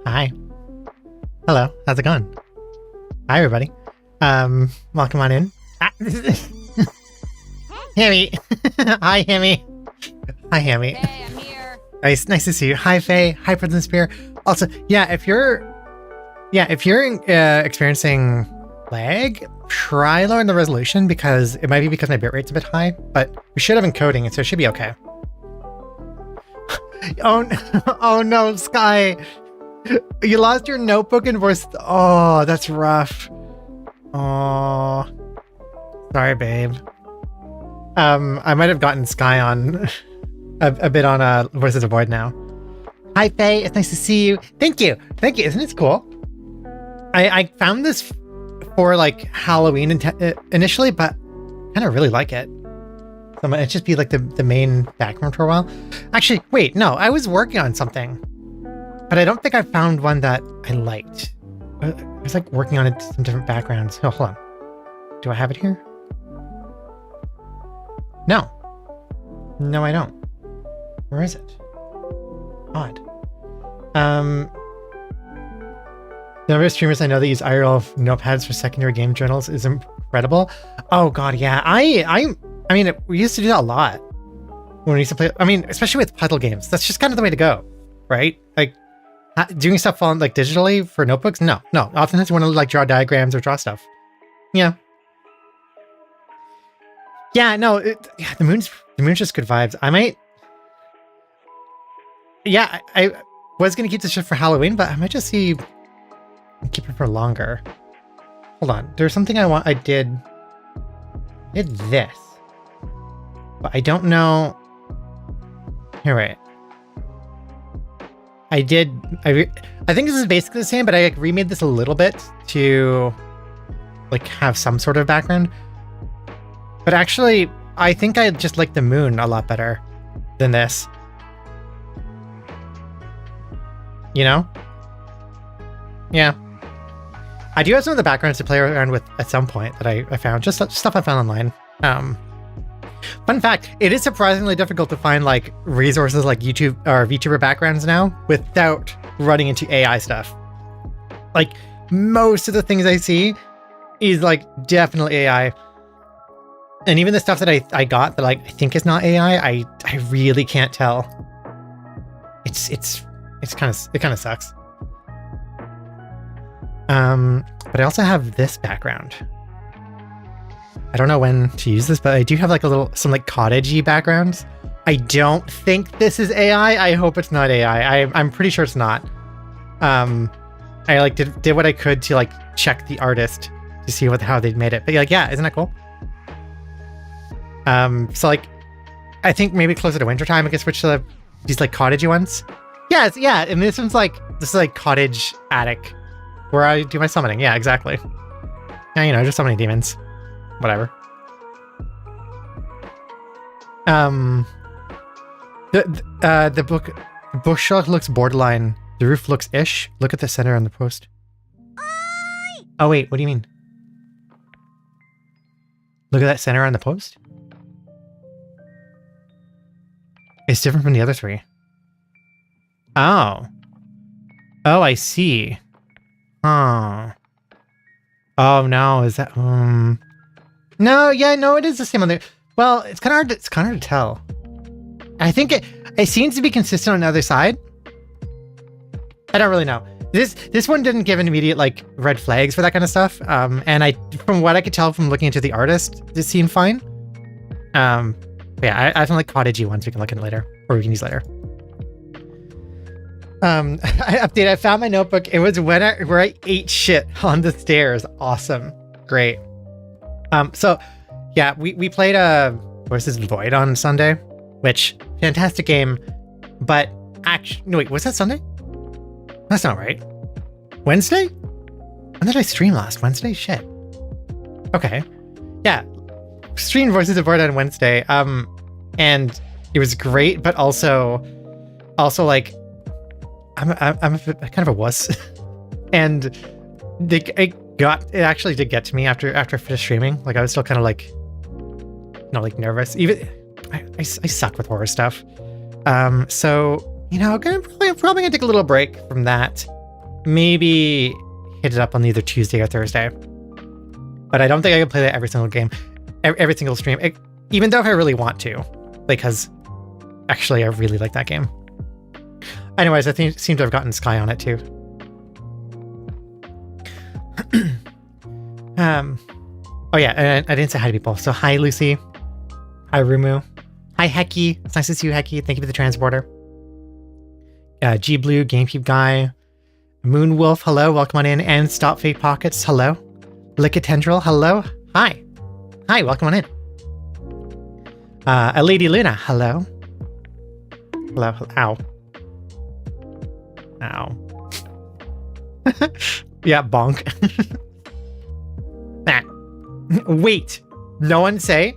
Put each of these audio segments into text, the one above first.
Hi. Hello. How's it going? Hi, everybody. Welcome on in. Hammy. Hi, Hammy. Hi, Hammy. Hey, I'm here. Nice to see you. Hi, Faye. Hi, Prison Spear. Also, if you're experiencing lag, try lowering the resolution because it might be because my bitrate's a bit high, but we should have encoding it, so it should be okay. Oh no, Sky. You lost your notebook and voice. Oh, that's rough. Oh, sorry, babe. I might have gotten Sky on a bit on Voices of Void now. Hi, Faye. It's nice to see you. Thank you. Isn't it cool? I found this for like Halloween initially, but kind of really like it. So it might just be like the main background for a while. Actually, wait, no, I was working on something. But I don't think I found one that I liked. I was like working on it, some different backgrounds. Oh, hold on. Do I have it here? No. No, I don't. Where is it? Odd. The number of streamers I know that use IRL notepads for secondary game journals is incredible. Oh god, yeah. I mean, we used to do that a lot when we used to play. I mean, especially with puzzle games. That's just kind of the way to go, right? Like, doing stuff on like digitally for notebooks? No. Oftentimes you want to like draw diagrams or draw stuff. Yeah. Yeah, no, the moon's just good vibes. I might. Yeah, I was gonna keep this shit for Halloween, but I might just keep it for longer. Hold on, there's something I did this, but I don't know. Here, wait. I think this is basically the same, but I like remade this a little bit to like have some sort of background. But actually, I think I just like the moon a lot better than this. You know? Yeah. I do have some of the backgrounds to play around with at some point that I found. Just stuff I found online. Fun fact, it is surprisingly difficult to find like resources like YouTube or VTuber backgrounds now without running into AI stuff. Like most of the things I see is like definitely AI. And even the stuff that I got that like I think is not AI, I really can't tell. It kind of sucks. But I also have this background. I don't know when to use this, but I do have like some like cottagey backgrounds. I don't think this is AI. I hope it's not AI. I'm pretty sure it's not. I like did what I could to like check the artist to see how they made it. But like, yeah, isn't that cool? So like, I think maybe closer to wintertime I can switch to these like cottagey ones. Yeah, and this is like cottage attic where I do my summoning. Yeah, exactly. Yeah, you know, just summoning demons. Whatever. The bookshelf looks borderline. The roof looks ish. Look at the center on the post. Oh wait, what do you mean? Look at that center on the post. It's different from the other three. Oh, I see. Huh. Oh no, is that No, yeah, no, it is the same on there. Well, it's kind of hard to tell. I think it seems to be consistent on the other side. I don't really know. This one didn't give an immediate like red flags for that kind of stuff. And from what I could tell from looking into the artist, this seemed fine. But yeah, I found like cottagey ones we can look at later, or we can use later. I found my notebook. It was where I ate shit on the stairs. Awesome. Great. So yeah, we played Voices of Void on Sunday, which fantastic game, but actually, no wait, was that Sunday? That's not right. Wednesday? When did I stream last? Wednesday? Shit. Okay. Yeah. Streamed Voices of Void on Wednesday. And it was great, but also like I'm kind of a wuss. And it actually did get to me after I finished streaming. Like I was still kind of like, like nervous. Even I suck with horror stuff. So I'm probably gonna take a little break from that. maybe hit it up on either Tuesday or Thursday. But I don't think I can play that every single game, every single stream, even though if I really want to, because actually I really like that game. Anyways, I seem to have gotten Sky on it too. Oh yeah, and I didn't say hi to people. So hi Lucy, hi Rumu, hi Hecky. It's nice to see you, Hecky. Thank you for the transporter. G Blue, GameCube Guy, Moonwolf, hello, welcome on in, and Stop Fake Pockets, hello. Licatendril, hello, hi, welcome on in. A Lady Luna, hello. Hello, ow. Yeah, bonk. Ah. Wait, no one say?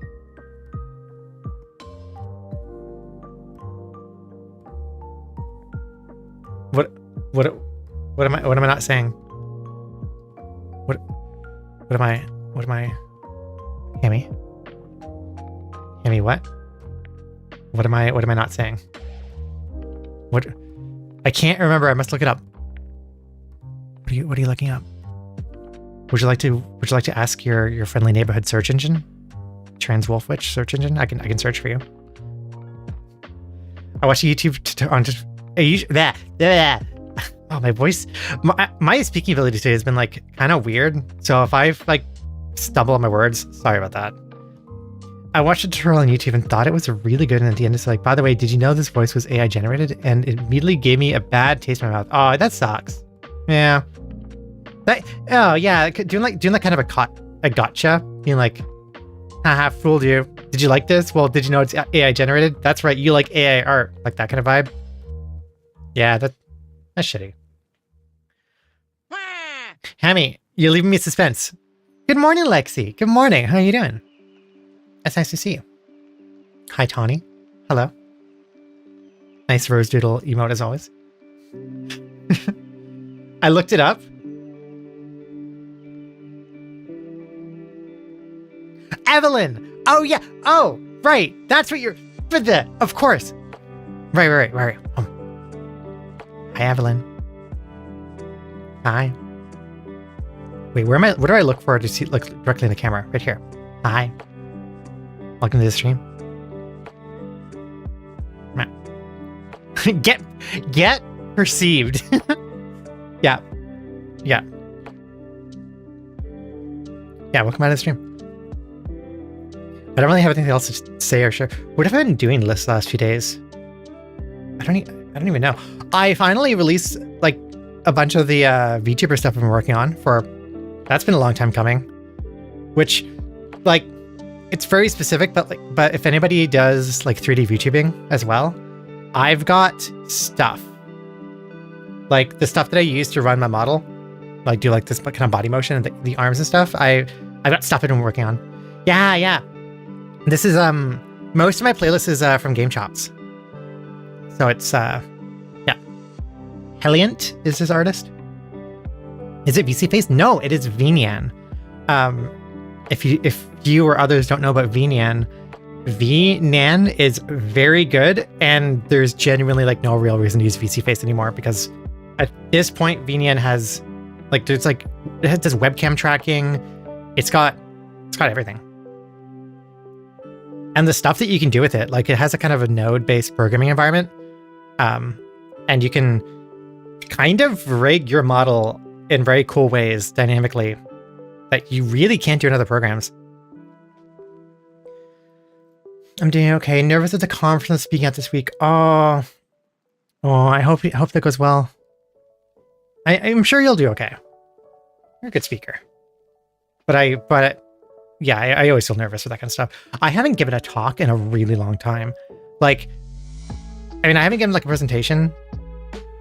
What am I not saying? What am I Hammy, what? What am I not saying? What? I can't remember. I must look it up. What are you looking up? Would you like to ask your friendly neighborhood search engine? Transwolfwitch search engine? I can search for you. I watch YouTube on just that. Oh, my voice, my speaking ability today has been like kind of weird. So if I like stumble on my words, sorry about that. I watched a tutorial on YouTube and thought it was really good. And at the end, it's like, by the way, did you know this voice was AI generated? And it immediately gave me a bad taste in my mouth. Oh, that sucks. Yeah. Oh yeah, doing like kind of a gotcha, being like, haha, fooled you. Did you like this? Well, did you know it's AI generated? That's right, you like AI art, like that kind of vibe. Yeah, that's shitty. Hammy, you're leaving me suspense. Good morning, Lexi. Good morning. How are you doing? It's nice to see you. Hi, Tawny. Hello. Nice rose doodle emote as always. I looked it up. Evelyn! Oh, yeah. Oh, right. That's what you're... Of course. Right. Hi, Evelyn. Hi. Wait, where am I? What do I look for to look directly in the camera? Right here. Hi. Welcome to the stream. Get perceived. Yeah. Welcome out of the stream. I don't really have anything else to say or share. What have I been doing this last few days? I don't even know. I finally released like a bunch of the VTuber stuff I've been working on for. That's been a long time coming. Which, like, it's very specific, but if anybody does like 3D VTubing as well, I've got stuff. Like the stuff that I use to run my model, like do like this kind of body motion and the arms and stuff. I've got stuff I've been working on. Yeah. This is most of my playlist is from Game Chops. So it's Helliant is this artist. Is it VC Face? No, it is Vinian. If you or others don't know about Vinian is very good, and there's genuinely like no real reason to use VC Face anymore, because at this point Vinian has like it has webcam tracking, it's got everything. And the stuff that you can do with it, like it has a kind of a node-based programming environment, and you can kind of rig your model in very cool ways dynamically that you really can't do in other programs. I'm doing okay. Nervous at the conference speaking at this week. Oh, I hope that goes well. I'm sure you'll do okay. You're a good speaker. But I always feel nervous with that kind of stuff. I haven't given a talk in a really long time. Like, I mean, I haven't given like a presentation,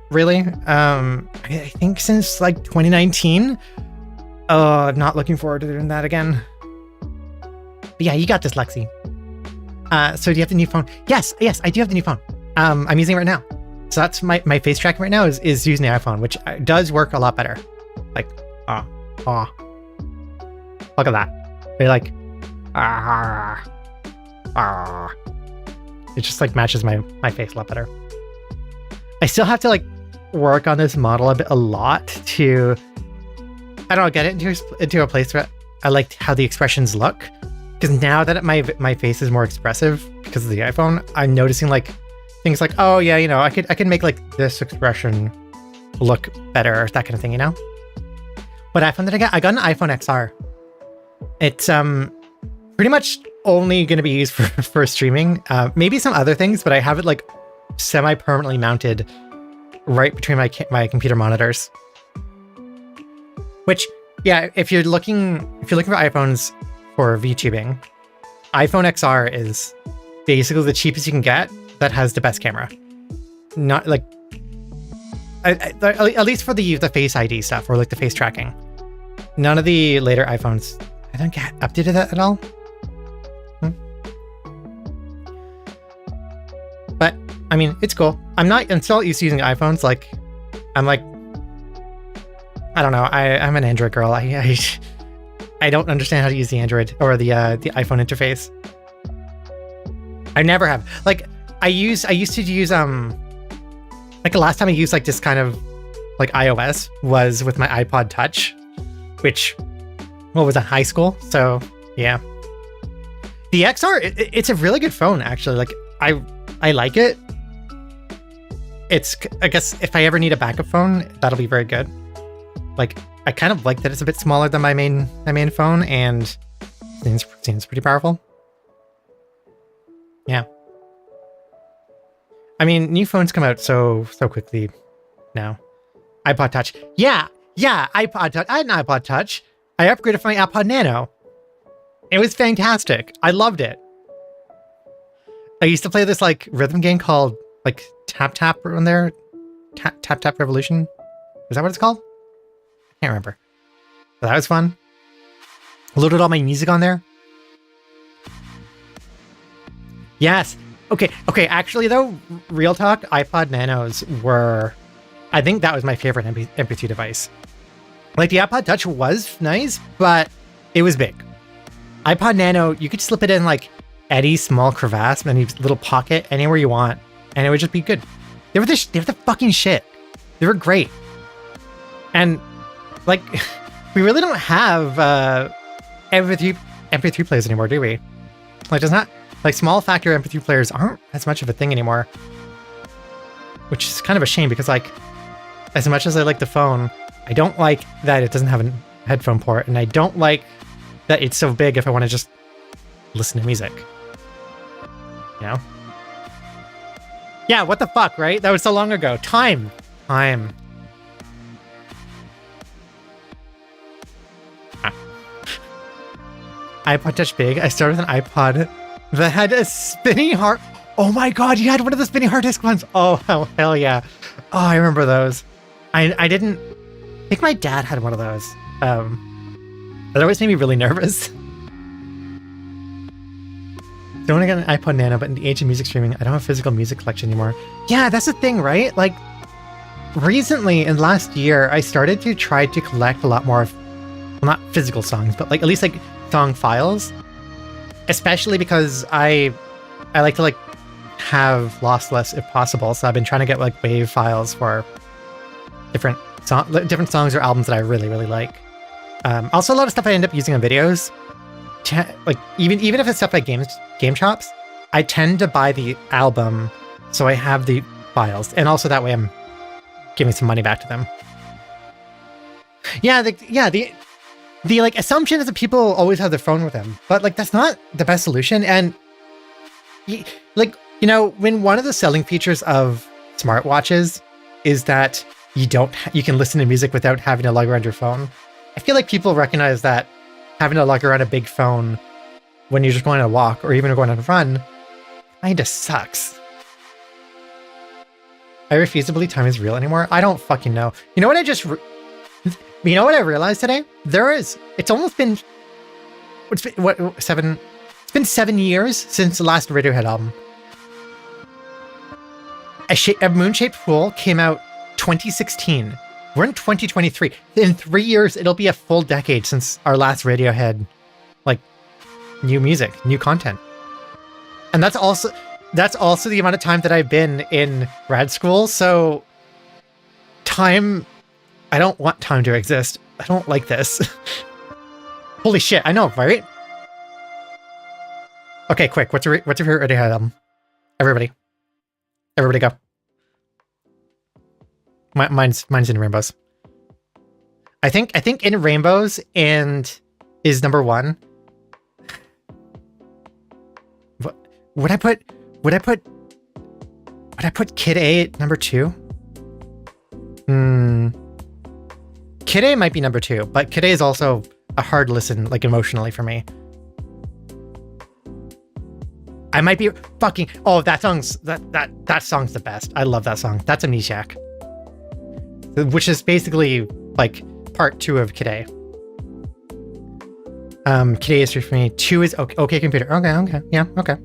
really. I think since like 2019. I'm not looking forward to doing that again. But yeah, you got this, Lexi. So do you have the new phone? Yes, I do have the new phone. I'm using it right now. So that's my face tracking right now is using the iPhone, which does work a lot better. Like, look at that. They're like, it just like matches my face a lot better. I still have to like work on this model a lot to, I don't know, get it into a place where I like how the expressions look. Because now that my face is more expressive because of the iPhone, I'm noticing like things like, oh yeah, I could make like this expression look better, that kind of thing, What iPhone did I get? I got an iPhone XR. It's pretty much only going to be used for streaming. Maybe some other things, but I have it like semi-permanently mounted right between my computer monitors. Which, yeah, if you're looking for iPhones for VTubing, iPhone XR is basically the cheapest you can get that has the best camera. Not like, at least for the Face ID stuff or like the face tracking. None of the later iPhones, I don't get updated that at all. But I mean, it's cool. I'm still used to using iPhones. Like, I'm like, I don't know. I'm an Android girl. I don't understand how to use the Android or the iPhone interface. I never have. Like, I used to use like the last time I used like this kind of like iOS was with my iPod Touch, which was in high school. So yeah, the XR it's a really good phone actually. Like I like it. It's, I guess if I ever need a backup phone, that'll be very good. Like, I kind of like that it's a bit smaller than my main phone, and seems pretty powerful. Yeah. I mean, new phones come out so quickly now. iPod Touch. Yeah, iPod Touch. I had an iPod Touch. I upgraded from my iPod Nano. It was fantastic. I loved it. I used to play this like rhythm game called like Tap Tap on there. Tap Revolution. Is that what it's called? I can't remember. But that was fun. Loaded all my music on there. Yes. Okay. Actually, though, real talk, iPod Nanos were, I think that was my favorite MP3 device. Like, the iPod Touch was nice, but it was big. iPod Nano, you could slip it in, like, any small crevasse, any little pocket, anywhere you want, and it would just be good. They were the fucking shit. They were great. And, like, we really don't have MP3 players anymore, do we? Like, there's not... Like, small factor MP3 players aren't as much of a thing anymore. Which is kind of a shame, because, like, as much as I like the phone, I don't like that it doesn't have a headphone port, and I don't like that it's so big if I want to just listen to music. You know? Yeah, what the fuck, right? That was so long ago. Time. iPod Touch big. I started with an iPod that had a spinning hard... Oh my god, you had one of the spinning hard disk ones! Oh, hell yeah. Oh, I remember those. I didn't... I think my dad had one of those. That always made me really nervous. Don't want to get an iPod Nano, but in the age of music streaming, I don't have a physical music collection anymore. Yeah, that's the thing, right? Like, recently, in the last year, I started to try to collect a lot more of... Well, not physical songs, but like at least like song files. Especially because I like to like have lossless if possible, so I've been trying to get like WAV files for different songs or albums that I really like. Also, a lot of stuff I end up using on videos. Like even if it's stuff like game shops, I tend to buy the album so I have the files, and also that way I'm giving some money back to them. The like assumption is that people always have their phone with them, but like that's not the best solution. And like, you know, when one of the selling features of smartwatches is that you can listen to music without having to lug around your phone, I feel like people recognize that having to lug around a big phone when you're just going on a walk or even going on a run kinda sucks. I refuse to believe time is real anymore. I don't fucking know. You know what you know what I realized today? It's been 7 years since the last Radiohead album. A Moon-Shaped Pool came out 2016. We're in 2023. In 3 years, it'll be a full decade since our last Radiohead, like, new music, new content. And that's also the amount of time that I've been in grad school, so time. I don't want time to exist. I don't like this. Holy shit! I know, right? Okay, quick. What's your favorite Radiohead album? Everybody go. Mine's In Rainbows. I think In Rainbows and is number 1. Would I put Kid A at number 2? Kid A might be number 2, but Kid A is also a hard listen, like emotionally for me. I might be fucking. Oh, that song's the best. I love that song. That's Amnesiac, which is basically like part 2 of Kid A. Kid A is 3 for me. 2 is okay Computer. Okay, yeah, okay.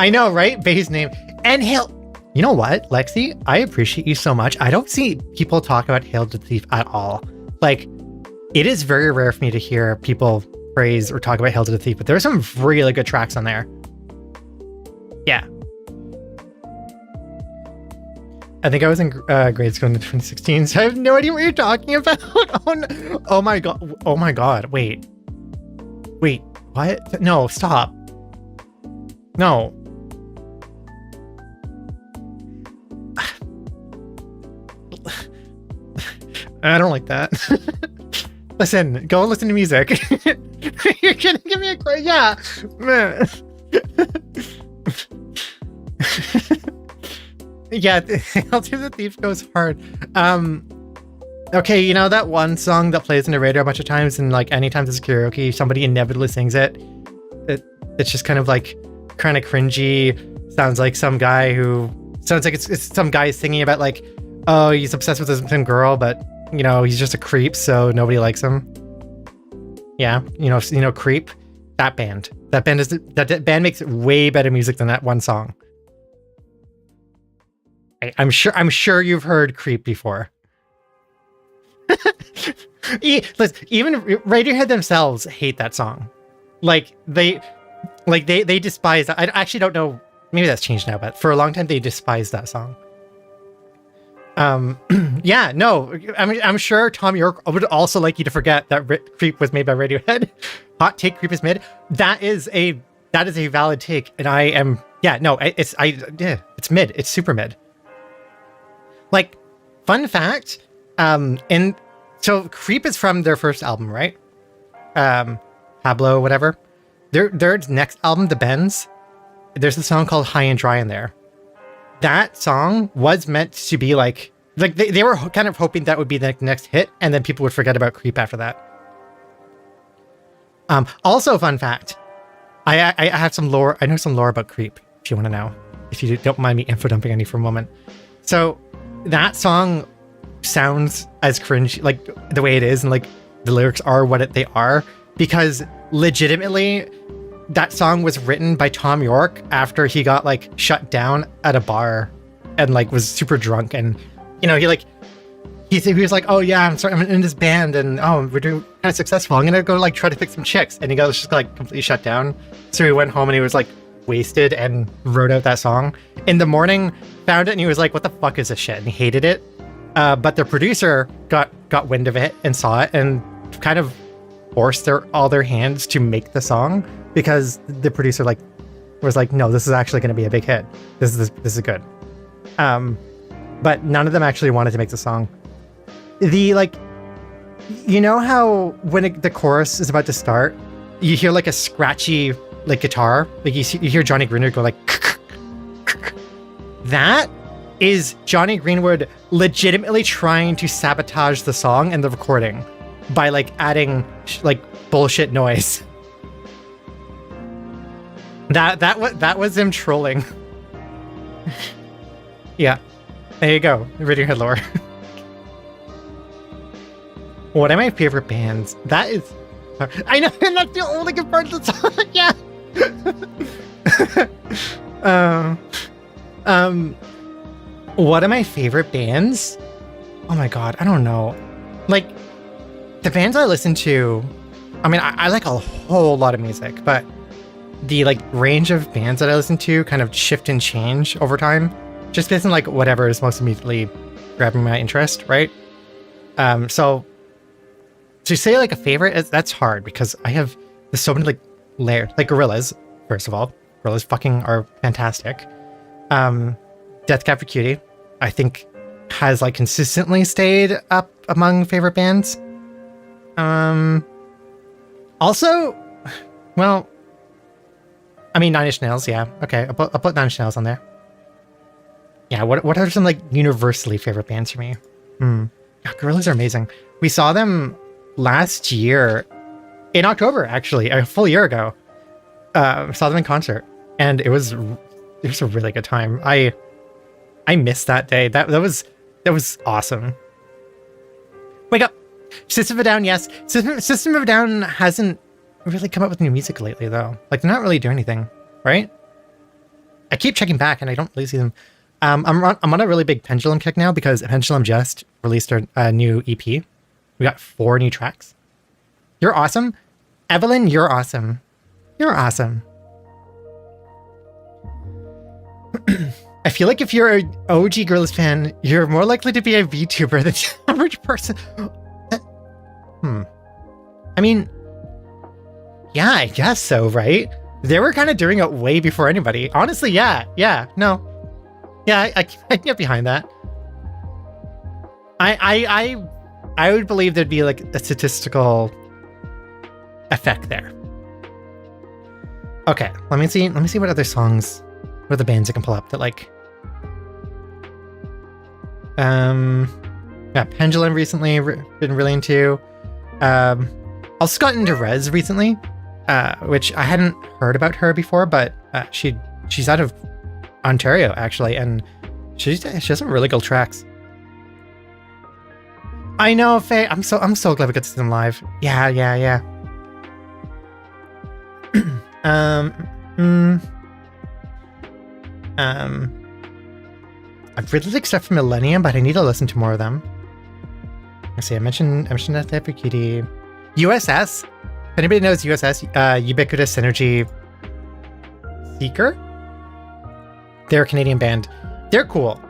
I know, right? Base name and Hail. You know what, Lexi? I appreciate you so much. I don't see people talk about Hail to the Thief at all. Like, it is very rare for me to hear people praise or talk about Hail to the Thief, but there's some really good tracks on there. Yeah. I think I was in grade school in 2016, so I have no idea what you're talking about. Oh, no. Oh my god. Wait, what? No, stop. No. I don't like that. Listen, go listen to music. You're gonna give me a grade? Yeah. Yeah, Hail to the Thief goes hard. Okay, you know that one song that plays in the radio a bunch of times, and like anytime there's karaoke, somebody inevitably sings it. It's just kind of cringy. Sounds like some guy it's some guy singing about like, oh, he's obsessed with some girl, but you know he's just a creep, so nobody likes him. Yeah, you know, Creep. That band makes way better music than that one song. I'm sure you've heard Creep before. Listen, even Radiohead themselves hate that song. They despise that. I actually don't know. Maybe that's changed now, but for a long time they despised that song. Yeah, no. I'm sure Tom York would also like you to forget that Creep was made by Radiohead. Hot take: Creep is mid. That is a valid take, and I am. Yeah, no. It's mid. It's super mid. Like, fun fact. So Creep is from their first album, right? Pablo, whatever. Their next album, The Bends, there's a song called High and Dry in there. That song was meant to be like they were kind of hoping that would be the next hit, and then people would forget about Creep after that. Also, fun fact, I have some lore. I know some lore about Creep, if you want to know, if you don't mind me info dumping on you for a moment. So that song sounds as cringe, like the way it is, and like the lyrics are what they are, because legitimately that song was written by Tom York after he got like shut down at a bar and like was super drunk, and you know he was like, oh yeah, I'm in this band, and oh, we're doing kind of successful, I'm gonna go like try to pick some chicks, and he got just like completely shut down. So he went home and he was like wasted and wrote out that song. In the morning, found it, and he was like, what the fuck is this shit, and he hated it. But the producer got wind of it and saw it and kind of forced all their hands to make the song, because the producer was like, no, this is actually going to be a big hit. This is good. But none of them actually wanted to make the song. You know how when the chorus is about to start, you hear like a scratchy like guitar, like you hear Johnny Greenwood go like, that is Johnny Greenwood legitimately trying to sabotage the song and the recording by like adding like bullshit noise. That was him trolling. Yeah, there you go, Radiohead lore. One of my favorite bands. That is, I know, and that's the only good part of the song. Yeah. One of my favorite bands. Oh my god, I don't know. Like, the bands I listen to, I mean, I like a whole lot of music, but the like range of bands that I listen to kind of shift and change over time, just based on like whatever is most immediately grabbing my interest, right? So to say like a favorite, that's hard because there's so many like layered, like Gorillaz. First of all, Gorillaz fucking are fantastic. Death Cab for Cutie, I think, has like consistently stayed up among favorite bands. Also, well, I mean, Nine Inch Nails, yeah. Okay, I'll put Nine Inch Nails on there. Yeah, what are some like universally favorite bands for me? Gorillaz are amazing. We saw them last year in October, actually, a full year ago. Saw them in concert, and it was a really good time. I missed that day. That was awesome. Wake up! System of a Down, yes. System of a Down hasn't really come up with new music lately, though. Like, they're not really doing anything, right? I keep checking back, and I don't really see them. I'm on a really big Pendulum kick now because Pendulum just released a new EP. We got 4 new tracks. You're awesome. Evelyn, you're awesome. You're awesome. I feel like if you're an OG Gorillaz fan, you're more likely to be a VTuber than the average person. I mean, yeah, I guess so, right? They were kind of doing it way before anybody. Honestly, yeah, no. Yeah, I can get behind that. I would believe there'd be like a statistical effect there. Okay, let me see what other songs, what other bands I can pull up that like. Yeah, Pendulum recently been really into. Also got into Rez recently, which I hadn't heard about her before, but she's out of Ontario actually, and she has some really cool tracks. I know, Faye. I'm so glad we got to see them live. Yeah. I've really like stuff from Millennium, but I need to listen to more of them. Let's see. I mentioned Death Cab for Cutie. USS. If anybody knows USS, Ubiquitous Synergy Seeker. They're a Canadian band. They're cool.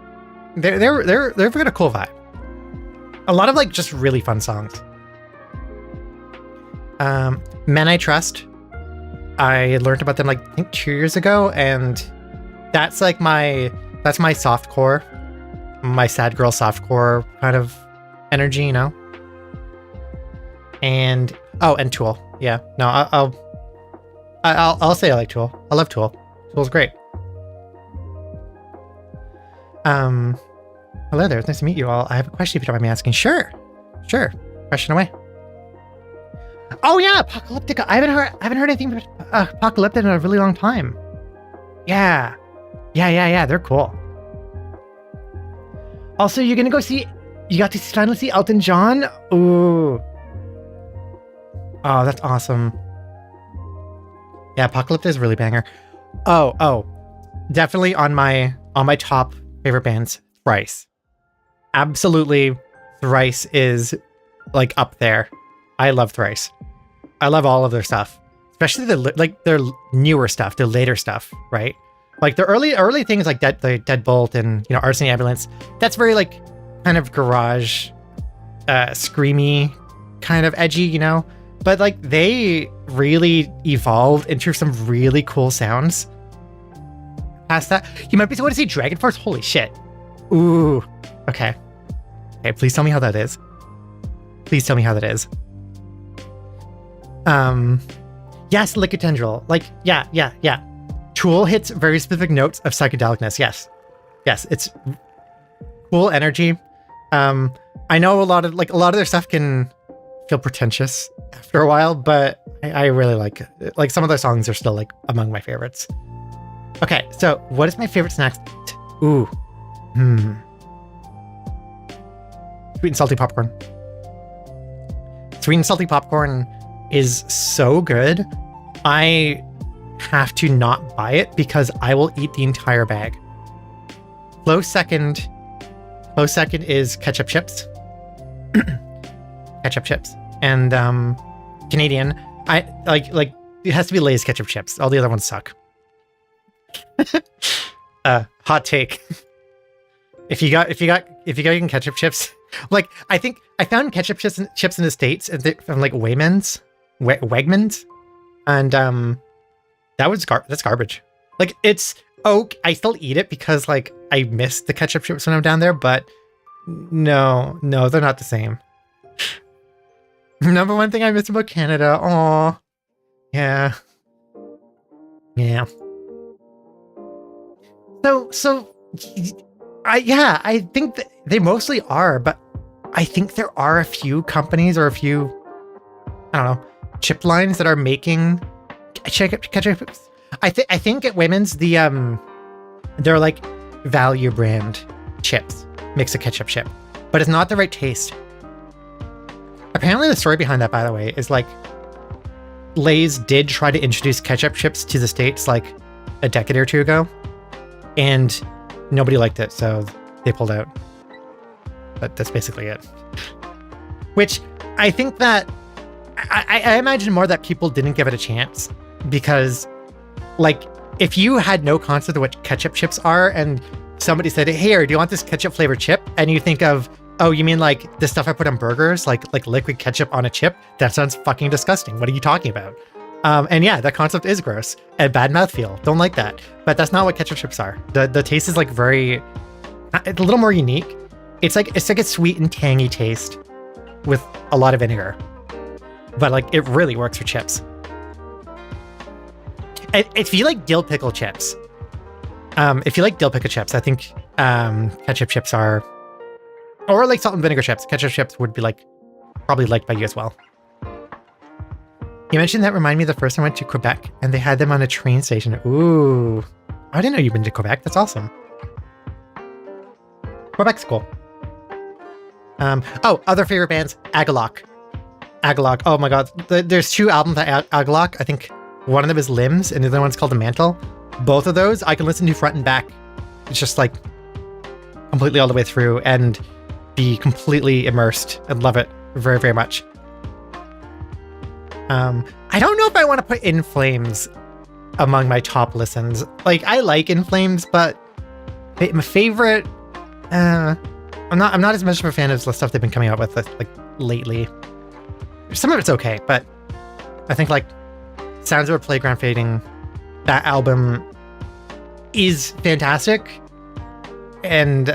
They've got a cool vibe. A lot of like just really fun songs. Men I Trust. I learned about them like I think 2 years ago, and that's like my softcore, my sad girl softcore kind of energy, you know. And Tool. Yeah, no, I'll say I like Tool. I love Tool. Tool's great. Hello there. It's nice to meet you all. I have a question if you don't mind me asking. Sure. Question away. Oh yeah, Apocalyptica. I haven't heard anything about Apocalyptica in a really long time. Yeah. They're cool. Also, you got to finally see Elton John? Ooh. Oh, that's awesome. Yeah, Apocalyptica is really banger. Oh. Definitely on my top favorite bands, Thrice. Absolutely, Thrice is like up there. I love Thrice. I love all of their stuff, especially their newer stuff, their later stuff, right? Like the early things like Deadbolt and Arson Ambulance. That's very like kind of garage, screamy, kind of edgy, But like they really evolved into some really cool sounds. Past that, you might be able to see Dragon Force. Holy shit! Ooh. Okay, please tell me how that is. Yes, Liquid Tendril. Like, yeah. Tool hits very specific notes of psychedelicness. Yes, it's cool energy. I know a lot of their stuff can feel pretentious after a while, but I really like it. Like some of their songs are still like among my favorites. Okay, so what is my favorite snack? Ooh. Sweet and salty popcorn. Sweet and salty popcorn is so good. I have to not buy it because I will eat the entire bag. Close second is ketchup chips. And Canadian. I like it has to be Lay's ketchup chips. All the other ones suck. Hot take. if you got eating ketchup chips, like I think I found ketchup chips in the States from like Wegmans, and that's garbage. Like it's I still eat it because like I miss the ketchup chips when I'm down there, but no, they're not the same. Number one thing I miss about Canada. Aw. Yeah. Yeah. So I think that they mostly are, but I think there are a few companies or a few, I don't know, chip lines that are making ketchup chips. I think at Women's they're like value brand chips, mix a ketchup chip, but it's not the right taste. Apparently the story behind that, by the way, is like Lay's did try to introduce ketchup chips to the States like a decade or two ago, and nobody liked it, so they pulled out. But that's basically it. Which I think that I imagine more that people didn't give it a chance because, like, if you had no concept of what ketchup chips are and somebody said, "Hey, do you want this ketchup flavored chip?" and you think of, "Oh, you mean like the stuff I put on burgers, like liquid ketchup on a chip?" That sounds fucking disgusting. What are you talking about? And yeah, that concept is gross and bad mouthfeel. Don't like that. But that's not what ketchup chips are. The taste is like it's a little more unique. It's like a sweet and tangy taste with a lot of vinegar. But like it really works for chips. If you like dill pickle chips, I think ketchup chips are, or like salt and vinegar chips. Ketchup chips would be like probably liked by you as well. You mentioned that reminded me of the first time I went to Quebec and they had them on a train station. Ooh, I didn't know you've been to Quebec. That's awesome. Quebec's cool. Other favorite bands, Agalloch. Oh my god, there's two albums by Agalloch. I think one of them is Limbs and the other one's called The Mantle. Both of those I can listen to front and back. It's just like completely all the way through and be completely immersed and love it very, very much. I don't know if I want to put In Flames among my top listens. Like, I like In Flames, but my favorite, I'm not as much of a fan of the stuff they've been coming out with like lately. Some of it's okay, but I think like Sounds of a Playground Fading, that album is fantastic, and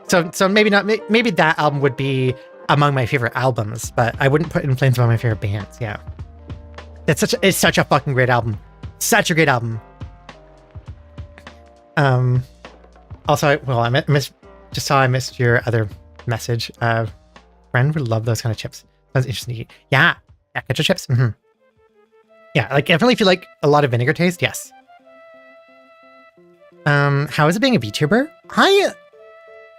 so maybe that album would be among my favorite albums, but I wouldn't put In Flames among my favorite bands. Yeah, it's such a fucking great album, such a great album. Also, I missed your other message. Friend would love those kind of chips. Sounds interesting to eat. Yeah, ketchup chips. Mm-hmm. Yeah, like definitely if you like a lot of vinegar taste, yes. How is it being a VTuber? I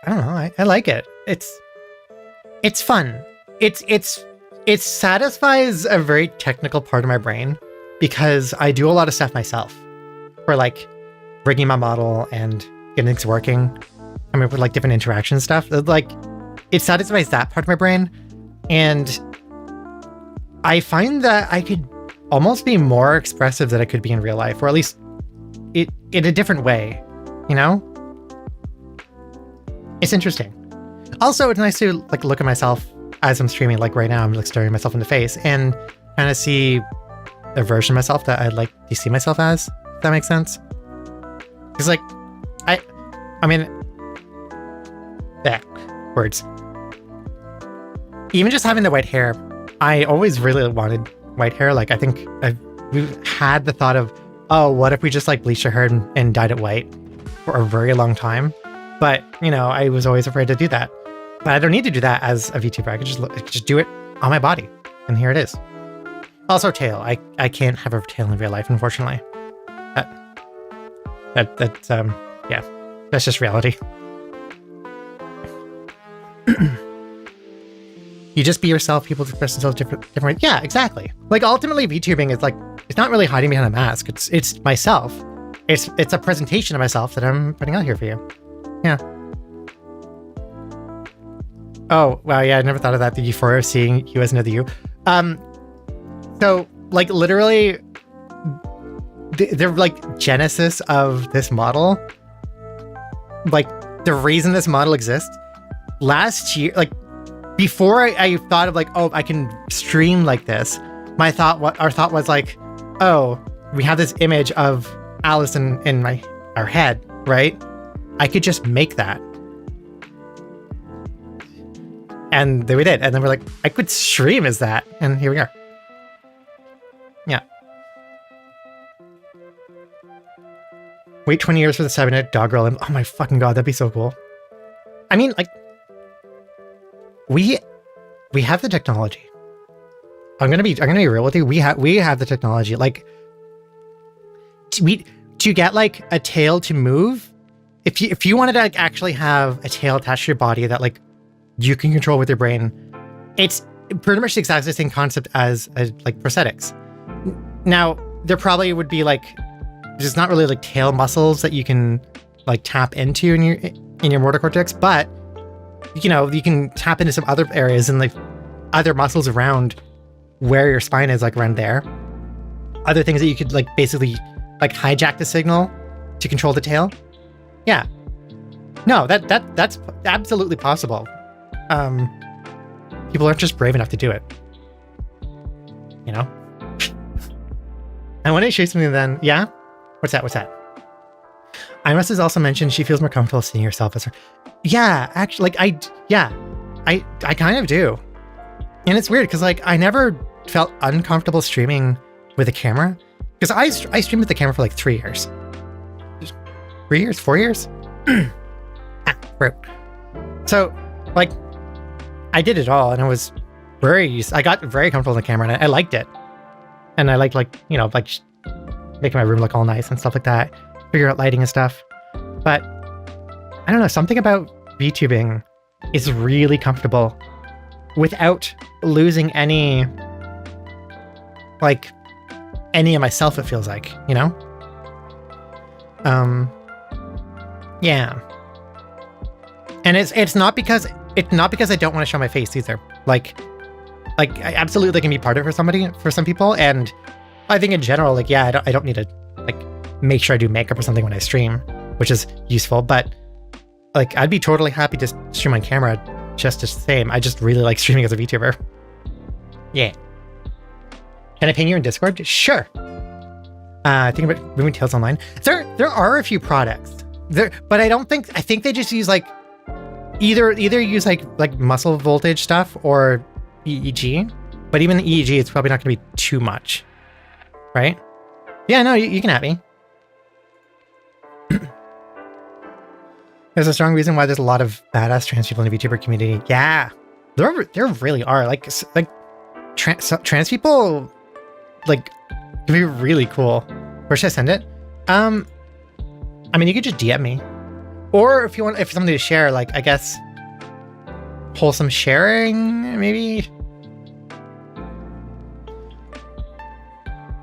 don't know. I like it. It's fun. It satisfies a very technical part of my brain because I do a lot of stuff myself for like rigging my model and getting things working. I mean, with like different interaction stuff. Like it satisfies that part of my brain, and I find that I could almost be more expressive than I could be in real life, or at least in a different way, you know? It's interesting. Also, it's nice to like look at myself as I'm streaming. Like right now, I'm like staring myself in the face and kind of see a version of myself that I'd like to see myself as, if that makes sense. Because like, I mean, words. Even just having the white hair, I always really wanted white hair. Like I think we've had the thought of, oh, what if we just like bleached our hair and dyed it white for a very long time? But you know, I was always afraid to do that. But I don't need to do that as a VTuber. I could just do it on my body, and here it is. Also, tail. I can't have a tail in real life, unfortunately. Yeah, that's just reality. You just be yourself. People express themselves different. Yeah, exactly. Like ultimately, VTubing is like, it's not really hiding behind a mask. It's myself. It's a presentation of myself that I'm putting out here for you. Yeah. Oh wow, yeah, I never thought of that. The euphoria of seeing you as another you. So like literally, the like genesis of this model like the reason this model exists. Last year, like before I thought of like, oh, I can stream like this. Our thought was like, oh, we have this image of Alice in our head, right? I could just make that. And then we did. And then we're like, I could stream as that. And here we are. Yeah. Wait 20 years for the 7-minute dog girl. Oh my fucking god, that'd be so cool. I mean, like, we have the technology. I'm gonna be real with you. We have the technology. Like, to get like a tail to move. If you wanted to like, actually have a tail attached to your body that like you can control with your brain, it's pretty much the exact same concept as like prosthetics. Now there probably would be like there's not really like tail muscles that you can like tap into in your motor cortex, but you know you can tap into some other areas and like other muscles around where your spine is, like around there. Other things that you could like basically like hijack the signal to control the tail. Yeah. No, that's absolutely possible. People aren't just brave enough to do it. You know? I want to show you something then. Yeah? What's that? Imus has also mentioned she feels more comfortable seeing herself as her. Yeah, actually, like, I kind of do. And it's weird, because, like, I never felt uncomfortable streaming with a camera. Because I streamed with the camera for, like, 3 years. 3 years? 4 years? Right. So, like, I did it all, and I was I got very comfortable in the camera, and I liked it. And I liked, like, you know, like, making my room look all nice and stuff like that. Figure out lighting and stuff. But, I don't know, something about VTubing is really comfortable without losing any of myself, it feels like, you know? Yeah. And it's not because I don't want to show my face either. Like I absolutely can be part of it for some people, and I think in general, like, yeah, I don't need to like make sure I do makeup or something when I stream, which is useful, but like I'd be totally happy to stream on camera just the same. I just really like streaming as a VTuber. Yeah. Can I ping you in Discord? Sure. Think about moving Tails Online. There are a few products there, but I think they just use like either use like muscle voltage stuff or EEG. But even the EEG, it's probably not going to be too much, right? Yeah, no, you can at me. There's a strong reason why there's a lot of badass trans people in the VTuber community. Yeah, there really are. Like trans people, like, can be really cool. Where should I send it? I mean, you could just DM me, or if something to share, like, I guess wholesome sharing, maybe.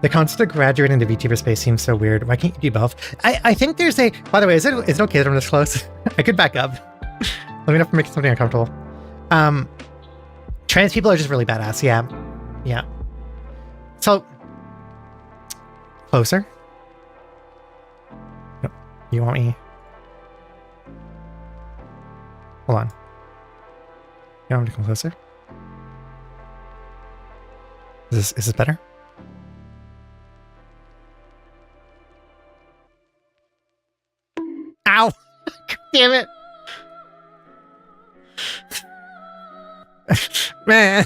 The concept of graduating into VTuber space seems so weird. Why can't you do both? I think there's a... By the way, is it okay that I'm this close? I could back up. Let me know if I'm making something uncomfortable. Trans people are just really badass. Yeah. Yeah. So... Closer? No, you want me... Hold on. You want me to come closer? Is this better? Ow! Damn it! Man!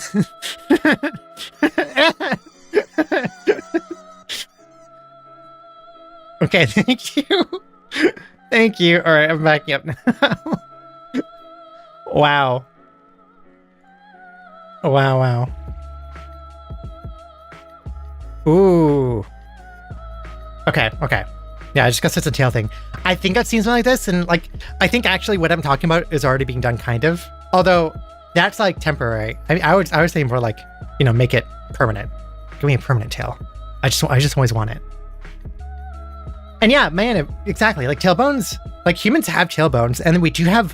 Okay, thank you. Thank you. Alright, I'm backing up now. Wow. Wow. Ooh. Okay. Yeah, I just got such a tail thing. I think I've seen something like this, and like, I think actually what I'm talking about is already being done, kind of. Although that's like temporary. I mean, I was saying more like, you know, make it permanent. Give me a permanent tail. I just always want it. And yeah, man, exactly. Like tailbones, like humans have tailbones, and we do have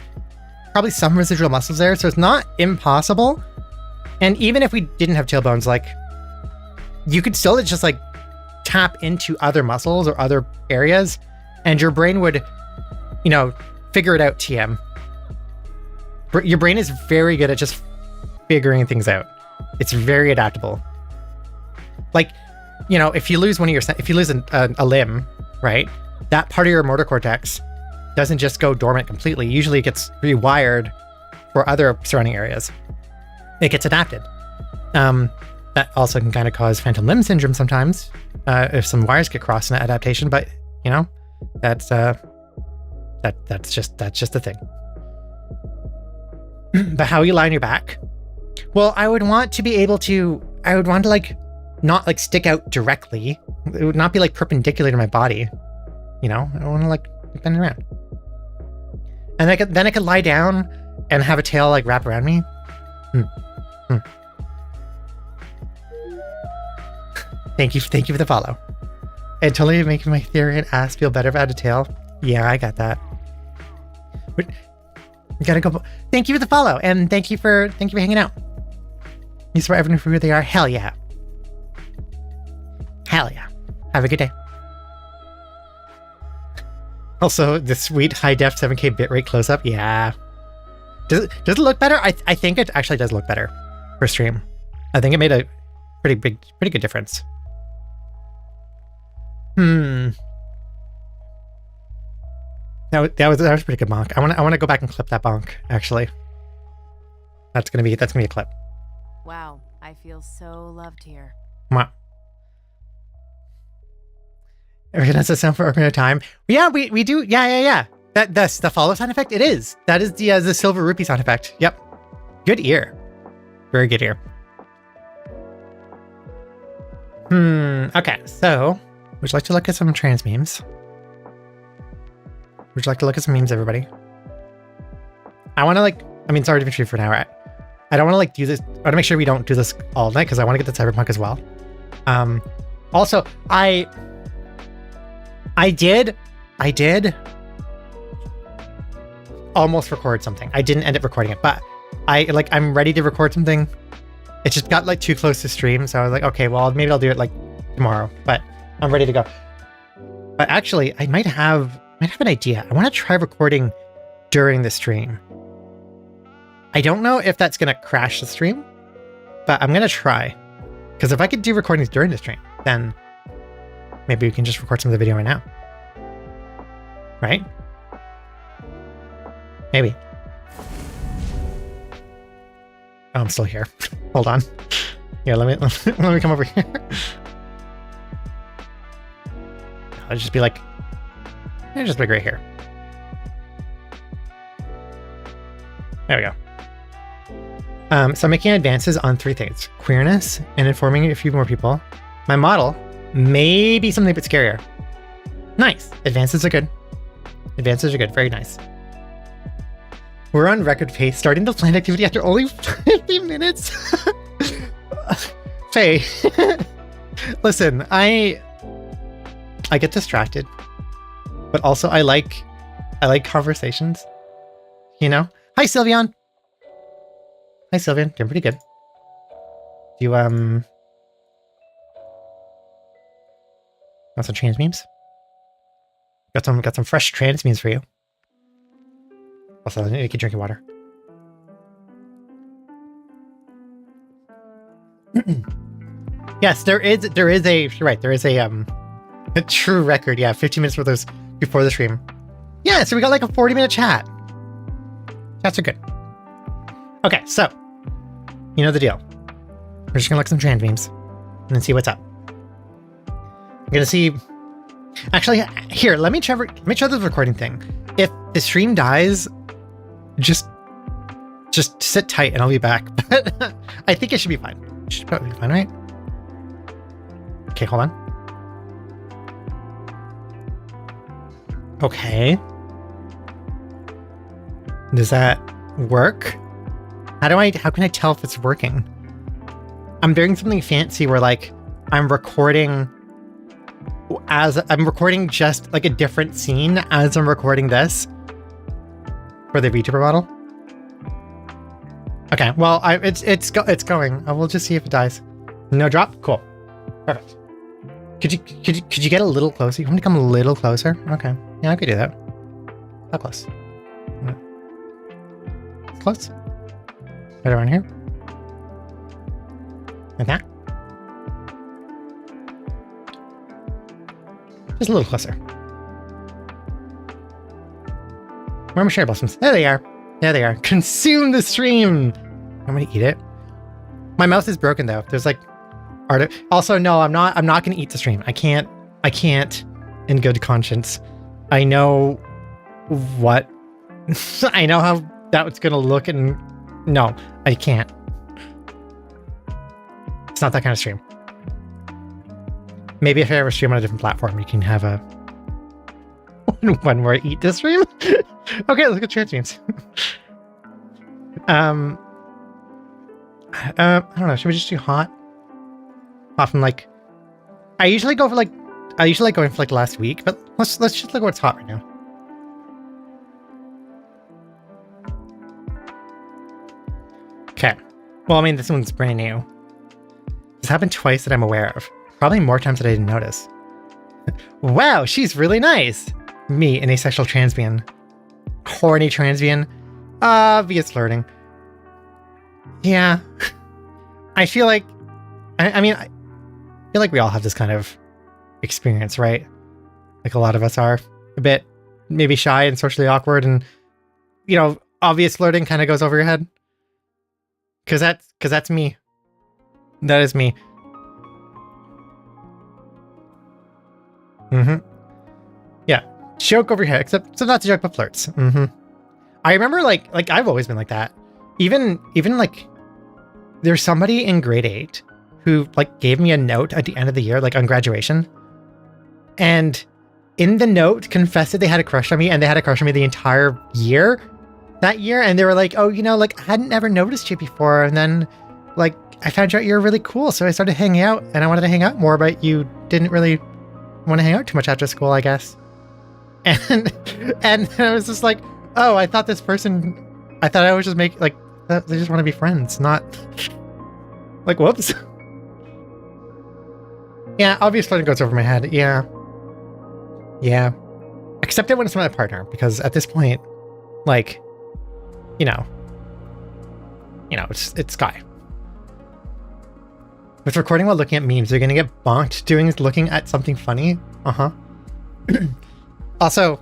probably some residual muscles there, so it's not impossible. And even if we didn't have tailbones, like, you could still just like tap into other muscles or other areas, and your brain would, you know, figure it out, TM. Your brain is very good at just figuring things out. It's very adaptable. Like, you know, if you lose a limb, right? That part of your motor cortex doesn't just go dormant completely. Usually it gets rewired for other surrounding areas. It gets adapted. That also can kind of cause phantom limb syndrome sometimes, if some wires get crossed in that adaptation. But you know, that's just a thing. But how you lie on your back? Well, I would want to like not like stick out directly. It would not be like perpendicular to my body. You know, I don't want to like bend around. And then I could lie down and have a tail like wrap around me. Thank you for the follow. And totally making my theory and ass feel better if I had a tail. Yeah, I got that. But we gotta go. Thank you for the follow, and thank you for hanging out. You support everyone for who they are. Hell yeah. Hell yeah. Have a good day. Also, the sweet high def 7K bitrate close up. Yeah. Does it look better? I think it actually does look better for stream. I think it made a pretty good difference. That was a pretty good bonk. I want to go back and clip that bonk. Actually, that's gonna be a clip. Wow, I feel so loved here. Wow. That's a sound for Ocarina of Time. Yeah, we do. Yeah. That's the follow sound effect. It is. That is the silver rupee sound effect. Yep. Good ear. Very good ear. Okay, so would you like to look at some trans memes? Would you like to look at some memes, everybody? I want to sorry to be true for an hour. I don't want to do this. I want to make sure we don't do this all night because I want to get to Cyberpunk as well. Also, I did almost record something. I didn't end up recording it, but I'm ready to record something. It just got too close to stream, so I was like, okay, well, maybe I'll do it tomorrow, but I'm ready to go. But actually, I might have an idea. I want to try recording during the stream. I don't know if that's going to crash the stream, but I'm going to try. Because if I could do recordings during the stream, then maybe we can just record some of the video right now. Right? Maybe. Oh, I'm still here. Hold on. Yeah, let me come over here. I'll just be right here. There we go. So I'm making advances on 3 things: queerness and informing a few more people. My model may be something a bit scarier. Nice. Advances are good. Very nice. We're on record pace, starting the planned activity after only 50 minutes. Faye, listen, I get distracted, but also I like conversations. You know? Hi, Sylvian. Doing pretty good. Do you want some trans memes? Got some fresh trans memes for you. Also, I need to keep drinking water. Yes, there is a true record. Yeah, 15 minutes before the stream. Yeah, so we got a 40-minute chat. Chats are good. Okay, so you know the deal. We're just gonna look at some trans memes and then see what's up. I'm gonna see. Actually, here, let me try this recording thing. If the stream dies, just sit tight and I'll be back. But I think it should be fine. It should probably be fine, right? Okay, hold on. Okay. Does that work? How can I tell if it's working? I'm doing something fancy where I'm recording just a different scene as I'm recording this for the VTuber model. Okay, well, it's going. We'll just see if it dies. No drop? Cool. Perfect. Could you get a little closer? You want me to come a little closer? Okay. Yeah, I could do that. How close? close. Right around here. Like that. Just a little closer. Where are my cherry blossoms? There they are. There they are. Consume the stream. I'm gonna eat it. My mouth is broken though. There's like art. Also, no, I'm not gonna eat the stream. I can't in good conscience. I know what I know how that's gonna look, and no, I can't. It's not that kind of stream. Maybe if I ever stream on a different platform, you can have a one where I eat this stream. Okay, let's go trans memes. I don't know. Should we just do hot? Often like, I usually go for like, going for like last week, but let's just look what's hot right now. Okay. Well, I mean, this one's brand new. This happened twice that I'm aware of. Probably more times that I didn't notice. Wow, she's really nice. Me, an asexual transbian. Horny transbian. Obvious flirting. Yeah. I feel like... I mean, I feel like we all have this kind of experience, right? Like a lot of us are a bit maybe shy and socially awkward, and, you know, obvious flirting kind of goes over your head. Because that's me. That is me. Mm-hmm. Yeah. Joke over your head, except so not to joke, but flirts. Mm-hmm. I remember like I've always been like that. Even like there's somebody in grade 8 who like gave me a note at the end of the year, like on graduation. And in the note confessed that they had a crush on me, and they had a crush on me the entire year. That year, and they were like, oh, you know, like I hadn't ever noticed you before, and then like I found out you're really cool, so I started hanging out, and I wanted to hang out more, but you didn't really want to hang out too much after school, I guess. And I was just like, oh, I thought I was just they just want to be friends, not like, whoops. Yeah, obviously it goes over my head. Yeah. Except when it's my partner, because at this point, like, you know, it's Sky. With recording while looking at memes, you're gonna get bonked looking at something funny. Also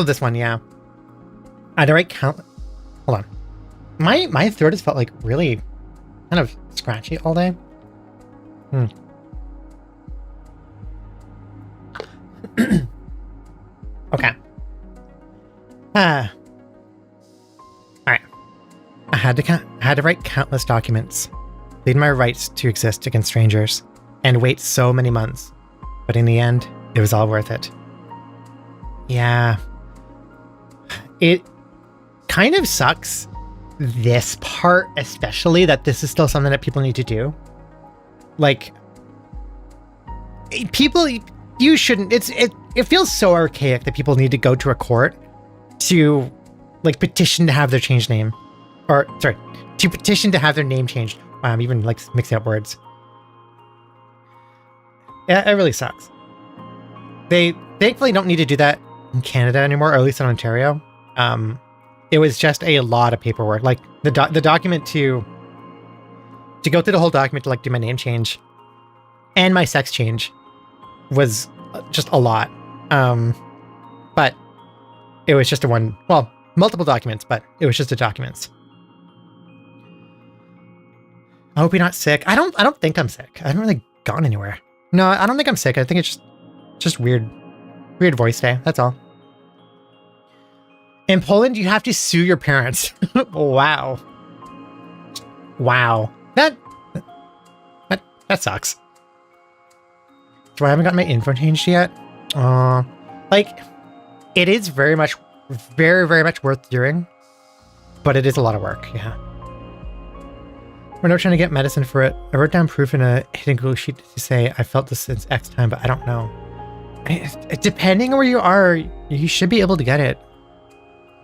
this one, yeah. At the right count. Hold on. My throat has felt like really kind of scratchy all day. Okay. Alright. I had to write countless documents, plead my rights to exist against strangers, and wait so many months. But in the end, it was all worth it. Yeah. It kind of sucks, this part especially, that this is still something that people need to do. Like, people, you shouldn't, it feels so archaic that people need to go to a court to, like, petition to have their changed name. Or, sorry, to petition to have their name changed. Wow, I'm even, like, mixing up words. Yeah, it really sucks. They thankfully don't need to do that in Canada anymore, or at least in Ontario. It was just a lot of paperwork. Like, the document to go through the whole document to, like, do my name change and my sex change was just a lot. But it was just multiple documents, but it was just the documents. I hope you're not sick. I don't think I'm sick. I haven't really gone anywhere. No, I don't think I'm sick. I think it's just weird voice day. That's all. In Poland, you have to sue your parents. Wow. That sucks. So I haven't gotten my info changed yet. Like, it is very much worth doing, but it is a lot of work. Yeah. We're not trying to get medicine for it. I wrote down proof in a hidden Google sheet to say I felt this since X time, but I don't know. Depending on where you are, you should be able to get it.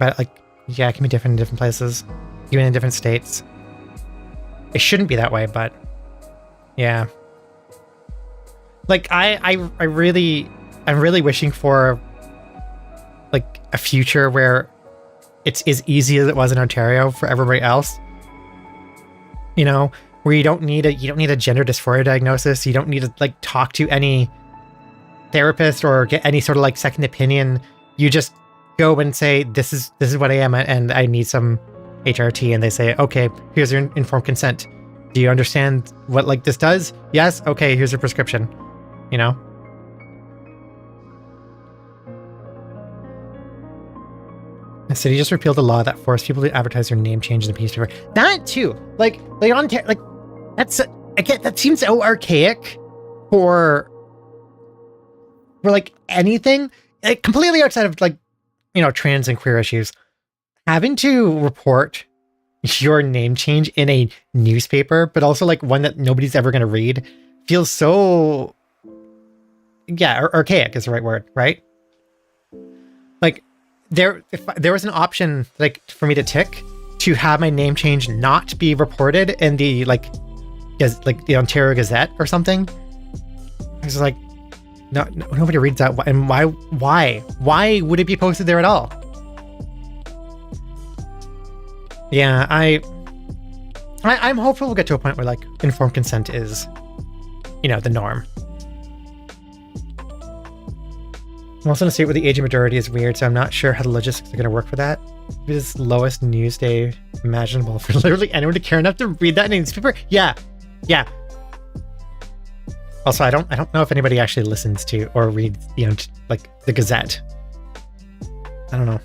But, like, yeah, it can be different in different places, even in different states. It shouldn't be that way, but yeah. Like, I'm really wishing for, like, a future where it's as easy as it was in Ontario for everybody else. You know, where you don't need a gender dysphoria diagnosis. You don't need to like talk to any therapist or get any sort of like second opinion. You just go and say, this is what I am and I need some HRT, and they say, okay, here's your informed consent. Do you understand what like this does? Yes. Okay, here's your prescription. You know? The city just repealed a law that forced people to advertise their name change in the newspaper. That too, like that's again, that seems so archaic for like anything, like, completely outside of like, you know, trans and queer issues. Having to report your name change in a newspaper, but also like one that nobody's ever going to read, feels so, yeah, archaic is the right word, right? Like, if there was an option like for me to tick to have my name change not be reported in the like the Ontario Gazette or something, I was like, no, nobody reads that. And why would it be posted there at all? Yeah, I'm hopeful we'll get to a point where like informed consent is, you know, the norm. I'm also in a state where the age of majority is weird, so I'm not sure how the logistics are going to work for that. It is the lowest news day imaginable for literally anyone to care enough to read that in a newspaper. Yeah. Also, I don't know if anybody actually listens to or reads, you know, like the Gazette. I don't know.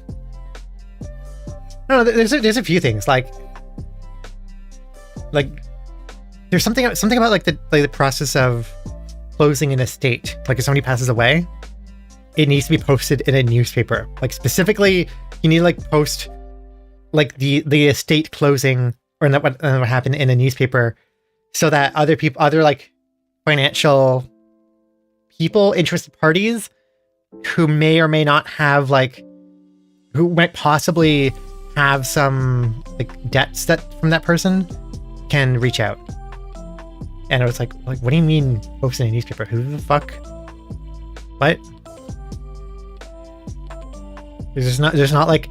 No, there's a few things like there's something about like the process of closing an estate. Like if somebody passes away, it needs to be posted in a newspaper. Like specifically, you need to like post like the estate closing or what happened in a newspaper, so that other like financial people, interested parties who may or may not have like, who might possibly have some like debts from that person, can reach out. And I was like, what do you mean posting a newspaper? Who the fuck? What? There's not like,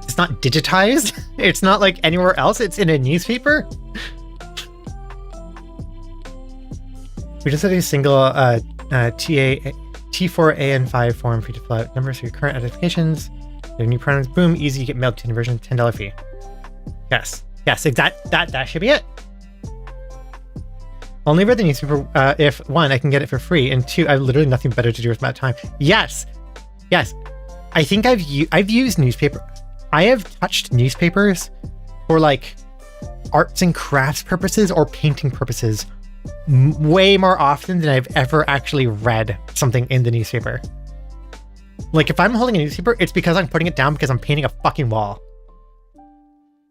it's not digitized. It's not like anywhere else. It's in a newspaper. We just had a single T4AN5 form for you to fill out. Numbers for your current identifications. Your new pronouns. Boom, easy. You get mailed to version. $10 fee. Yes, that should be it. Only read the newspaper if one, I can get it for free, and two, I have literally nothing better to do with my time. Yes. I think I've used newspaper. I have touched newspapers for like arts and crafts purposes or painting purposes way more often than I've ever actually read something in the newspaper. Like if I'm holding a newspaper, it's because I'm putting it down because I'm painting a fucking wall.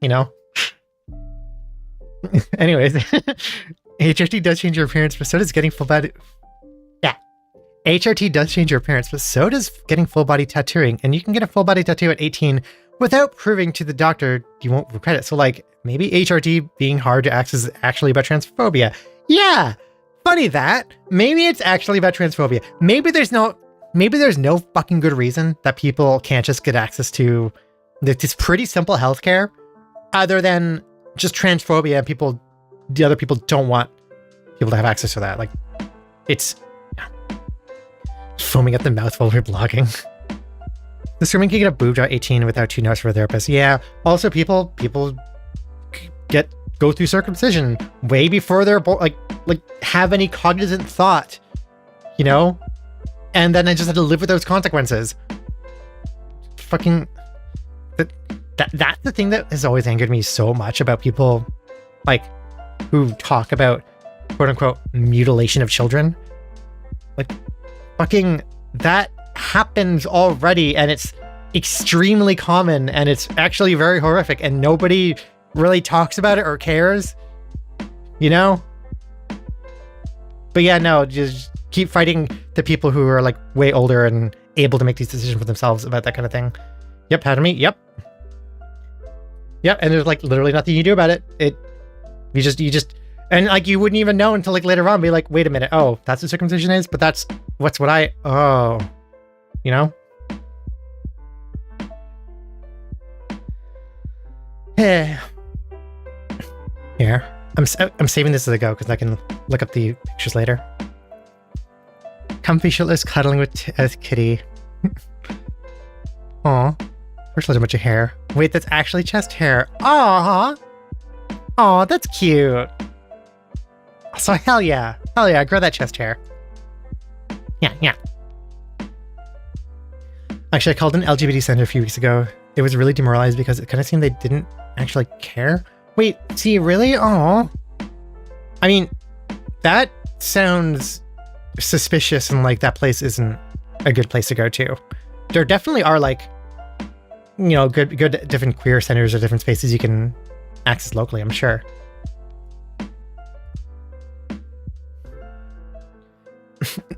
You know? Anyways, HRT does change your appearance, but so does getting full body. Yeah. HRT does change your appearance, but so does getting full body tattooing. And you can get a full body tattoo at 18 without proving to the doctor you won't regret it. So like maybe HRT being hard to access is actually about transphobia. Yeah. Funny that. Maybe it's actually about transphobia. Maybe there's no fucking good reason that people can't just get access to this pretty simple healthcare other than just transphobia and the other people don't want people to have access to that. Like, it's foaming at the mouth while we're blogging. The woman can get a boob job at 18 without 2 notes for a therapist. Yeah. Also, people go through circumcision way before they're like have any cognizant thought, you know? And then I just had to live with those consequences. Fucking... That's the thing that has always angered me so much about people, like, who talk about, quote-unquote, mutilation of children. Like, fucking... That happens already, and it's extremely common, and it's actually very horrific, and nobody really talks about it or cares. You know? But yeah, no, just keep fighting the people who are like way older and able to make these decisions for themselves about that kind of thing. Yep, pardon me. Yep, and there's like literally nothing you do about it. You just, and like you wouldn't even know until like later on, be like, wait a minute, oh, that's what circumcision is, but that's you know? Here. I'm saving this as I go because I can look up the pictures later. Comfy shirtless cuddling with as kitty. Aw. First a bunch of hair. Wait, that's actually chest hair. Aw. Aw, that's cute. So hell yeah. Hell yeah, grow that chest hair. Yeah. Actually, I called an LGBT center a few weeks ago. It was really demoralized because it kind of seemed they didn't actually care. Wait, see, really? Aw. I mean, that sounds suspicious and like that place isn't a good place to go to. There definitely are like, you know, good different queer centers or different spaces you can access locally, I'm sure.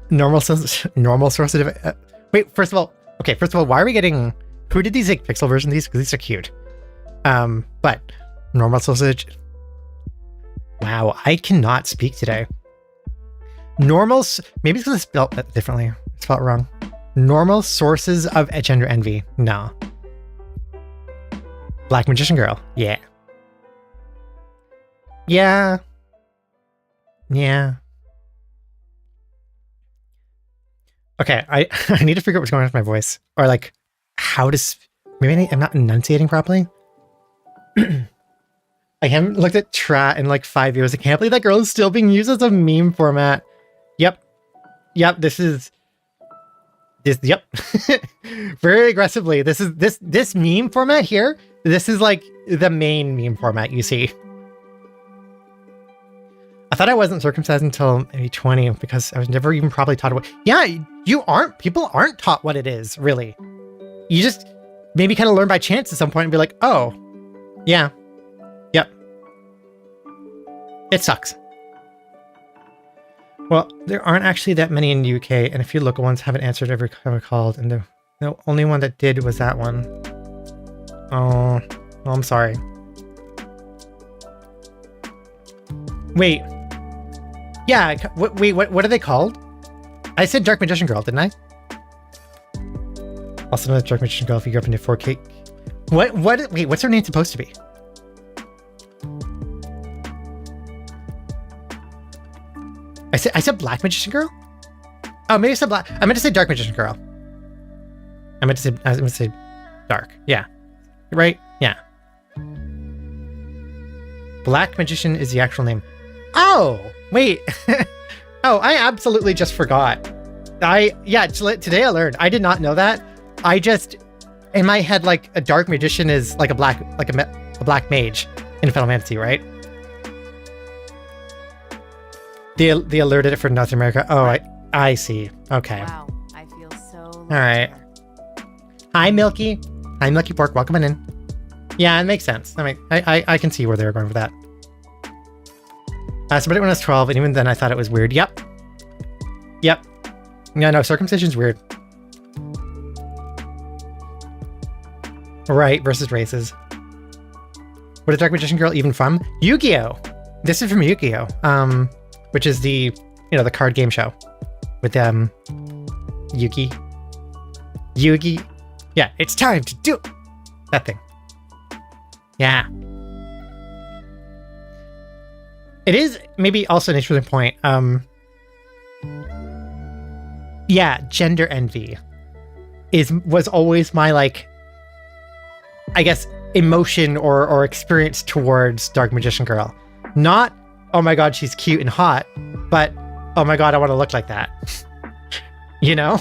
normal source of wait, first of all, why are we getting, who did these like pixel versions of these? Because these are cute. But normal sausage. Wow, I cannot speak today. Maybe it's because it's spelled differently. It's spelled wrong. Normal sources of gender envy. No. Black magician girl. Yeah. Okay, I need to figure out what's going on with my voice. Or like, how to... Maybe I'm not enunciating properly? I haven't looked at Trat in like 5 years. I can't believe that girl is still being used as a meme format. Yep, yep. Very aggressively. This meme format here, this is like the main meme format you see. I thought I wasn't circumcised until maybe 20 because I was never even probably taught what... Yeah, people aren't taught what it is, really. You just maybe kind of learn by chance at some point and be like, oh, yeah, yep. It sucks. Well, there aren't actually that many in the UK, and a few local ones haven't answered every time I called, and the only one that did was that one. Oh, I'm sorry. Wait. Yeah, what are they called? I said Dark Magician Girl, didn't I? Also known as Dark Magician Girl if you grew up into 4K. Wait, what's her name supposed to be? I said Black Magician Girl? Oh, maybe I said Black. I meant to say Dark Magician Girl. I meant to say Dark. Yeah. Right? Yeah. Black Magician is the actual name. Oh, wait. Oh, I absolutely just forgot. Today I learned. I did not know that. I just, in my head, like a Dark Magician is like a black mage in Final Fantasy, right? They alerted it for North America. Oh, I see. Okay. Wow, I feel so all right. Hi, Milky. Hi, Milky Pork. Welcome in. Yeah, it makes sense. I mean, I can see where they were going with that. So, but when I was 12, and even then I thought it was weird. Yep. No, circumcision's weird. Right, versus races. What is Dark Magician Girl even from? Yu-Gi-Oh! This is from Yu-Gi-Oh! Which is the card game show with Yugi. Yeah, it's time to do that thing. Yeah. It is maybe also an interesting point. Yeah, gender envy was always my, like, I guess, emotion or experience towards Dark Magician Girl. Not, oh my god, she's cute and hot, but oh my god, I want to look like that. You know?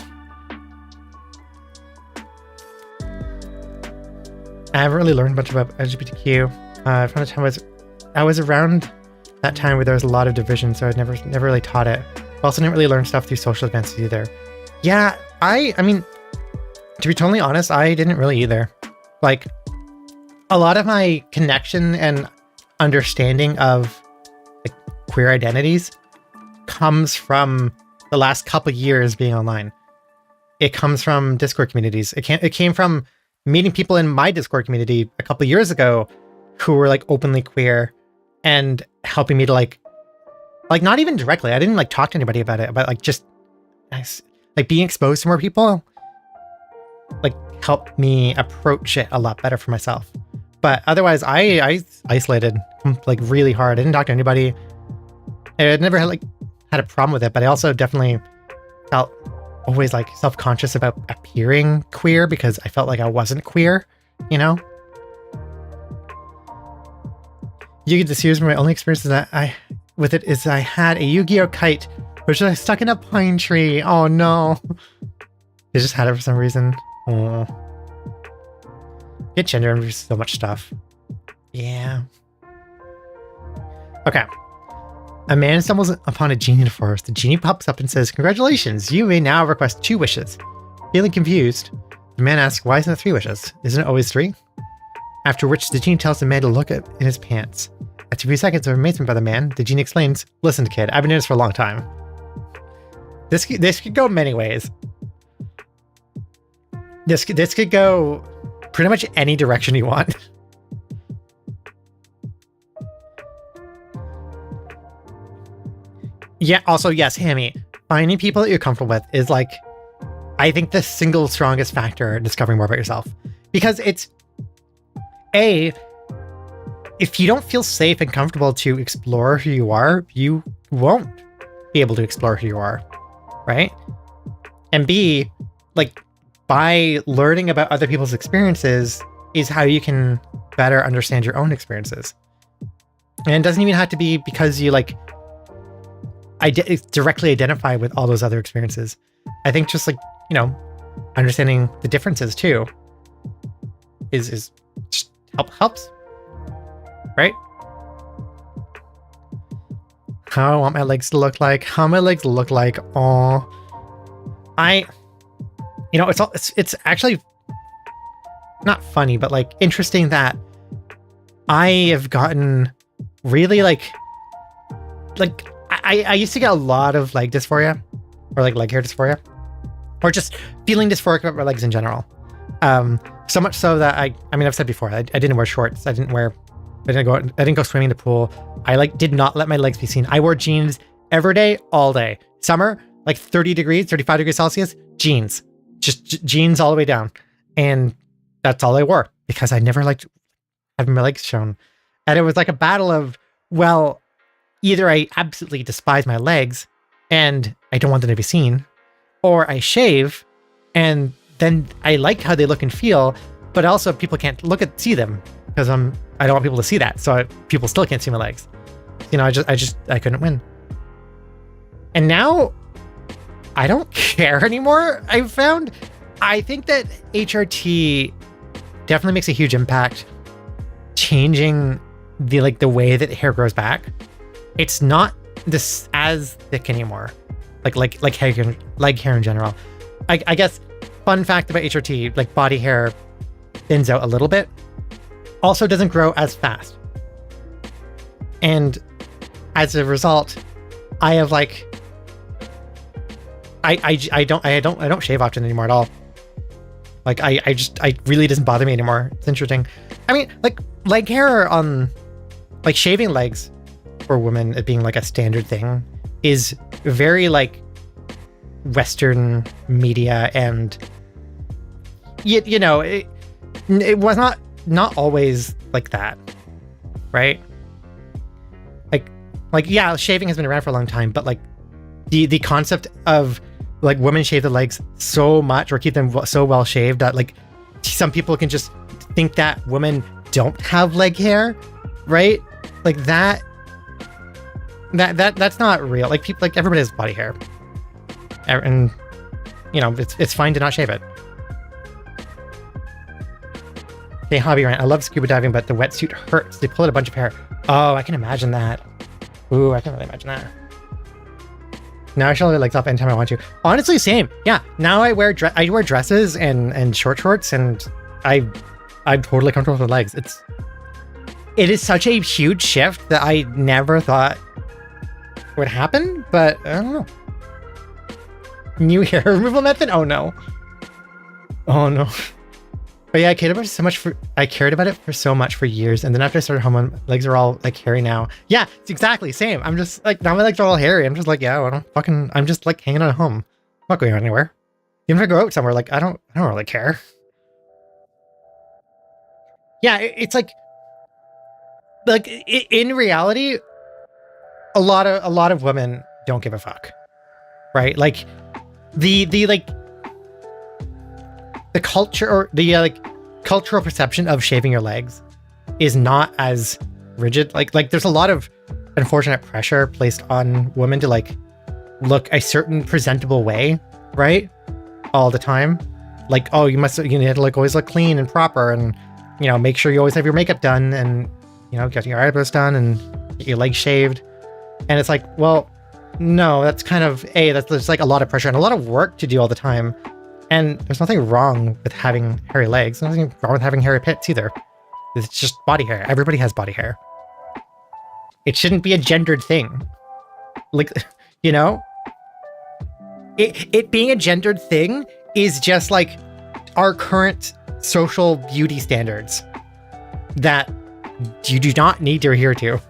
I haven't really learned much about LGBTQ. From the time I was around that time where there was a lot of division, so I never really taught it. I also didn't really learn stuff through social events either. Yeah, I mean, to be totally honest, I didn't really either. Like, a lot of my connection and understanding of like, queer identities comes from the last couple of years being online. It comes from Discord communities. It came from meeting people in my Discord community a couple of years ago who were like openly queer and helping me to like not even directly. I didn't like talk to anybody about it, but like just like being exposed to more people like helped me approach it a lot better for myself. But otherwise, I isolated like really hard. I didn't talk to anybody. I never had a problem with it, but I also definitely felt always like self-conscious about appearing queer because I felt like I wasn't queer, you know? Yu-Gi-Oh! This year's my only experience that with it is I had a Yu-Gi-Oh! Kite, which was stuck in a pine tree. Oh no. I just had it for some reason. Oh. Get gender and so much stuff. Yeah. Okay. A man stumbles upon a genie in the forest. The genie pops up and says, "Congratulations, you may now request 2 wishes." Feeling confused, the man asks, "Why isn't it 3 wishes? Isn't it always 3? After which, the genie tells the man to look in his pants. After a few seconds of amazement by the man, the genie explains, "Listen, kid, I've been doing this for a long time." This could go many ways. This could go pretty much any direction you want. Yeah, also, yes, Hammy, finding people that you're comfortable with is like, I think the single strongest factor in discovering more about yourself. Because it's, if you don't feel safe and comfortable to explore who you are, you won't be able to explore who you are, right? And B, like, by learning about other people's experiences is how you can better understand your own experiences. And it doesn't even have to be because you like directly identify with all those other experiences. I think just like, you know, understanding the differences too is just helps, right? How I want my legs to look like. How my legs look like. Oh, you know, it's actually not funny, but like interesting that I have gotten really like I used to get a lot of leg dysphoria or like leg hair dysphoria or just feeling dysphoric about my legs in general. So much so that I mean, I've said before, I didn't wear shorts. I didn't go swimming in the pool. I like did not let my legs be seen. I wore jeans every day, all day. Summer, like 30 degrees, 35 degrees Celsius, jeans. Just jeans all the way down. And that's all I wore because I never liked having my legs shown. And it was like a battle of, well, either I absolutely despise my legs and I don't want them to be seen, or I shave and then I like how they look and feel, but also people can't see them because I don't want people to see that. So people still can't see my legs. You know, I couldn't win. And now I don't care anymore. I've found, I think that HRT definitely makes a huge impact changing the way that hair grows back. It's not this as thick anymore. Like leg hair in general. I guess fun fact about HRT, like body hair thins out a little bit. Also doesn't grow as fast. And as a result, I have like I don't shave often anymore at all. Like I really doesn't bother me anymore. It's interesting. I mean, like leg hair on like shaving legs for women, it being like a standard thing, is very like Western media, and you know, it was not always like that, right? Like yeah, shaving has been around for a long time, but like the concept of like women shave their legs so much or keep them so well shaved that like some people can just think that women don't have leg hair, right? Like that's not real. Like people, like everybody has body hair, and you know it's fine to not shave it. Okay, hobby rant. I love scuba diving, but the wetsuit hurts. They pull out a bunch of hair. Oh, I can imagine that. Ooh, I can really imagine that. Now I show my legs off anytime I want to. Honestly, same. Yeah. Now I wear dresses and shorts, and I'm totally comfortable with my legs. It is such a huge shift that I never thought would happen, but I don't know. New hair removal method? Oh no. Oh no. But yeah, I cared about it for so much for years, and then after I started home, my legs are all like hairy now. Yeah, it's exactly same. I'm just like, now my legs are all hairy. I'm just like, yeah, I'm just like hanging out at home. I'm not going anywhere. Even if I go out somewhere, like I don't really care. yeah, it's like in reality, a lot of women don't give a fuck, right? Like the like the culture or the like cultural perception of shaving your legs is not as rigid. Like there's a lot of unfortunate pressure placed on women to like look a certain presentable way, right? All the time. Like, oh, you need to like always look clean and proper, and make sure you always have your makeup done, and get your eyebrows done and get your legs shaved. And it's like, well, no, that's kind of there's like a lot of pressure and a lot of work to do all the time. And there's nothing wrong with having hairy legs. There's nothing wrong with having hairy pits either. It's just body hair. Everybody has body hair. It shouldn't be a gendered thing. Like, it being a gendered thing is just like our current social beauty standards that you do not need to adhere to.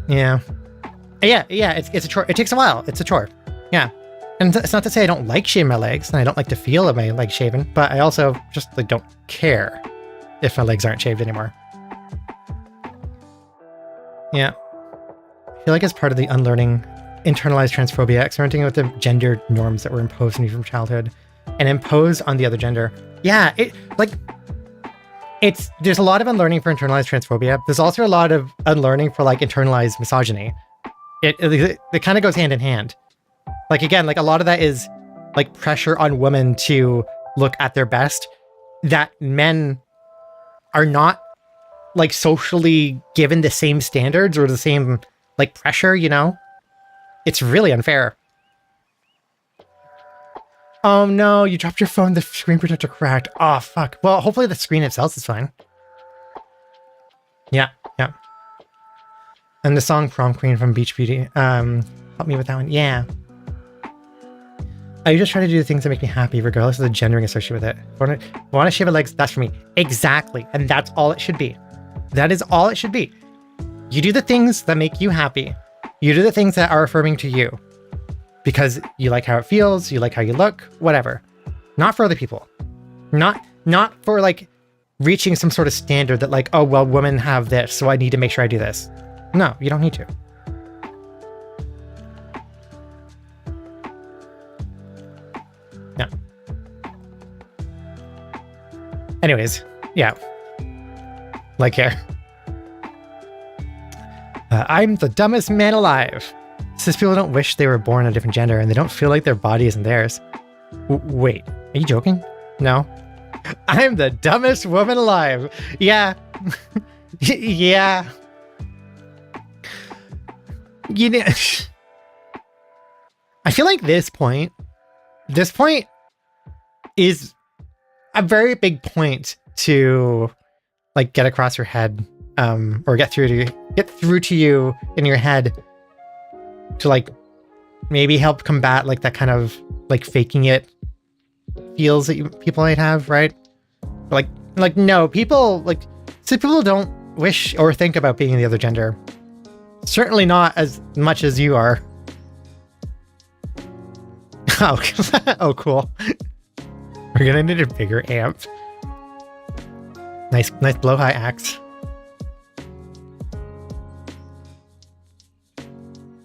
Yeah. It's a chore. It takes a while. It's a chore. Yeah. And it's not to say I don't like shaving my legs and I don't like to feel my legs shaven, but I also just like don't care if my legs aren't shaved anymore. Yeah. I feel like as part of the unlearning internalized transphobia, experimenting with the gender norms that were imposed on you from childhood and imposed on the other gender. Yeah, there's a lot of unlearning for internalized transphobia. There's also a lot of unlearning for like internalized misogyny. It kind of goes hand in hand. Like, again, like a lot of that is like pressure on women to look at their best that men are not like socially given the same standards or the same like pressure, It's really unfair. Oh no, you dropped your phone, the screen protector cracked. Oh fuck. Well, hopefully the screen itself is fine. Yeah. And the song Prom Queen from Beach Beauty. Help me with that one. Yeah. I just try to do the things that make me happy, regardless of the gendering associated with it. Want to shave my legs? That's for me. Exactly. And that's all it should be. That is all it should be. You do the things that make you happy. You do the things that are affirming to you. Because you like how it feels, you like how you look, whatever. Not for other people. Not for like reaching some sort of standard that like, oh, well, women have this, so I need to make sure I do this. No, you don't need to. No. Anyways, yeah. Like hair. I'm the dumbest man alive. Says people don't wish they were born a different gender and they don't feel like their body isn't theirs. Wait, are you joking? No. I'm the dumbest woman alive. Yeah. Yeah. I feel like this point is a very big point to like get across your head, or get through to you in your head to like maybe help combat like that kind of like faking it feels that people might have, right? Like no, people don't wish or think about being the other gender. Certainly not as much as you are. Oh, oh, cool. We're gonna need a bigger amp. Nice blow high axe.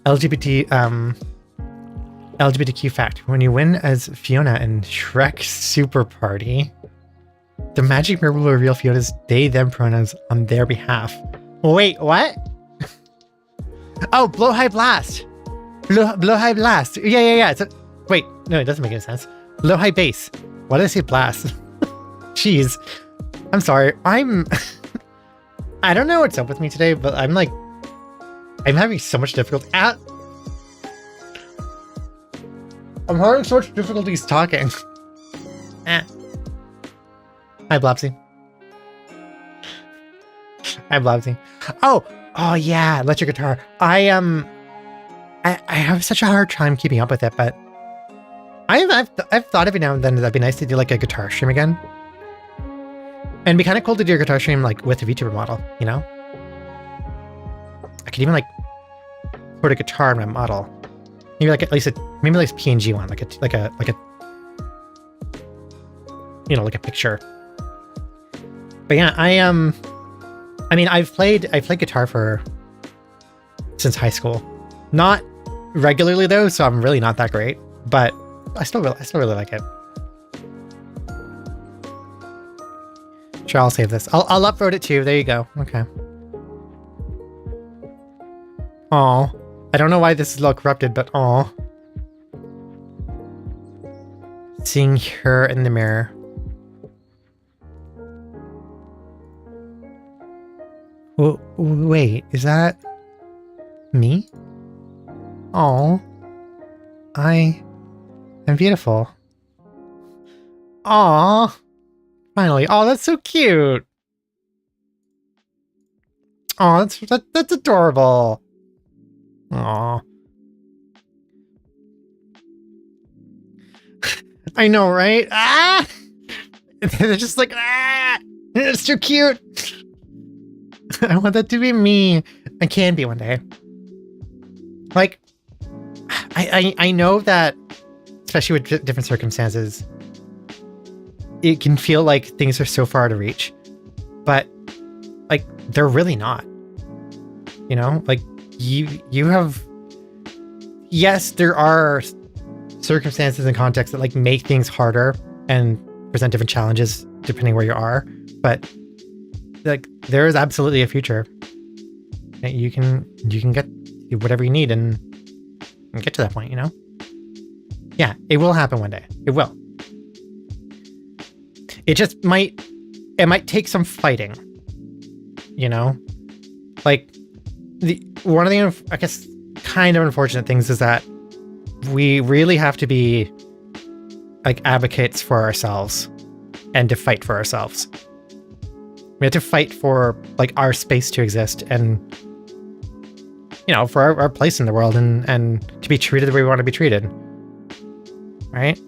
LGBTQ fact. When you win as Fiona in Shrek Super Party, the magic mirror will reveal Fiona's they/them pronouns on their behalf. Wait, what? Oh, blow high blast. Blow high blast. Yeah. Wait, no, it doesn't make any sense. Blow high bass. Why did I say blast? Jeez. I'm sorry. I don't know what's up with me today, but I'm having so much difficulty. I'm having so much difficulties talking. Hi, Blobsy. Hi, Blobsy. Oh yeah, electric guitar. I have such a hard time keeping up with it, but I've thought every now and then that'd be nice to do like a guitar stream again. And it'd be kind of cool to do a guitar stream like with a VTuber model, you know? I could even like put a guitar in my model. Maybe like at least maybe like a PNG one, like a like a picture. But yeah, I mean, I've played guitar since high school. Not regularly though, so I'm really not that great. But I still really like it. Sure, I'll save this. I'll upload it too. There you go. Okay. Aw. I don't know why this is a little corrupted, but aw. Seeing her in the mirror. Wait, is that me? Aw. I am beautiful. Aw. Finally. Oh, that's so cute. Oh, that's adorable. Aw. I know, right? Ah! They're just like, ah! It's too cute. I want that to be me. I can be one day. Like, I know that, especially with different circumstances, it can feel like things are so far to reach, but like they're really not. You know, like you have. Yes, there are circumstances and contexts that like make things harder and present different challenges depending where you are, but like there is absolutely a future that you can get whatever you need and get to that point, you know? Yeah, it will happen one day. It will. It just might take some fighting, you know? Like one of the, I guess, kind of unfortunate things is that we really have to be like advocates for ourselves and to fight for ourselves. We have to fight for like our space to exist and, you know, for our place in the world and to be treated the way we want to be treated. Right?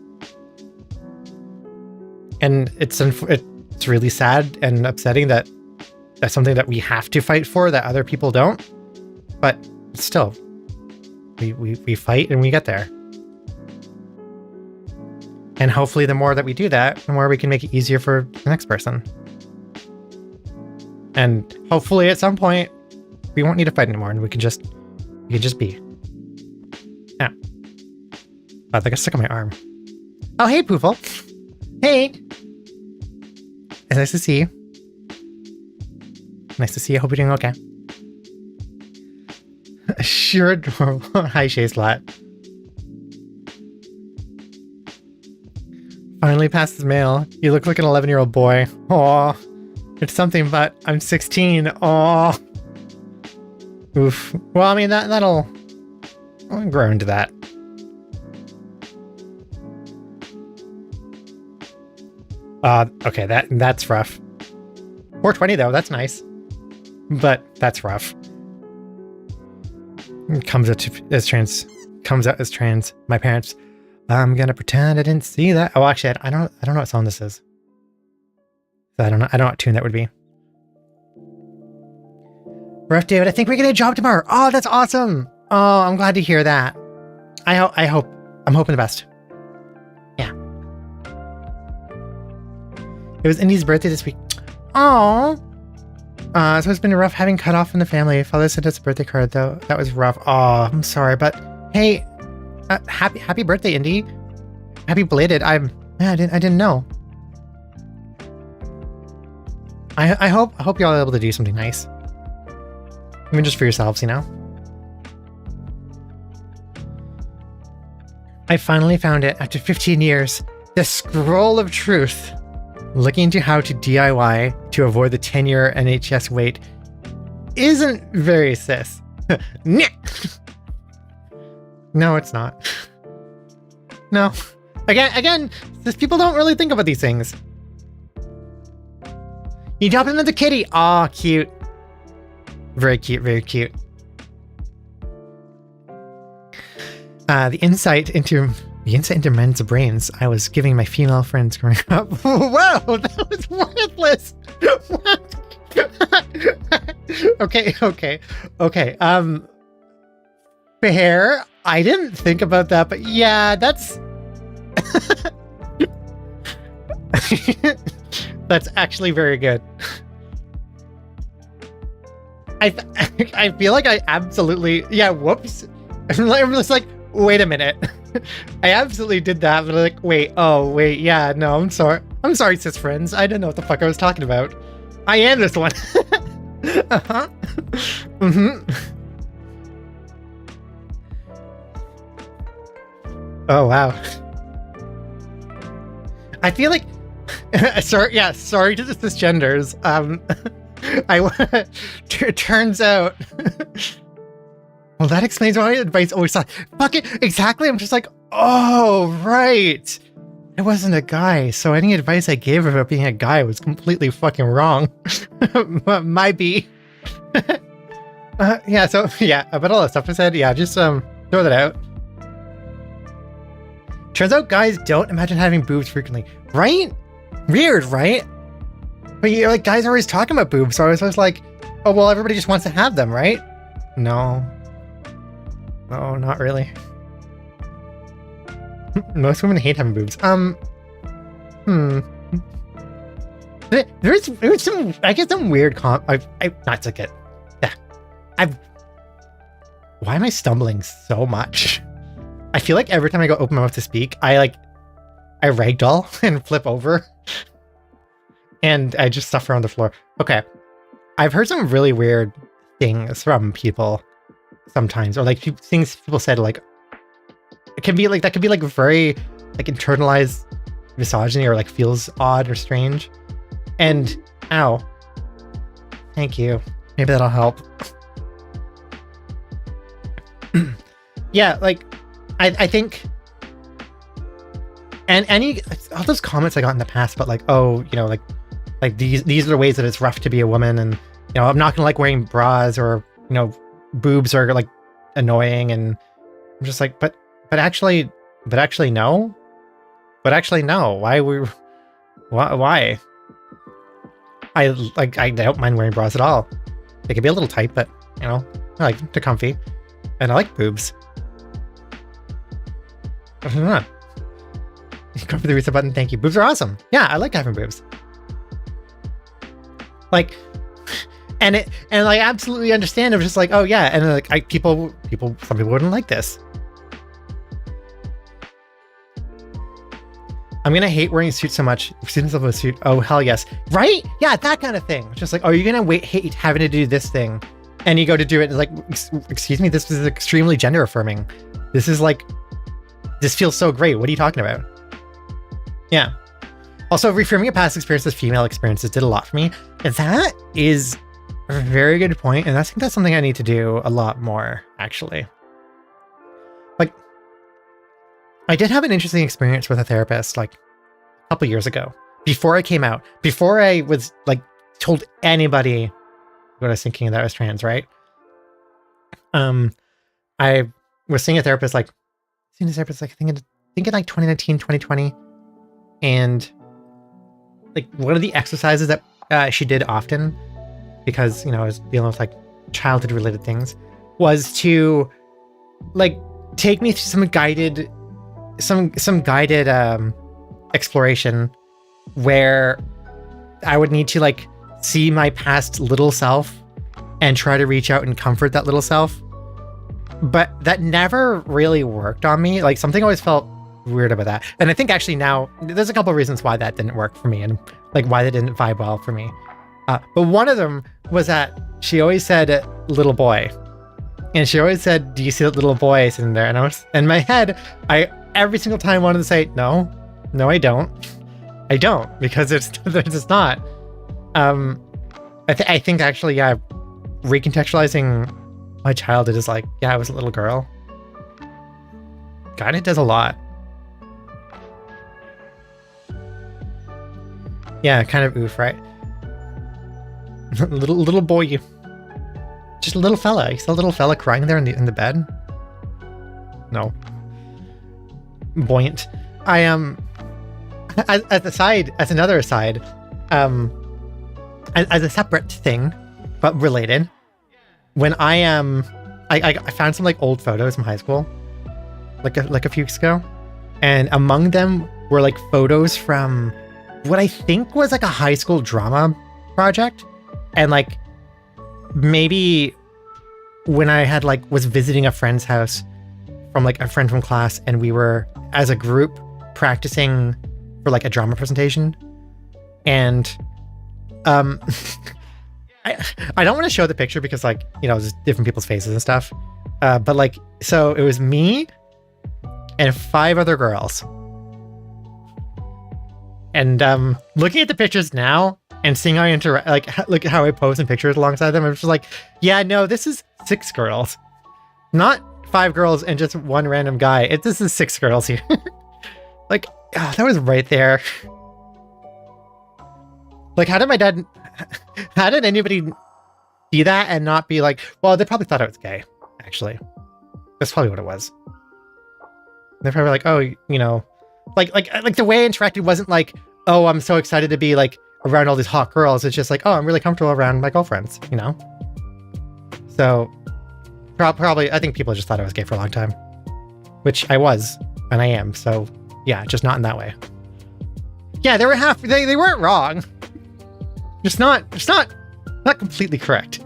And it's really sad and upsetting that that's something that we have to fight for that other people don't. But still, we fight and we get there. And hopefully the more that we do that, the more we can make it easier for the next person. And hopefully at some point we won't need to fight anymore and we can just be. Yeah. Oh, I got stuck on my arm. Oh, hey, Poofle. Hey. It's nice to see you. Nice to see you. Hope you're doing okay. Sure adorable. Hi, Shay Slat. Finally passed his mail. You look like an 11-year-old boy. Aw. It's something, but I'm 16. Aw. Oof. Well, I mean, I'll grow into that. Okay, that's rough. 420 though, that's nice. But that's rough. Comes out as trans. My parents. I'm gonna pretend I didn't see that. Oh, actually, I don't know what song this is. So I don't know what tune that would be. Rough, David. I think we're getting a job tomorrow. Oh, that's awesome. Oh, I'm glad to hear that. I'm hoping the best. Yeah. It was Indy's birthday this week. Oh. So it's been rough having cut off from the family. Father sent us a birthday card though. That was rough. Oh, I'm sorry, but hey, happy birthday, Indy. Happy belated. I didn't know. I hope y'all are able to do something nice. Even just for yourselves, you know? I finally found it after 15 years. The Scroll of Truth. Looking into how to DIY to avoid the 10-year NHS wait isn't very cis. No, it's not. No. Again, cis people don't really think about these things. You drop another kitty. Aw, cute. Very cute, very cute. The insight into men's brains I was giving my female friends growing up. Whoa, that was worthless. Okay. Fair. I didn't think about that, but yeah, that's. That's actually very good. I feel like I absolutely, yeah, whoops. I'm just like, wait a minute. I absolutely did that, but I'm like, wait, yeah, no, I'm sorry, cis friends. I didn't know what the fuck I was talking about. I am this one. Uh-huh. Mm-hmm. Oh, wow. I feel like, sorry to the cisgenders. It turns out, well, that explains why advice always sucks. Fuck it, exactly. I'm just like, oh, right. I wasn't a guy, so any advice I gave about being a guy was completely fucking wrong. Might be. Yeah, so, yeah, about all that stuff I said, yeah, just, throw that out. Turns out guys don't imagine having boobs frequently. Right? Weird, right? But you're like, guys are always talking about boobs, so I was always like, oh, well, everybody just wants to have them, right? No. No, not really. Most women hate having boobs. There's some, I get some weird not to get, yeah. Why am I stumbling so much? I feel like every time I go open my mouth to speak, I ragdoll and flip over. And I just suffer on the floor. Okay. I've heard some really weird things from people sometimes, or like things people said, like, it can be like, that could be like very like internalized misogyny, or like feels odd or strange. And ow. Thank you. Maybe that'll help. Yeah, like, I think, and all those comments I got in the past about like, oh, you know, like these are the ways that it's rough to be a woman, and, you know, I'm not gonna like wearing bras, or, you know, boobs are like annoying, and I'm just like, but actually no. Why? I don't mind wearing bras at all. They can be a little tight, but, you know, I like they're comfy, and I like boobs. I don't know. Go for the reset button. Thank you. Boobs are awesome. Yeah, I like having boobs. Like, and I absolutely understand. I'm just like, oh yeah, and like some people wouldn't like this. I'm gonna hate wearing a suit so much. Students love a suit. Oh hell yes, right? Yeah, that kind of thing. Just like, oh, you're gonna hate having to do this thing, and you go to do it, and like, excuse me, this is extremely gender affirming. This is like, this feels so great. What are you talking about? Yeah. Also, reframing a past experience as female experiences did a lot for me. That is a very good point, and I think that's something I need to do a lot more, actually. Like, I did have an interesting experience with a therapist, like, a couple years ago, before I came out, before I was, like, told anybody what I was thinking that I was trans, right? I was seeing a therapist, like, I think in like 2019, 2020, and like one of the exercises that she did often, because, you know, I was dealing with like childhood related things, was to like take me through some guided exploration where I would need to like see my past little self and try to reach out and comfort that little self. But that never really worked on me. Like, something always felt weird about that. And I think actually now there's a couple of reasons why that didn't work for me, and like why that didn't vibe well for me. But one of them was that she always said little boy, and she always said, do you see that little boy sitting there? And I was in my head, I every single time wanted to say, no, I don't, because it's not. I think actually, yeah, recontextualizing my childhood is like, yeah, I was a little girl. God, it does a lot. Yeah, kind of oof, right? little boy, just a little fella. You saw a little fella crying there in the bed. No. Buoyant. I as another aside, as a separate thing, but related. When I found some like old photos from high school, like a few weeks ago, and among them were like photos from what I think was like a high school drama project. And like maybe when I had like was visiting a friend's house from like a friend from class, and we were as a group practicing for like a drama presentation. And I don't want to show the picture because like, you know, just different people's faces and stuff. But like, so it was me and 5 other girls. And looking at the pictures now and seeing how I interact, like look at how I pose in pictures alongside them, I'm just like, yeah, no, this is 6 girls, not 5 girls and just one random guy. This is 6 girls here. Like, oh, that was right there. Like, how did anybody see that and not be like, well, they probably thought I was gay, actually. That's probably what it was. They're probably like, oh, you know, like the way I interacted wasn't like, oh, I'm so excited to be like around all these hot girls. It's just like, oh, I'm really comfortable around my girlfriends, you know? So probably, I think people just thought I was gay for a long time, which I was, and I am. So yeah, just not in that way. Yeah, they weren't wrong. Just not completely correct.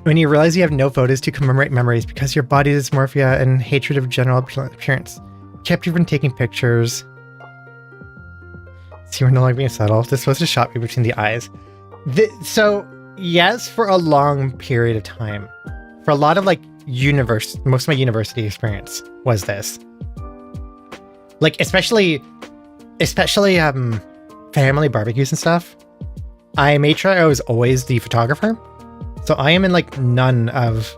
When you realize you have no photos to commemorate memories because your body dysmorphia and hatred of general appearance kept you from taking pictures. So you were no longer being subtle. This was a shot me between the eyes. So yes, for a long period of time, for a lot of like most of my university experience was this. Like especially family barbecues and stuff. I made sure I was always the photographer. So I am in like none of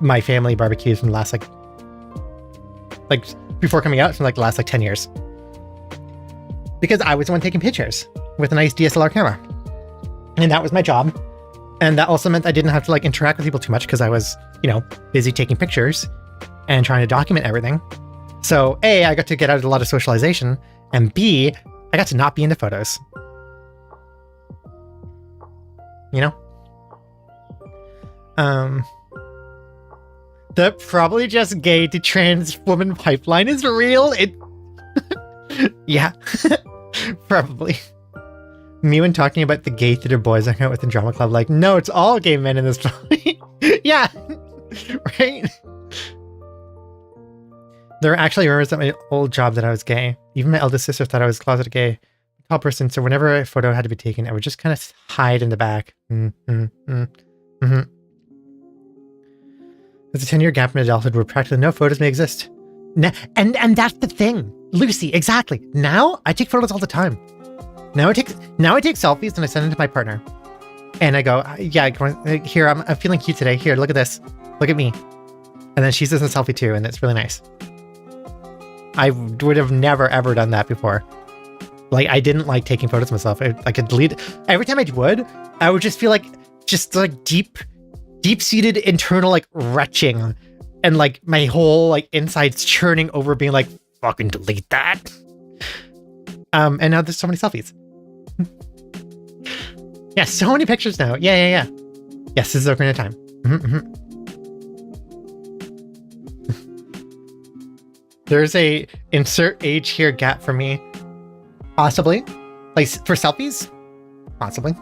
my family barbecues from the last like before coming out, from like the last like 10 years. Because I was the one taking pictures with a nice DSLR camera. And that was my job. And that also meant I didn't have to like interact with people too much because I was, you know, busy taking pictures and trying to document everything. So A, I got to get out a lot of socialization, and B, I got to not be into photos. You know? The probably just gay to trans woman pipeline is real. Yeah, probably. Me when talking about the gay theater boys I hung out with in drama club, like, no, it's all gay men in this play. Yeah, right. There are actually rumors at my old job that I was gay. Even my eldest sister thought I was closeted gay, tall person. So whenever a photo had to be taken, I would just kind of hide in the back. There's a 10-year gap in adulthood where practically no photos may exist. And that's the thing, Lucy. Exactly. Now I take photos all the time. Now I take selfies and I send them to my partner, and I go, yeah, here I'm feeling cute today. Here, look at this. Look at me. And then she says a selfie too, and it's really nice. I would have never ever done that before. Like, I didn't like taking photos of myself. I could delete every time I would just feel like deep-seated internal like retching, and like my whole like insides churning over, being like, fucking delete that. And now there's so many selfies. Yeah, so many pictures now. Yeah. Yes, this is Ocarina of Time. There's a insert age here gap for me. Possibly. Like, for selfies? Possibly.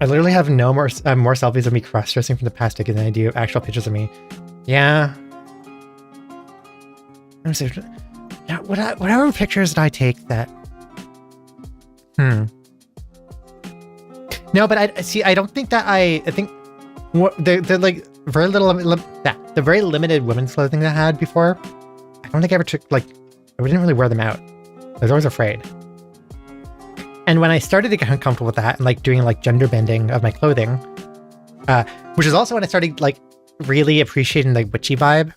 I literally have no more selfies of me cross-dressing from the past decade than I do actual pictures of me. Yeah. Let me see. Yeah, whatever pictures did I take that? No, but I don't think that I think the like very little the very limited women's clothing that I had before. I don't think I ever took, like, I didn't really wear them out. I was always afraid. And when I started to get uncomfortable with that and like doing like gender bending of my clothing, which is also when I started like really appreciating the witchy vibe.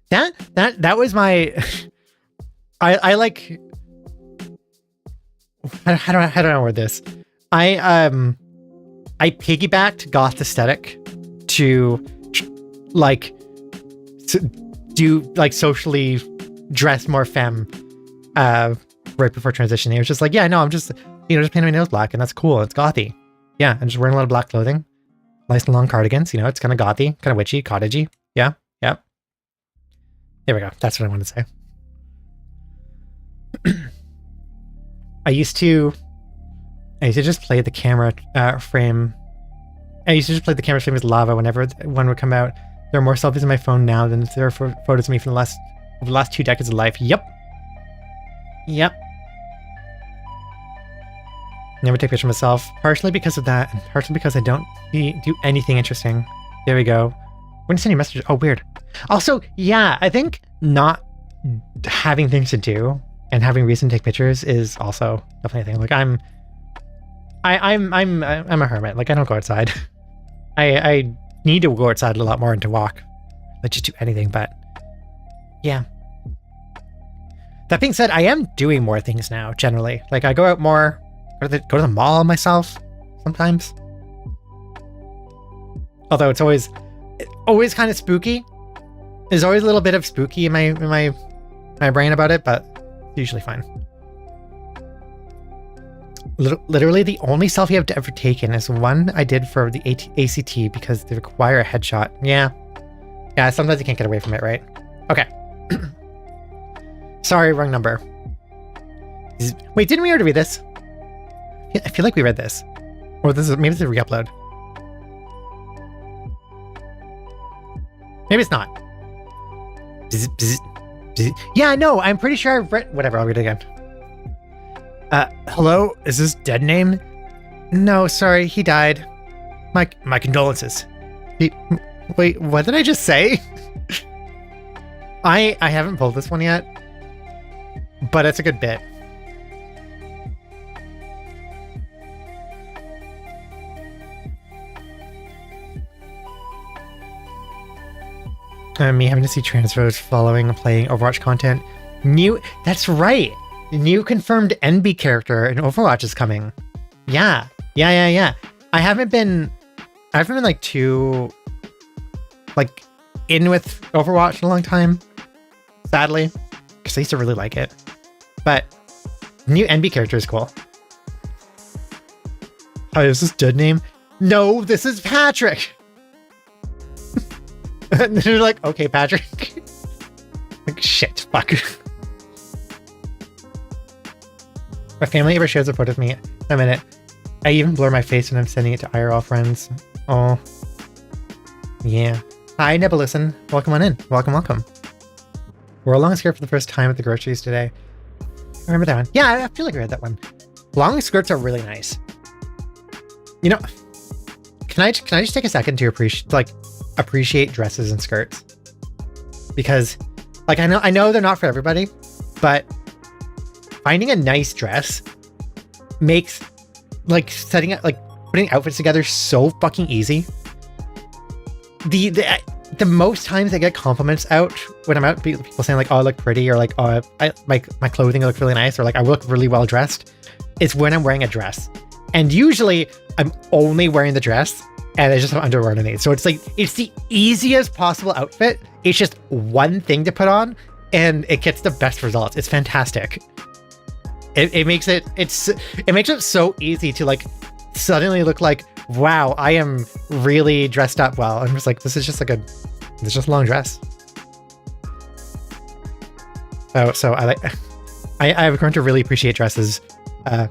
That was my. I like. How do I word this? I piggybacked goth aesthetic to do like socially dress more femme right before transitioning. It was just like, yeah, no, I'm just, just painting my nails black, and that's cool. It's gothy. Yeah, I'm just wearing a lot of black clothing, nice and long cardigans. It's kind of gothy, kind of witchy, cottagey. Yeah. There we go. That's what I wanted to say. I used to just play the camera frame. I used to just play the camera frame with lava whenever one would come out. There are more selfies on my phone now than there are photos of me from the last 2 decades of life. Yep. Never take pictures of myself. Partially because of that, and partially because I don't do anything interesting. There we go. When you send you messages, oh weird. Also, yeah, I think not having things to do and having reason to take pictures is also definitely a thing. Like I'm a hermit. Like I don't go outside. I need to go outside a lot more and to walk. Like just do anything, but yeah. That being said, I am doing more things now, generally. Like I go out more, go to the mall myself sometimes. Although it's always kind of spooky. There's always a little bit of spooky in my brain about it, but it's usually fine. Literally the only selfie I've ever taken is one I did for the ACT because they require a headshot. Yeah, sometimes you can't get away from it, right? Okay. Sorry, wrong number. Wait, didn't we already read this? I feel like we read this. Or maybe it's a re-upload. Maybe it's not. Yeah, no, I'm pretty sure I've read... Whatever, I'll read it again. Hello? Is this dead name? No, sorry, he died. My condolences. Wait, what did I just say? I haven't pulled this one yet, but it's a good bit. Me having to see transfers following playing Overwatch content. That's right. New confirmed NB character in Overwatch is coming. Yeah. I haven't been like too like in with Overwatch in a long time, sadly, because I used to really like it. But new NB character is cool. Oh, is this dead name? No, this is Patrick. And they're like, okay, Patrick. Like, shit, fuck. My family ever shares a photo of me in a minute. I even blur my face when I'm sending it to IRL friends. Oh. Yeah. Hi, Nebulison. Welcome on in. Welcome. We're all long skirt for the first time at the groceries today. Remember that one? Yeah, I feel like I read that one. Long skirts are really nice. You know, can I just take a second to appreciate dresses and skirts? Because like I know they're not for everybody, but finding a nice dress makes like putting outfits together so fucking easy. The most times I get compliments out when I'm out, people saying like, oh, I look pretty, or like, oh, my clothing looks really nice, or like I look really well dressed, is when I'm wearing a dress. And usually I'm only wearing the dress and I just have underwear underneath. So it's like, it's the easiest possible outfit. It's just one thing to put on and it gets the best results. It's fantastic. It makes it so easy to like suddenly look like, wow, I am really dressed up well. I'm just like, this is just a long dress. So I've grown to really appreciate dresses,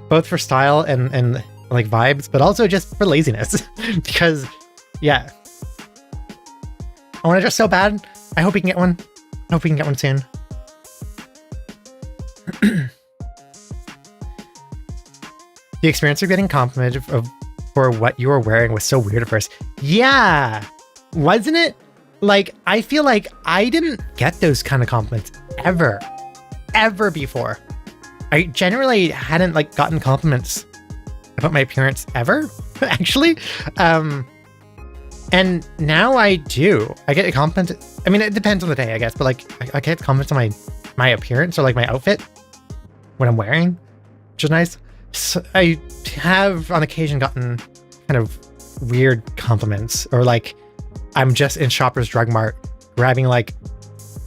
both for style and like vibes, but also just for laziness. Because yeah, I want to dress so bad. I hope we can get one. I hope we can get one soon. The experience of getting complimented for what you were wearing was so weird at first. Yeah, wasn't it? Like, I feel like I didn't get those kind of compliments ever before. I generally hadn't like gotten compliments about my appearance ever, actually. And now I do. I get a compliment. I mean, it depends on the day, I guess, but like I get compliments on my appearance or like my outfit when I'm wearing, which is nice. So I have on occasion gotten kind of weird compliments, or like I'm just in Shoppers Drug Mart grabbing like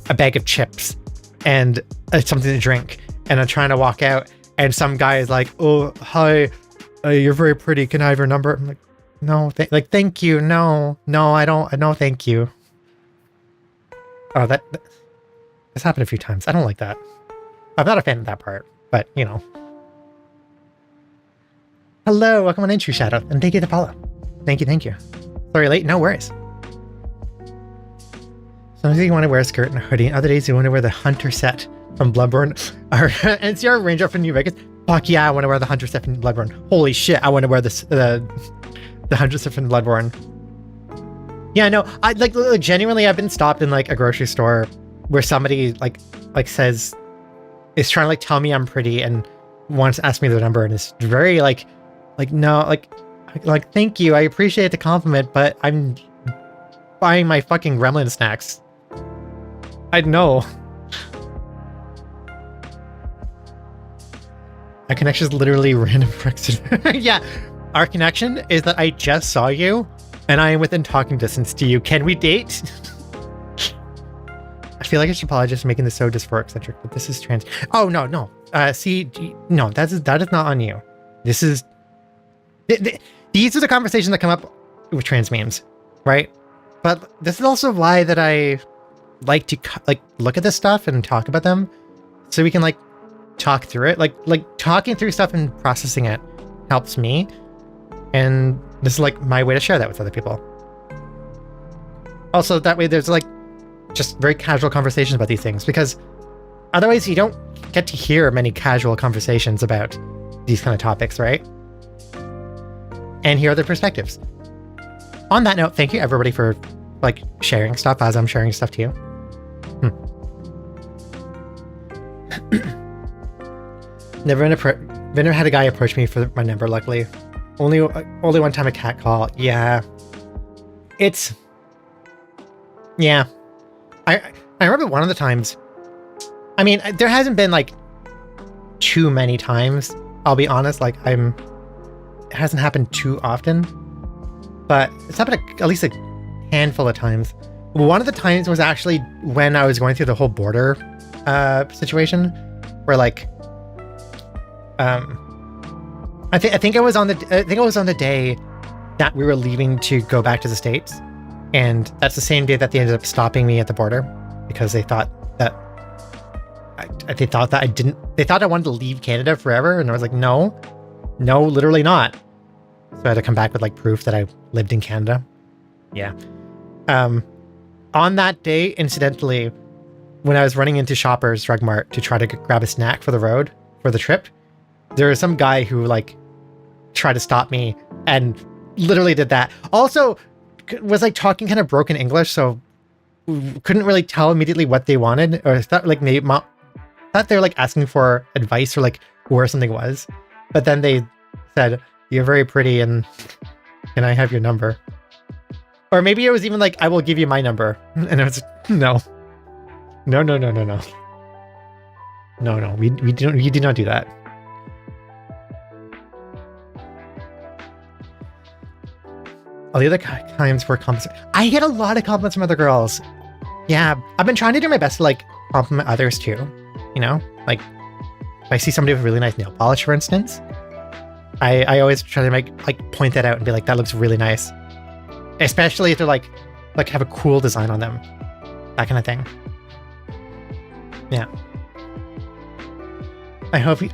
a bag of chips and something to drink, and I'm trying to walk out and some guy is like, oh, hi, you're very pretty, can I have your number? I'm like, no, thank you, no, I don't, thank you. Oh, It's happened a few times. I don't like that. I'm not a fan of that part, but you know. Hello, welcome on in, True Shadow, and thank you to follow. Thank you. Sorry, late. No worries. Sometimes you want to wear a skirt and a hoodie, and other days you want to wear the hunter set from Bloodborne or NCR Ranger from New Vegas. Fuck yeah, I want to wear the hunter set from Bloodborne. Holy shit, I want to wear this the hunter set from Bloodborne. Yeah, no, I like genuinely. I've been stopped in like a grocery store where somebody like says is trying to like tell me I'm pretty and wants to ask me their number, and it's very like no, like thank you, I appreciate the compliment, but I'm buying my fucking gremlin snacks. I know. Our connection is literally random friction. Yeah, our connection is that I just saw you and I am within talking distance to you. Can we date? I feel like I should apologize for making this so dysphoric-centric, but this is trans. Oh, no. See, no, that is not on you. This is... These are the conversations that come up with trans memes, right? But this is also why that I like to look at this stuff and talk about them, so we can like talk through it. Like talking through stuff and processing it helps me, and this is like my way to share that with other people. Also, that way there's like just very casual conversations about these things, because otherwise you don't get to hear many casual conversations about these kind of topics, right? And hear other perspectives. On that note, thank you everybody for like sharing stuff as I'm sharing stuff to you. Never had a guy approach me for my number, luckily. Only one time a cat call. Yeah. I remember one of the times, I mean, there hasn't been like too many times, I'll be honest, like it hasn't happened too often, but it's happened at least a handful of times. One of the times was actually when I was going through the whole border situation, where like I think it was on the day that we were leaving to go back to the States, and that's the same day that they ended up stopping me at the border because they thought that they thought I wanted to leave Canada forever, and I was like, no, literally not. So I had to come back with like proof that I lived in Canada. Yeah. On that day, incidentally, when I was running into Shoppers Drug Mart to try to grab a snack for the trip, there was some guy who like tried to stop me and literally did that. Also, was like talking kind of broken English, so couldn't really tell immediately what they wanted, or thought like maybe thought they were like asking for advice or like where something was. But then they said, "You're very pretty, and can I have your number?" Or maybe it was even like, "I will give you my number," and I was no. We do not do that. All the other times were compliments. I get a lot of compliments from other girls. Yeah, I've been trying to do my best to like compliment others too. You know, like if I see somebody with really nice nail polish, for instance, I always try to like point that out and be like, that looks really nice. Especially if they're like have a cool design on them, that kind of thing. Yeah. I hope you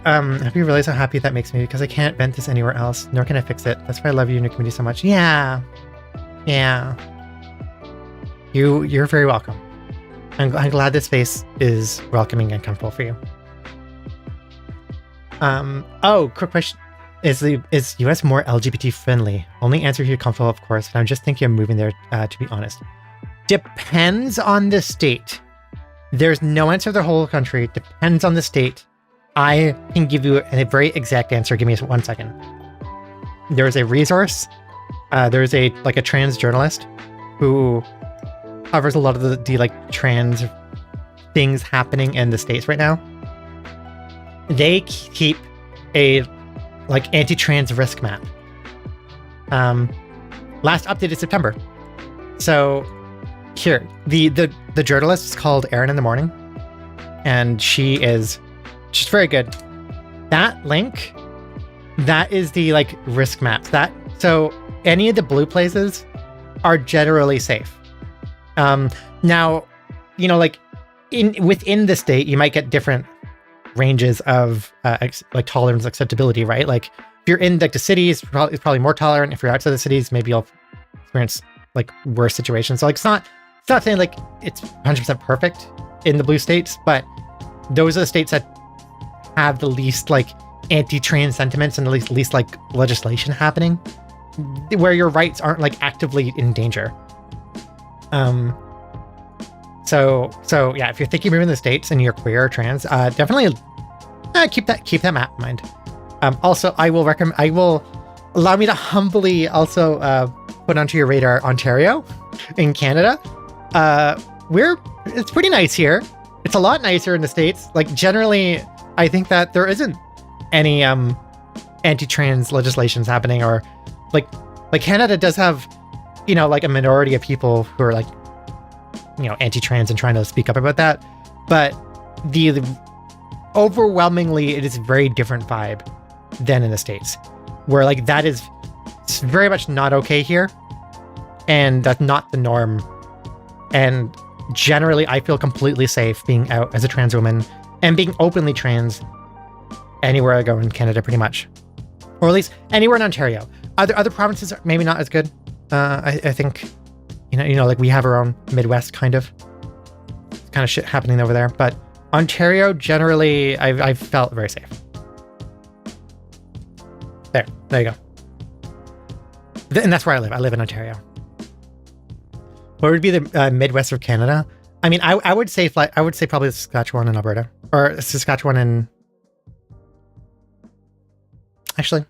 realize how happy that makes me, because I can't vent this anywhere else, nor can I fix it. That's why I love you and your community so much. Yeah. You're very welcome. I'm glad this space is welcoming and comfortable for you. Oh, quick question. Is US more LGBT friendly? Only answer if you're comfortable, of course, but I'm just thinking of moving there, to be honest. Depends on the state. There's no answer for the whole country. Depends on the state. I can give you a very exact answer. Give me 1 second. There is a resource. There's a trans journalist who covers a lot of the like trans things happening in the States right now. They keep a like anti-trans risk map. Last updated September. So here, the journalist is called Erin in the Morning, and she's very good. That link, that is the like risk maps. So any of the blue places are generally safe. Now, you know, like within the state, you might get different ranges of like tolerance, acceptability, right? Like if you're in like the cities, it's probably more tolerant. If you're outside the cities, maybe you'll experience like worse situations. So like it's not saying like it's 100% perfect in the blue states, but those are the states that have the least like anti-trans sentiments and the least like legislation happening, where your rights aren't like actively in danger. So yeah, if you're thinking of moving to the States and you're queer or trans, definitely keep that map in mind. Also, I will allow me to humbly also put onto your radar Ontario in Canada. It's pretty nice here. It's a lot nicer in the States. Like generally, I think that there isn't any anti-trans legislations happening, or like Canada does have, like a minority of people who are like, anti-trans and trying to speak up about that. But the overwhelmingly, it is a very different vibe than in the States, where like that is very much not okay here. And that's not the norm. And generally, I feel completely safe being out as a trans woman and being openly trans anywhere I go in Canada, pretty much. Or at least anywhere in Ontario. Other provinces are maybe not as good. I think, like we have our own Midwest kind of shit happening over there. But Ontario, generally, I've felt very safe. There you go. And that's where I live. I live in Ontario. What would be the Midwest of Canada? I mean, I would say probably Saskatchewan and Alberta, or Saskatchewan and actually,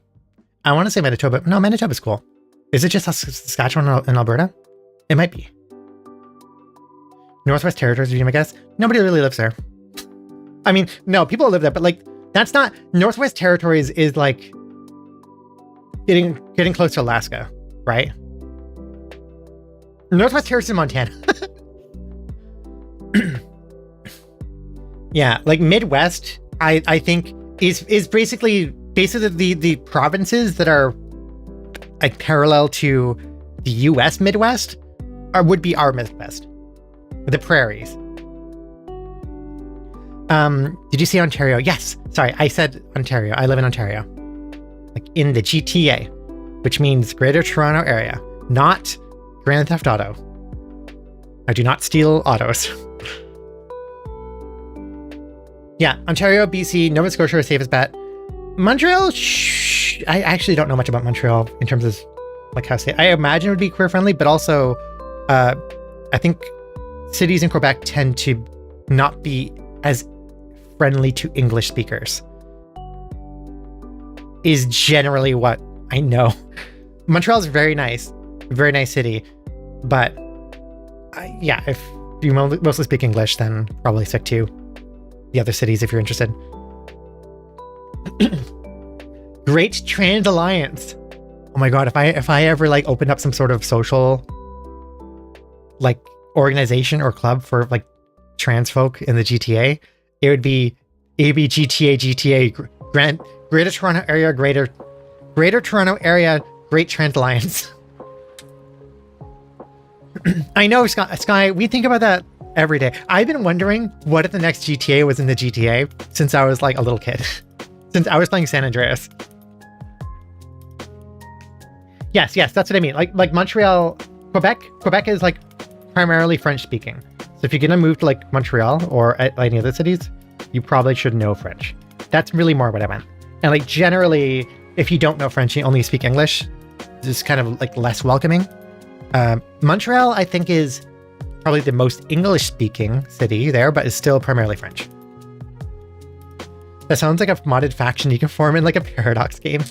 I want to say Manitoba. No, Manitoba's cool. Is it just Saskatchewan and Alberta? It might be. Northwest Territories, would be my guess. Nobody really lives there. I mean, no, people live there, but like that's not Northwest Territories is like getting close to Alaska, right? Northwest Territories in Montana. Yeah, like Midwest, I think is basically the provinces that are like parallel to the US Midwest would be our Midwest. The prairies. Did you see Ontario? Yes. Sorry, I said Ontario. I live in Ontario. Like in the GTA, which means Greater Toronto Area, not Grand Theft Auto. I do not steal autos. Yeah, Ontario, BC, Nova Scotia are safest bet. Montreal, I actually don't know much about Montreal in terms of like how safe. I imagine it would be queer friendly, but also I think cities in Quebec tend to not be as friendly to English speakers. Is generally what I know. Montreal is very nice city, but yeah, if you mostly speak English, then probably stick to the other cities if you're interested. Great Trans Alliance. Oh my god, if I ever like opened up some sort of social like organization or club for like trans folk in the GTA, it would be GTA Greater Toronto Area Greater Toronto Area Great Trans Alliance. I know, Sky, we think about that every day. I've been wondering what if the next GTA was in the GTA since I was like a little kid. Since I was playing San Andreas. Yes, that's what I mean. Like Montreal, Quebec is like primarily French speaking. So if you're gonna move to like Montreal or any other cities, you probably should know French. That's really more what I meant. And like generally, if you don't know French, you only speak English, it's kind of like less welcoming. Montreal, I think, is probably the most English-speaking city there, but is still primarily French. That sounds like a modded faction you can form in like a Paradox game.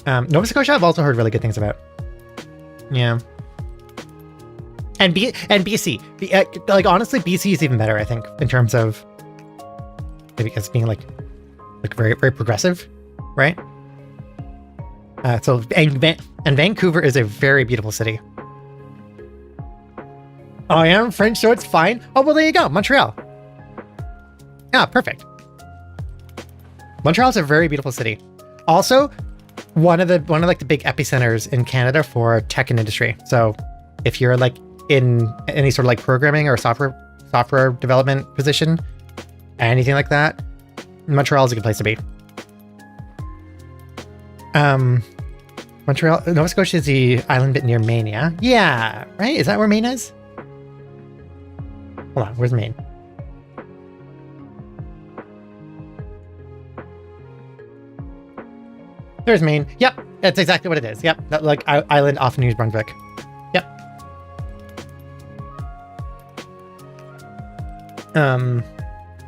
Nova Scotia, I've also heard really good things about. Yeah. And BC. Like honestly, BC is even better, I think, in terms of maybe because being like very, very progressive, right? And Vancouver is a very beautiful city. Oh, I am French, so it's fine. Oh, well, there you go. Montreal. Yeah, perfect. Montreal's a very beautiful city. Also, one of the big epicenters in Canada for tech and industry. So if you're like in any sort of like programming or software development position, anything like that, Montreal is a good place to be. Montreal, Nova Scotia is the island bit near Maine, yeah? Yeah, right? Is that where Maine is? Hold on, where's Maine? There's Maine. Yep, that's exactly what it is. Yep, that, like island off New Brunswick. Yep.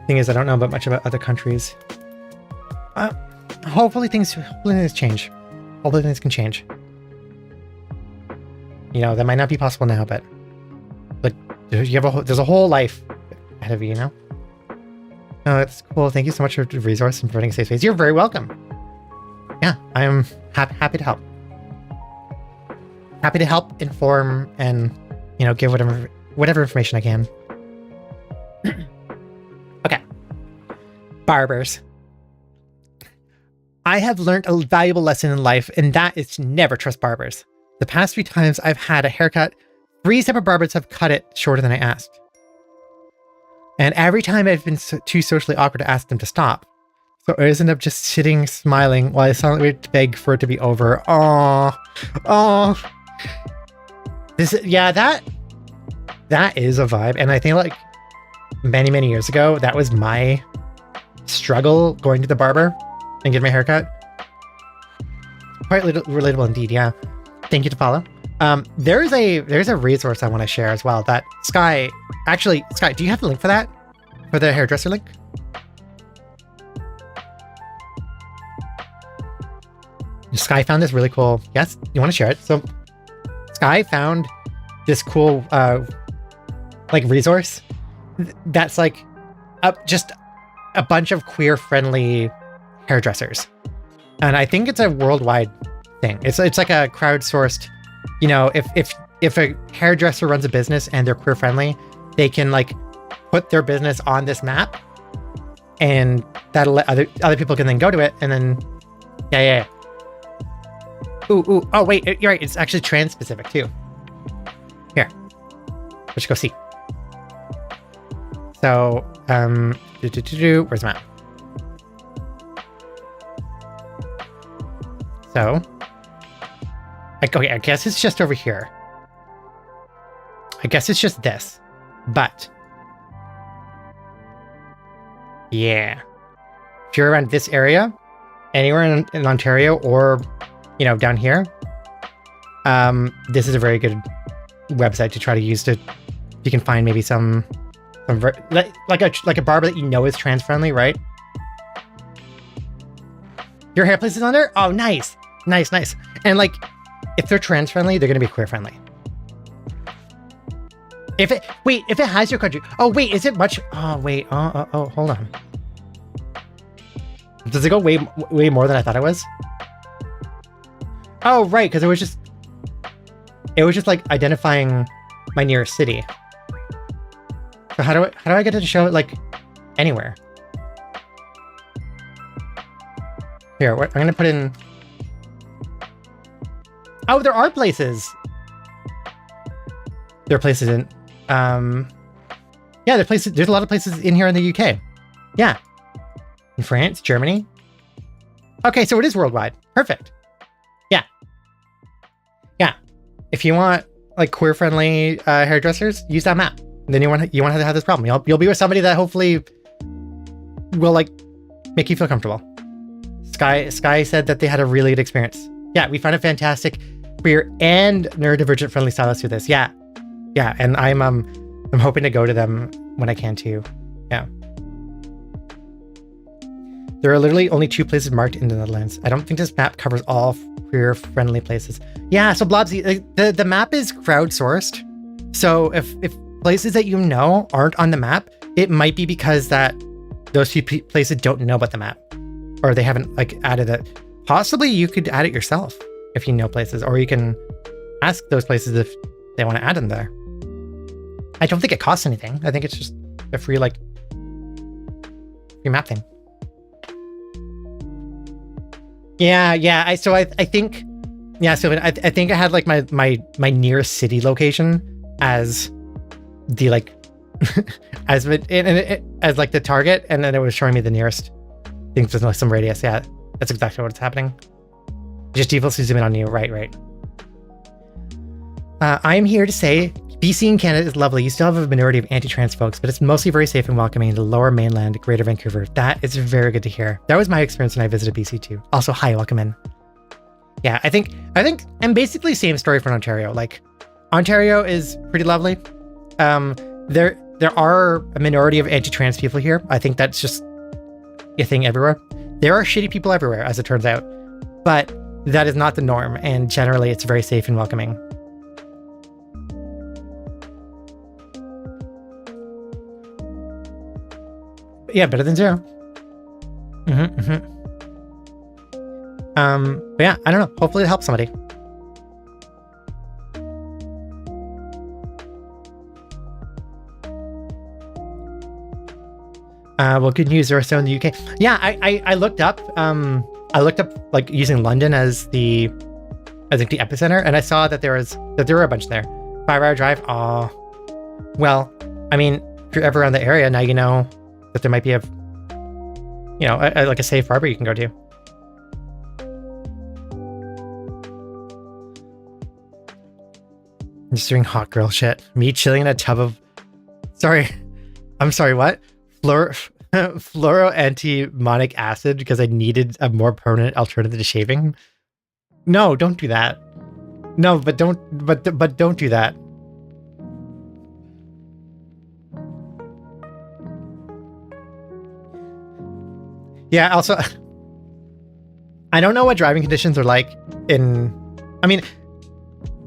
Thing is, I don't know about much about other countries. Hopefully things change. Hopefully things can change. You know, that might not be possible now, but you have there's a whole life ahead of you, you know? Oh, that's cool. Thank you so much for the resource and providing a safe space. You're very welcome. Yeah, I am happy to help. Happy to help, inform, and, you know, give whatever information I can. Okay. Barbers. I have learned a valuable lesson in life, and that is to never trust barbers. The past 3 times I've had a haircut, 3 separate barbers have cut it shorter than I asked. And every time I've been too socially awkward to ask them to stop. So I ended up just sitting, smiling, while I silently beg for it to be over. Oh. That is a vibe. And I think like many, many years ago, that was my struggle going to the barber and getting my haircut. Quite relatable indeed, yeah. Thank you to follow. There's a resource I want to share as well that Sky, do you have the link for that? For the hairdresser link? Sky found this really cool. Yes, you want to share it? So Sky found this cool like resource that's like just a bunch of queer friendly hairdressers. And I think it's a worldwide thing. It's like a crowdsourced, you know, if a hairdresser runs a business and they're queer friendly, they can like put their business on this map, and that'll let other people can then go to it, and then yeah. Ooh. Oh wait, you're right. It's actually trans specific too. Here, let's go see. So where's the map? So, okay, I guess it's just over here. I guess it's just this, but yeah, if you're around this area, anywhere in Ontario or, you know, down here, this is a very good website to try to use to, you can find maybe some like a barber that you know is trans friendly, right? Your hair place is on there? Oh, nice. And like, if they're trans friendly, they're gonna be queer friendly. If it has your country. Oh wait, is it much? Oh wait. Oh, hold on. Does it go way more than I thought it was? Oh right, because it was just like identifying my nearest city. So how do I get it to show it like anywhere? Here, I'm gonna put in. Oh, there are places. There are places in. Yeah, there's a lot of places in here in the UK. Yeah, in France, Germany. Okay, so it is worldwide. Perfect. Yeah. If you want like queer friendly hairdressers, use that map. And then you want to have this problem. You'll be with somebody that hopefully will like make you feel comfortable. Sky said that they had a really good experience. Yeah, we found a fantastic queer and neurodivergent friendly stylist through this. Yeah, and I'm hoping to go to them when I can too. Yeah. There are literally only 2 places marked in the Netherlands. I don't think this map covers all queer friendly places. Yeah, so Blobsy, the map is crowdsourced. So if places that you know aren't on the map, it might be because that those few places don't know about the map, or they haven't like added it. Possibly you could add it yourself if you know places, or you can ask those places if they want to add them there. I don't think it costs anything. I think it's just a free map thing. Yeah. I think I had like my nearest city location as the like as like the target, and then it was showing me the nearest things with like some radius. Yeah, that's exactly what's happening. Just defaults to zoom in on you. Right. I'm here to say BC and Canada is lovely. You still have a minority of anti-trans folks, but it's mostly very safe and welcoming in the lower mainland, Greater Vancouver. That is very good to hear. That was my experience when I visited BC too. Also, hi, welcome in. Yeah, I think, and basically same story for Ontario. Like, Ontario is pretty lovely. There are a minority of anti-trans people here. I think that's just a thing everywhere. There are shitty people everywhere, as it turns out, but that is not the norm. And generally, it's very safe and welcoming. Yeah, better than zero. But yeah, I don't know. Hopefully it helps somebody. Well, good news. They're still in the UK. Yeah, I looked up. I looked up like using London as the, I think the epicenter, and I saw that there were a bunch there. 5-hour drive. Oh, well, I mean, if you're ever around the area, now you know that there might be like a safe harbor you can go to. I'm just doing hot girl shit. Me chilling in a tub of... Sorry. I'm sorry, what? Fluoroantimonic acid because I needed a more permanent alternative to shaving? No, don't do that. No, but don't do that. Yeah, also, I don't know what driving conditions are like in... I mean,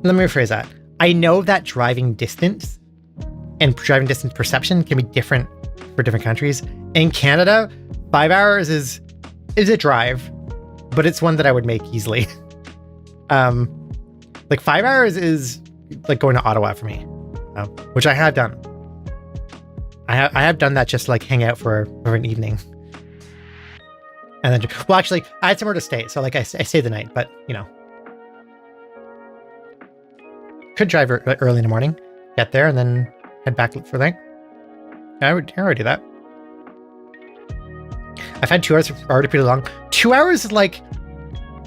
let me rephrase that. I know that driving distance and driving distance perception can be different for different countries. In Canada, 5 hours is a drive, but it's one that I would make easily. Like 5 hours is like going to Ottawa for me, which I have done. I have done that just to like hang out for an evening. And then, well, actually, I had somewhere to stay, so like I stayed the night, but you know, could drive early in the morning, get there, and then head back for the night. I would do that. I've had 2 hours already pretty long. 2 hours is like,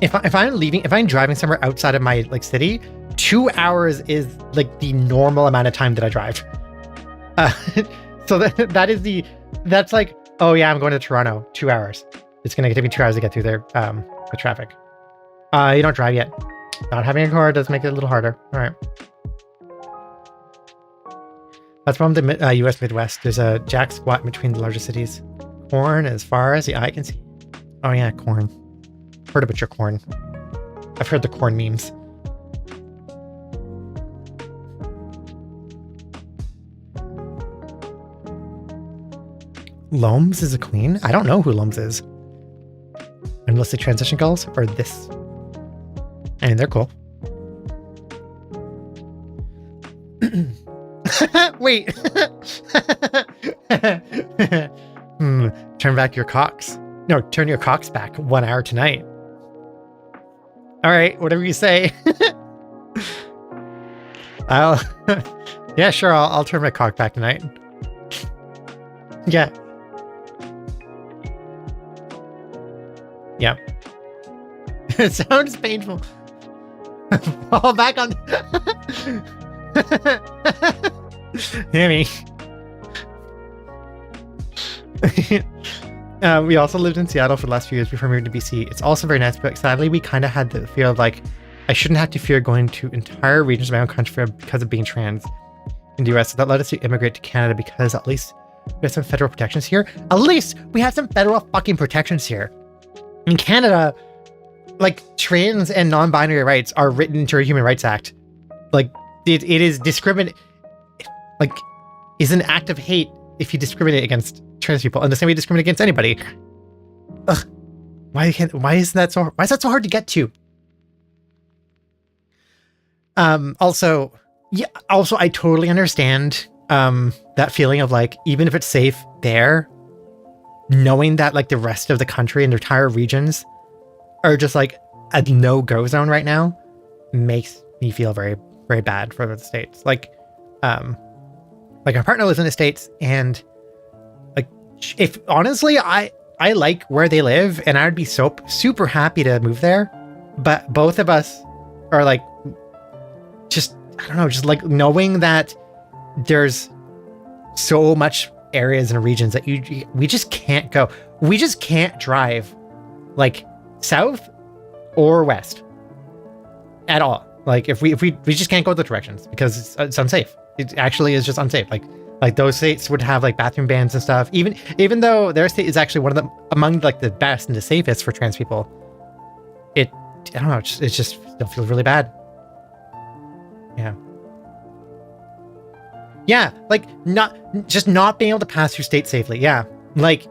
if I'm driving somewhere outside of my like city, 2 hours is like the normal amount of time that I drive. So that's like, oh yeah, I'm going to Toronto, 2 hours. It's going to take me 2 hours to get through there with traffic. You don't drive yet. Not having a car does make it a little harder. All right. That's from the U.S. Midwest. There's a jack squat in between the larger cities. Corn as far as the eye can see. Oh yeah, corn. Heard about your corn. I've heard the corn memes. Loams is a queen? I don't know who Loams is. Unless the transition calls or this. I mean, they're cool. Wait. Turn back your cocks. No, turn your cocks back 1 hour tonight. All right, whatever you say. Yeah, sure. I'll turn my cock back tonight. Yeah. Yeah. It sounds painful. Fall back on. Hear me. We also lived in Seattle for the last few years before moving to BC. It's also very nice, but sadly, we kind of had the feel of like, I shouldn't have to fear going to entire regions of my own country because of being trans in the US. So that led us to immigrate to Canada because at least we have some federal protections here. At least we have some federal fucking protections here. In Canada, like, trans and non-binary rights are written into our Human Rights Act. Like, it is like, is an act of hate if you discriminate against trans people, and the same way you discriminate against anybody. Ugh. Why is that so hard to get to? Also, I totally understand that feeling of like, even if it's safe there, knowing that like the rest of the country and the entire regions are just like a no-go zone right now makes me feel very, very bad for the States. Like, Like our partner lives in the States, and like, if honestly, I like where they live, and I would be so super happy to move there. But both of us are like, just, I don't know, just like knowing that there's so much areas and regions that we just can't go. We just can't drive like south or west at all. Like if we just can't go the directions because it's unsafe. It actually is just unsafe. Like those states would have like bathroom bans and stuff. Even though their state is actually one of among like the best and the safest for trans people, I don't know. It just still feels really bad. Yeah. Yeah, like not being able to pass through state safely. Yeah, like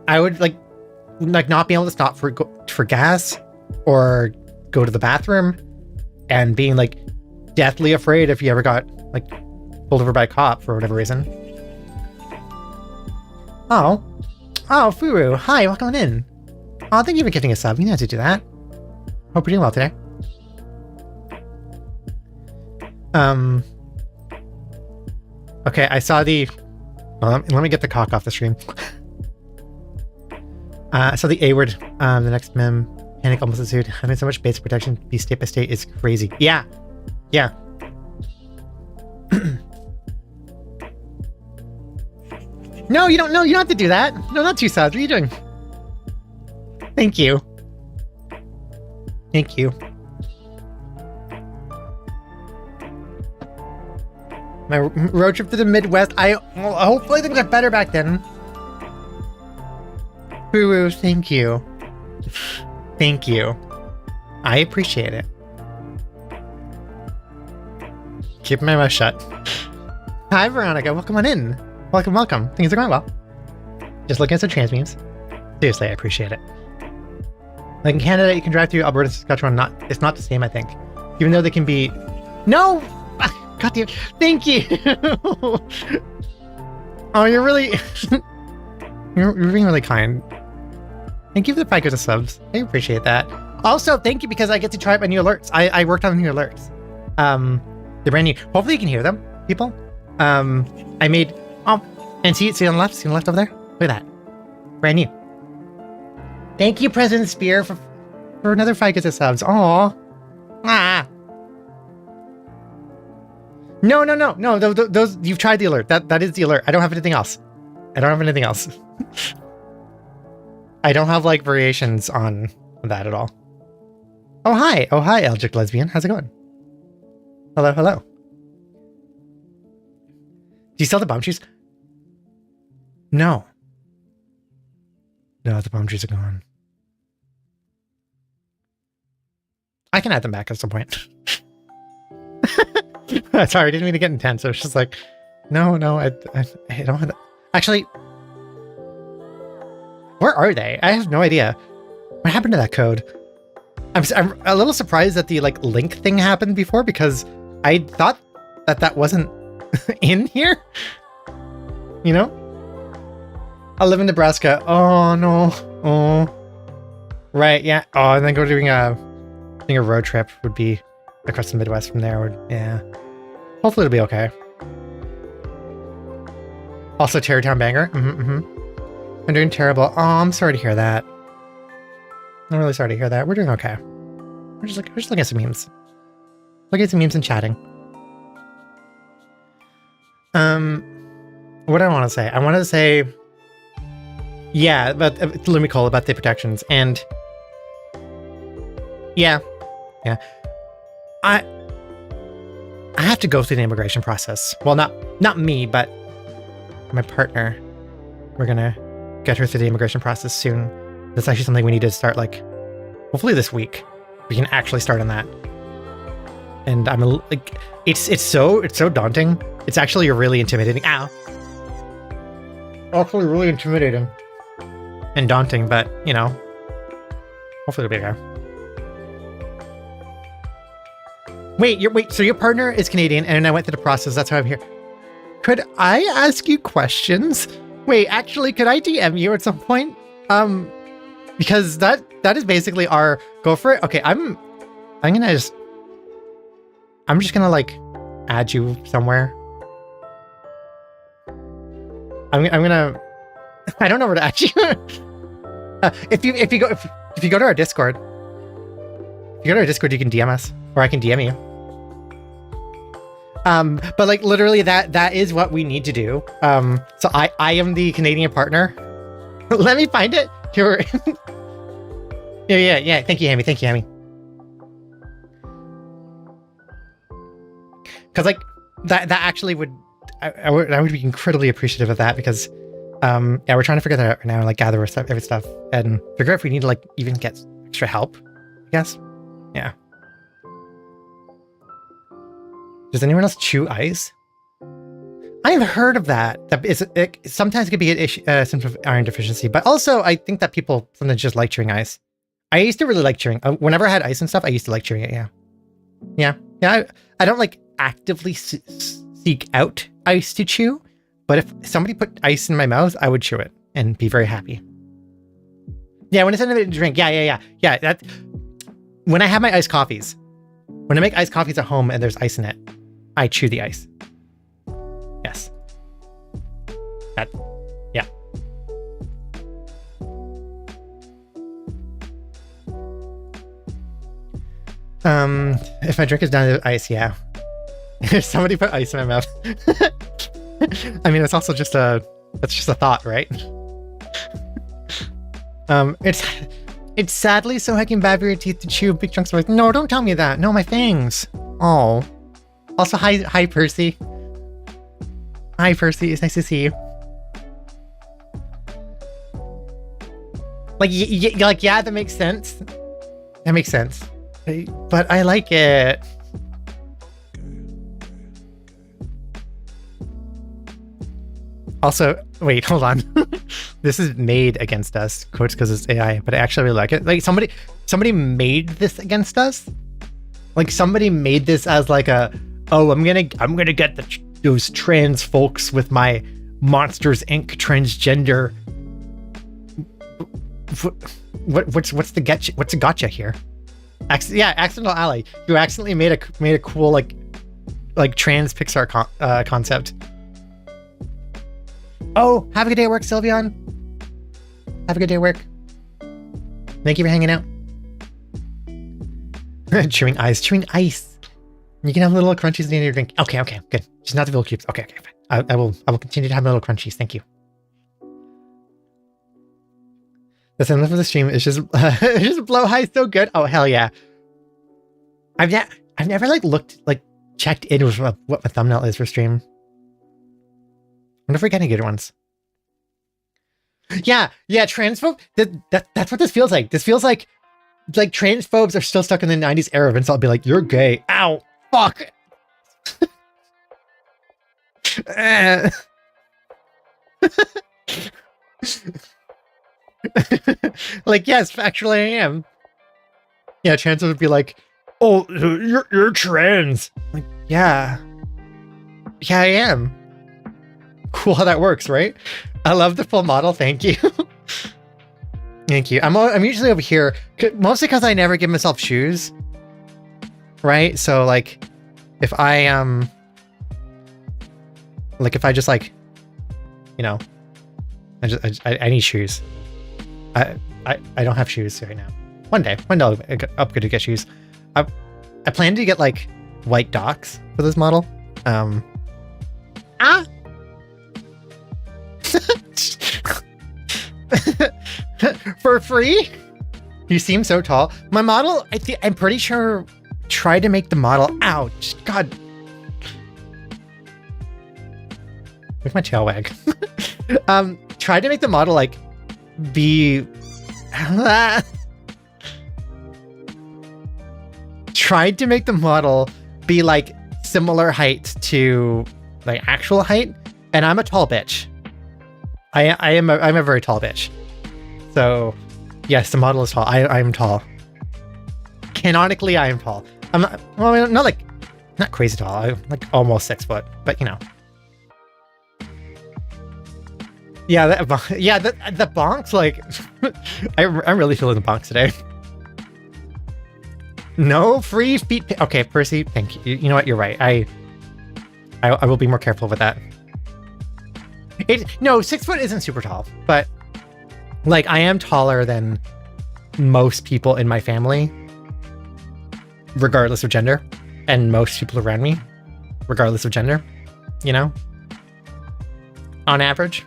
I would like not being able to stop for gas or go to the bathroom, and being like deathly afraid if you ever got like pulled over by a cop for whatever reason. Oh, Furu, hi, welcome in. Oh, thank you for giving a sub. You know how to do that. Hope you're doing well today. Okay, I saw the... Well, let me get the cock off the screen. I saw the A word, the next meme. Panic almost ensued. Having so much basic protection be state by state is crazy. Yeah. Yeah. No, you don't know. You don't have to do that. No, not 2 subs. What are you doing? Thank you. Thank you. My road trip to the Midwest. Hopefully things got better back then. Boo-boo, thank you. Thank you. I appreciate it. Keep my mouth shut. Hi, Veronica. Welcome on in. Welcome, welcome. Things are going well. Just looking at some trans memes. Seriously, I appreciate it. Like in Canada, you can drive through Alberta, Saskatchewan. It's not the same, I think. Even though they can be... No! God damn. Thank you. Oh, you're really... you're being really kind. Thank you for the 5 of subs. I appreciate that. Also, thank you because I get to try out my new alerts. I worked on the new alerts. They're brand new. Hopefully you can hear them, people. I made... Oh, and see on the left? See on the left over there? Look at that. Brand new. Thank you, President Spear, for another 5 of subs. Aww. Ah. No. Those you've tried the alert. That is the alert. I don't have anything else. I don't have like variations on that at all. Oh hi, Elgic Lesbian. How's it going? Hello. Do you sell the bomb trees? No, the bomb trees are gone. I can add them back at some point. Sorry, I didn't mean to get intense. I was just like, no, I don't have... Actually, where are they? I have no idea. What happened to that code? I'm a little surprised that the like link thing happened before, because I thought that wasn't in here. You know? I live in Nebraska. Oh no. Oh. Right, yeah. Oh, and then doing a road trip would be across the Midwest from there. Yeah. Hopefully it'll be okay. Also, Terrytown banger. I'm doing terrible. Oh, I'm sorry to hear that. I'm really sorry to hear that. We're doing okay. We're just looking at some memes. Looking at some memes and chatting. What do I want to say? I wanted to say, yeah, about Lumicol, about the protections, and yeah. I have to go through the immigration process. Well, not me, but my partner. We're gonna get her through the immigration process soon. That's actually something we need to start, like, hopefully this week. We can actually start on that. And I'm like, it's so daunting. It's actually really intimidating. Ow. Actually really intimidating and daunting, but you know, hopefully it'll be okay. Wait, so your partner is Canadian and I went through the process. That's why I'm here. Could I ask you questions? Wait, actually, could I DM you at some point? Because that is basically our go for it. Okay, I'm just gonna like add you somewhere I'm gonna. I don't know where to actually. If you go to our Discord, you can DM us, or I can DM you. But like literally that is what we need to do. So I am the Canadian partner. Let me find it. Here. yeah. Thank you, Hammy. Because like that actually would I would be incredibly appreciative of that, because yeah, we're trying to figure that out right now, like gather every stuff and figure out if we need to like even get extra help, I guess. Yeah. Does anyone else chew ice? I've heard of that. Sometimes it could be an issue, symptom of iron deficiency, but also I think that people sometimes just like chewing ice. I used to really like chewing. Whenever I had ice and stuff, I used to like chewing it. Yeah. I don't like actively seek out ice to chew, but if somebody put ice in my mouth, I would chew it and be very happy. Yeah, when it's in a drink. Yeah. That when I have my iced coffees, when I make iced coffees at home and there's ice in it, I chew the ice. Yes. Yeah. If my drink is down to ice, yeah. If somebody put ice in my mouth. I mean, it's also just a thought, right? It's sadly so heckin' bad for your teeth to chew big chunks of ice. No, don't tell me that. No, my fangs. Oh. Also, hi, Percy. Hi, Percy. It's nice to see you. Like, yeah, that makes sense. That makes sense. But I like it. Also, wait, hold on. This is made against us, quotes, because it's AI, but I actually really like it. Like somebody made this against us. Like somebody made this as like I'm gonna get those trans folks with my Monsters Inc. transgender. What's the gotcha here? Accidental ally. You accidentally made a cool like trans Pixar concept. Oh, have a good day at work, Sylveon. Have a good day at work. Thank you for hanging out. Chewing ice. You can have little crunchies at the end of your drink. Okay, good. Just not the little cubes. Okay, fine. I will continue to have little crunchies. Thank you. The sound of the stream is just blow high so good. Oh hell yeah. I've never checked in with what my thumbnail is for stream. I wonder if we're getting good ones. Yeah, transphobe. That's what this feels like. This feels like transphobes are still stuck in the 90s era, and so I'll be like, you're gay. Ow, fuck. Like, yes, factually I am. Yeah, trans would be like, oh, you're trans. Like, yeah, I am. Cool how that works, right? I love the full model. Thank you. Thank you. I'm usually over here, mostly because I never give myself shoes. Right? So like, if I just like, you know, I need shoes. I don't have shoes right now. One day I'll upgrade to get shoes. I plan to get like white docks for this model. For free? You seem so tall. My model, I'm pretty sure, tried to make the model. Ouch! God. Make my tail wag. Tried to make the model like be. Tried to make the model be like similar height to like actual height, and I'm a tall bitch. I'm a very tall bitch. So, yes, the model is tall. I'm tall. Canonically, I am tall. I'm not, well, not crazy tall. I'm like almost 6 foot, but you know. Yeah, the bonks, like, I'm really feeling the bonks today. No free feet. Okay, Percy, thank you. You know what? You're right. I will be more careful with that. No, 6 foot isn't super tall, but like I am taller than most people in my family, regardless of gender, and most people around me, regardless of gender, you know, on average.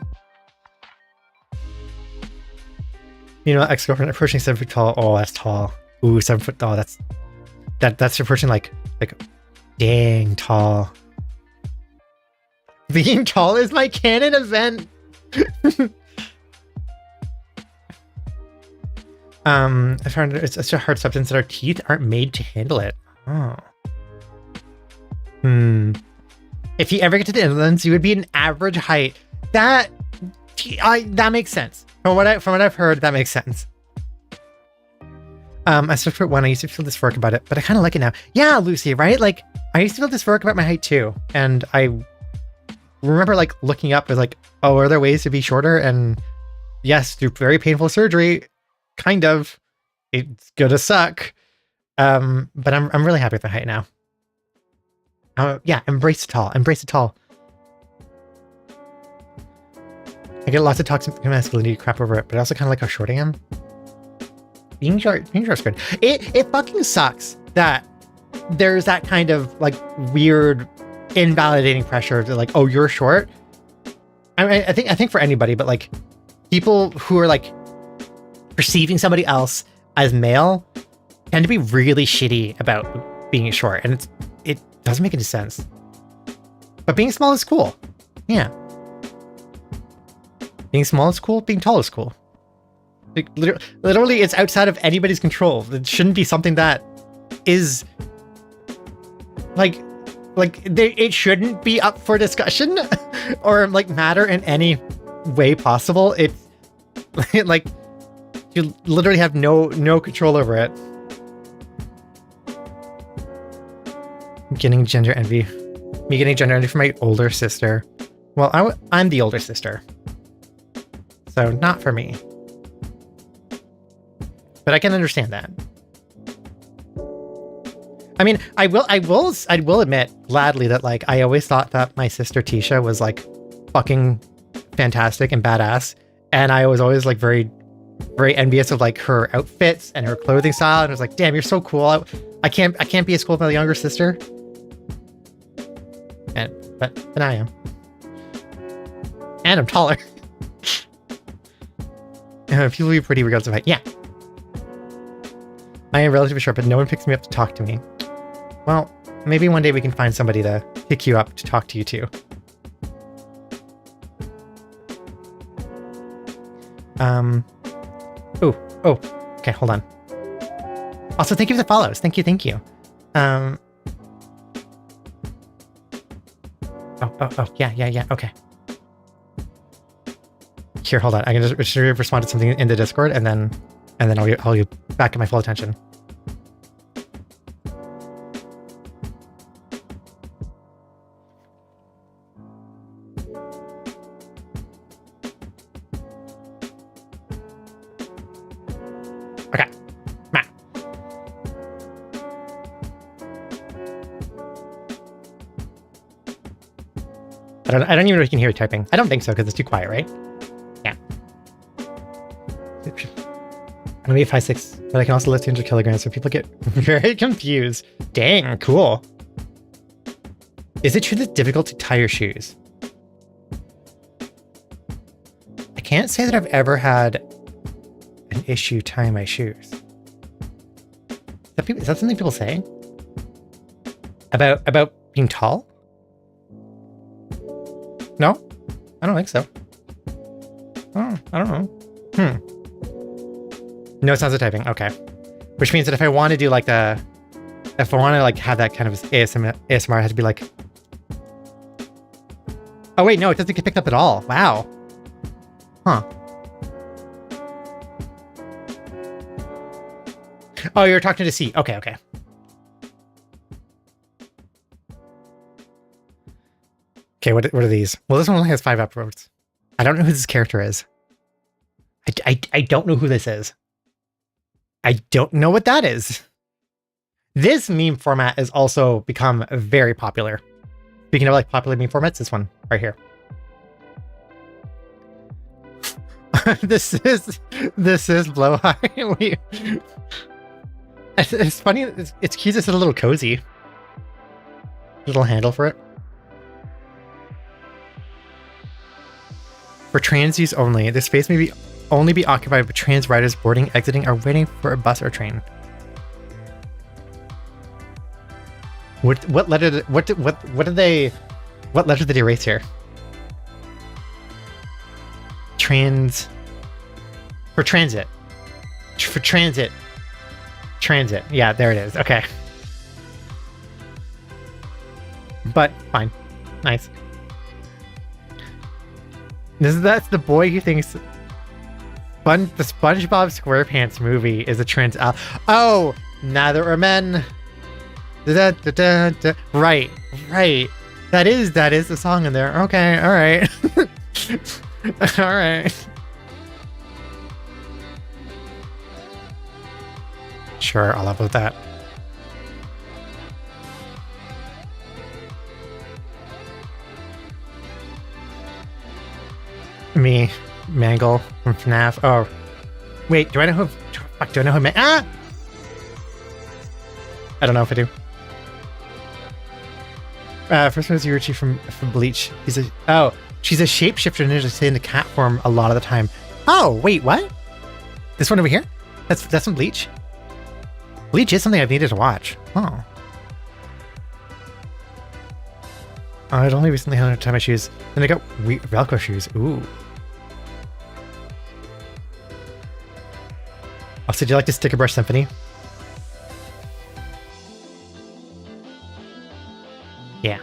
You know, ex-girlfriend approaching 7 foot tall. Oh, that's tall. Ooh, 7 foot tall. That's approaching like dang tall. Being tall is my canon event. I found it's such a hard substance that our teeth aren't made to handle it. Oh. If you ever get to the inlands, you would be an average height. That makes sense. From what I've heard, that makes sense. I stuck for one. I used to feel dysphoric about it, but I kind of like it now. Yeah, Lucy, right? Like I used to feel dysphoric about my height too, and I remember like looking up, was like, oh, are there ways to be shorter? And yes, through very painful surgery, kind of. It's gonna suck. But I'm really happy with my height now. Yeah, embrace it tall. Embrace it tall. I get lots of toxic masculinity crap over it, but I also kind of like how short I am. Being short's good. It fucking sucks that there's that kind of like weird, invalidating pressure to like, oh, you're short. I mean, I think for anybody, but like people who are like perceiving somebody else as male tend to be really shitty about being short, and it doesn't make any sense. But being small is cool. Yeah. Being small is cool. Being tall is cool. Like, literally, it's outside of anybody's control. It shouldn't be something that is it shouldn't be up for discussion or like matter in any way possible. It's like you literally have no control over it. I'm getting gender envy. Me getting gender envy from my older sister. Well, I'm the older sister, so not for me. But I can understand that. I mean, I will admit gladly that like I always thought that my sister Tisha was like fucking fantastic and badass, and I was always like very, very envious of like her outfits and her clothing style, and I was like, damn, you're so cool. I can't be as cool as my younger sister. But I am, and I'm taller. People be pretty regardless of height. Yeah. I am relatively short, but no one picks me up to talk to me. Well, maybe one day we can find somebody to pick you up to talk to you too. Oh, okay, hold on. Also, thank you for the follows. Thank you. Yeah, okay. Here, hold on. I can just respond to something in the Discord, and then I'll get back to my full attention. Okay, Matt. I don't even know if you can hear you typing. I don't think so because it's too quiet, right? Yeah. I'm gonna be 5'6", but I can also lift 200 kilograms, so people get very confused. Dang, cool. Is it true that it's difficult to tie your shoes? I can't say that I've ever had an issue tying my shoes. Is that something people say? About being tall? No? I don't think so. Oh, I don't know. No sounds of typing. Okay. Which means that if I want to do like if I want to like have that kind of ASMR, it has to be like, oh wait, no, it doesn't get picked up at all. Wow. Huh. Oh, you're talking to C. Okay. Okay, what are these? Well, this one only has 5 upvotes. I don't know who this character is. I don't know who this is. I don't know what that is. This meme format has also become very popular. Speaking of like popular meme formats, this one right here. this is blow high. It's funny. It's cute. It's a little cozy. Little handle for it. For trans use only, the space may only be occupied by trans riders boarding, exiting, or waiting for a bus or train. What letter? What did they? What letter did they erase here? Trans. For transit. For transit. Transit. Yeah, there it is. Okay. But fine. Nice. That's the boy who thinks the SpongeBob SquarePants movie is a trans. Oh, neither are men. Right. That is the song in there. Okay. All right. All right. Sure, I'll upload that. Me, Mangle from FNAF. Oh, wait, do I know who? Fuck, do I know who? I don't know if I do. First one is Yuichi from Bleach. She's a shapeshifter ninja, stay in the cat form a lot of the time. Oh, wait, what? This one over here? That's from Bleach. Bleach is something I've needed to watch. Oh. I'd only recently had to tie my shoes. Then I got Velcro shoes. Ooh. Also, do you like the Sticker Brush Symphony? Yeah.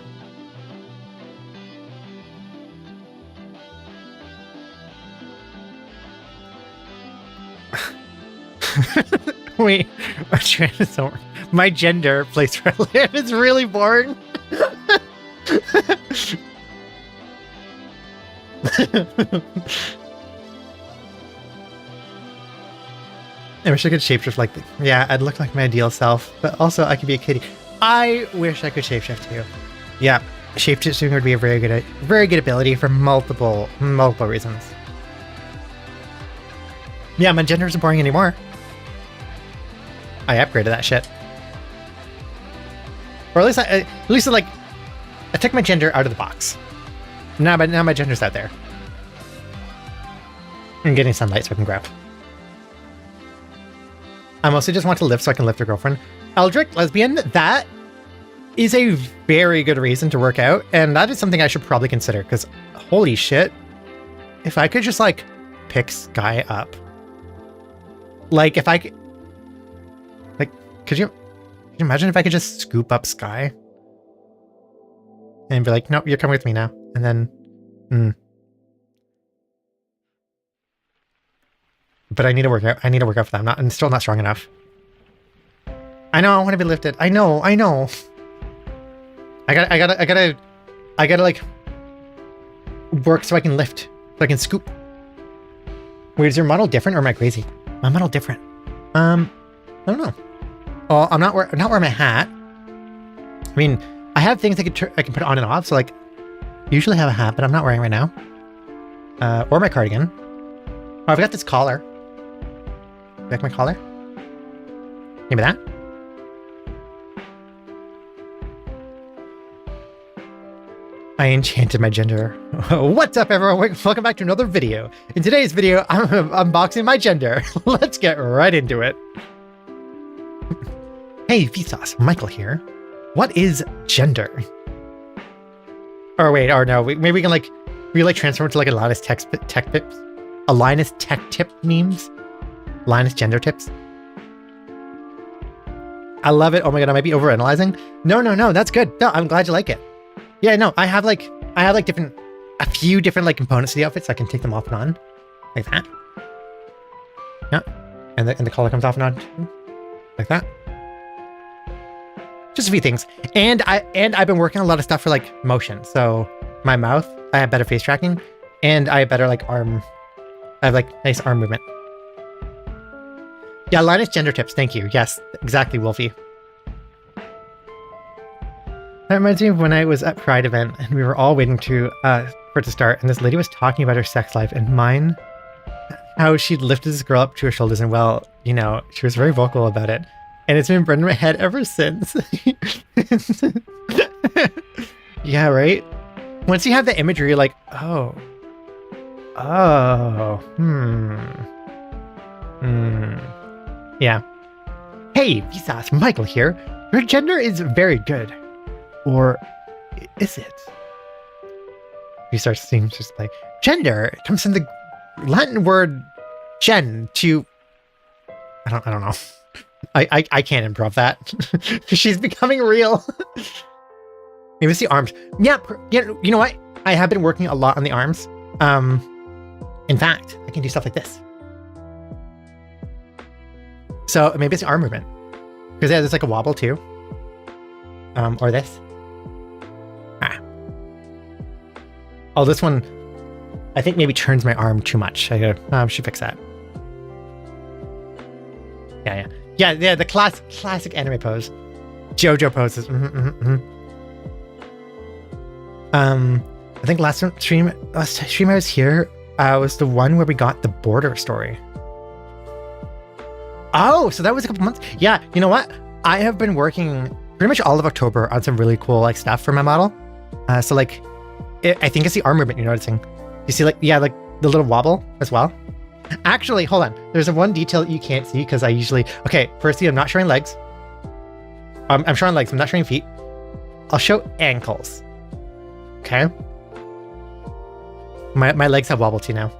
Wait, my gender, place where I live is really boring. I wish I could shapeshift like yeah, I'd look like my ideal self, but also I could be a kitty. I wish I could shapeshift too. Yeah, shapeshifting would be a very good ability for multiple reasons. Yeah, my gender isn't boring anymore. I upgraded that shit. Or at least like I took my gender out of the box. Now my gender's out there. I'm getting sunlight so I can grab. I mostly just want to lift so I can lift a girlfriend. Eldritch lesbian, that is a very good reason to work out, and that is something I should probably consider, because holy shit, if I could just like pick Sky up. Like if I could, like, could you imagine if I could just scoop up Sky? And be like, nope, you're coming with me now. And then, But I need to work out. I need to work out for that. I'm still not strong enough. I know. I want to be lifted. I know. I gotta like work so I can lift, so I can scoop. Wait, is your model different or am I crazy? My model different. I don't know. Oh, I'm not wearing my hat. I mean, I have things I can put on and off. So like, usually have a hat, but I'm not wearing right now. Or my cardigan. Oh, I've got this collar. Back my collar. Maybe that. I enchanted my gender. What's up, everyone? Welcome back to another video. In today's video, I'm unboxing my gender. Let's get right into it. Hey, Vsauce, Michael here. What is gender? Or wait, or no, maybe we can like transform it to like a Linus tech tips. A Linus tech tip memes. Linus gender tips. I love it. Oh my god, I might be overanalyzing. No, that's good. No, I'm glad you like it. Yeah, no, I have like a few different like components to the outfit, so I can take them off and on, like that. Yeah, and the collar comes off and on, like that. Just a few things, and I've been working on a lot of stuff for like motion. So my mouth, I have better face tracking, and I have better like arm. I have like nice arm movement. Yeah, Linus gender tips. Thank you. Yes, exactly, Wolfie. That reminds me of when I was at Pride event and we were all waiting for it to start, and this lady was talking about her sex life, and mine how she lifted this girl up to her shoulders and, well, you know, she was very vocal about it. And it's been burned in my head ever since. Yeah, right? Once you have the imagery, you're like, oh. Yeah. Hey, Visas, Michael here. Your gender is very good. Or is it? He starts seeing just like, gender comes from the Latin word gen to... I don't know. I can't improv that. She's becoming real. Maybe it's the arms. Yeah, you know what? I have been working a lot on the arms. In fact, I can do stuff like this. So maybe it's the arm movement. Because yeah, there's like a wobble too. Or this. Oh, this one, I think maybe turns my arm too much. I should fix that. Yeah, the classic anime pose. JoJo poses. I think last stream I was here was the one where we got the border story. Oh, so that was a couple months. Yeah, you know what? I have been working pretty much all of October on some really cool like stuff for my model. So like, I think it's the arm movement you're noticing. You see like, yeah, like the little wobble as well. Actually, hold on. There's one detail that you can't see because I usually... Okay, firstly, I'm not showing legs. I'm showing legs. I'm not showing feet. I'll show ankles. Okay? My legs have wobble too now.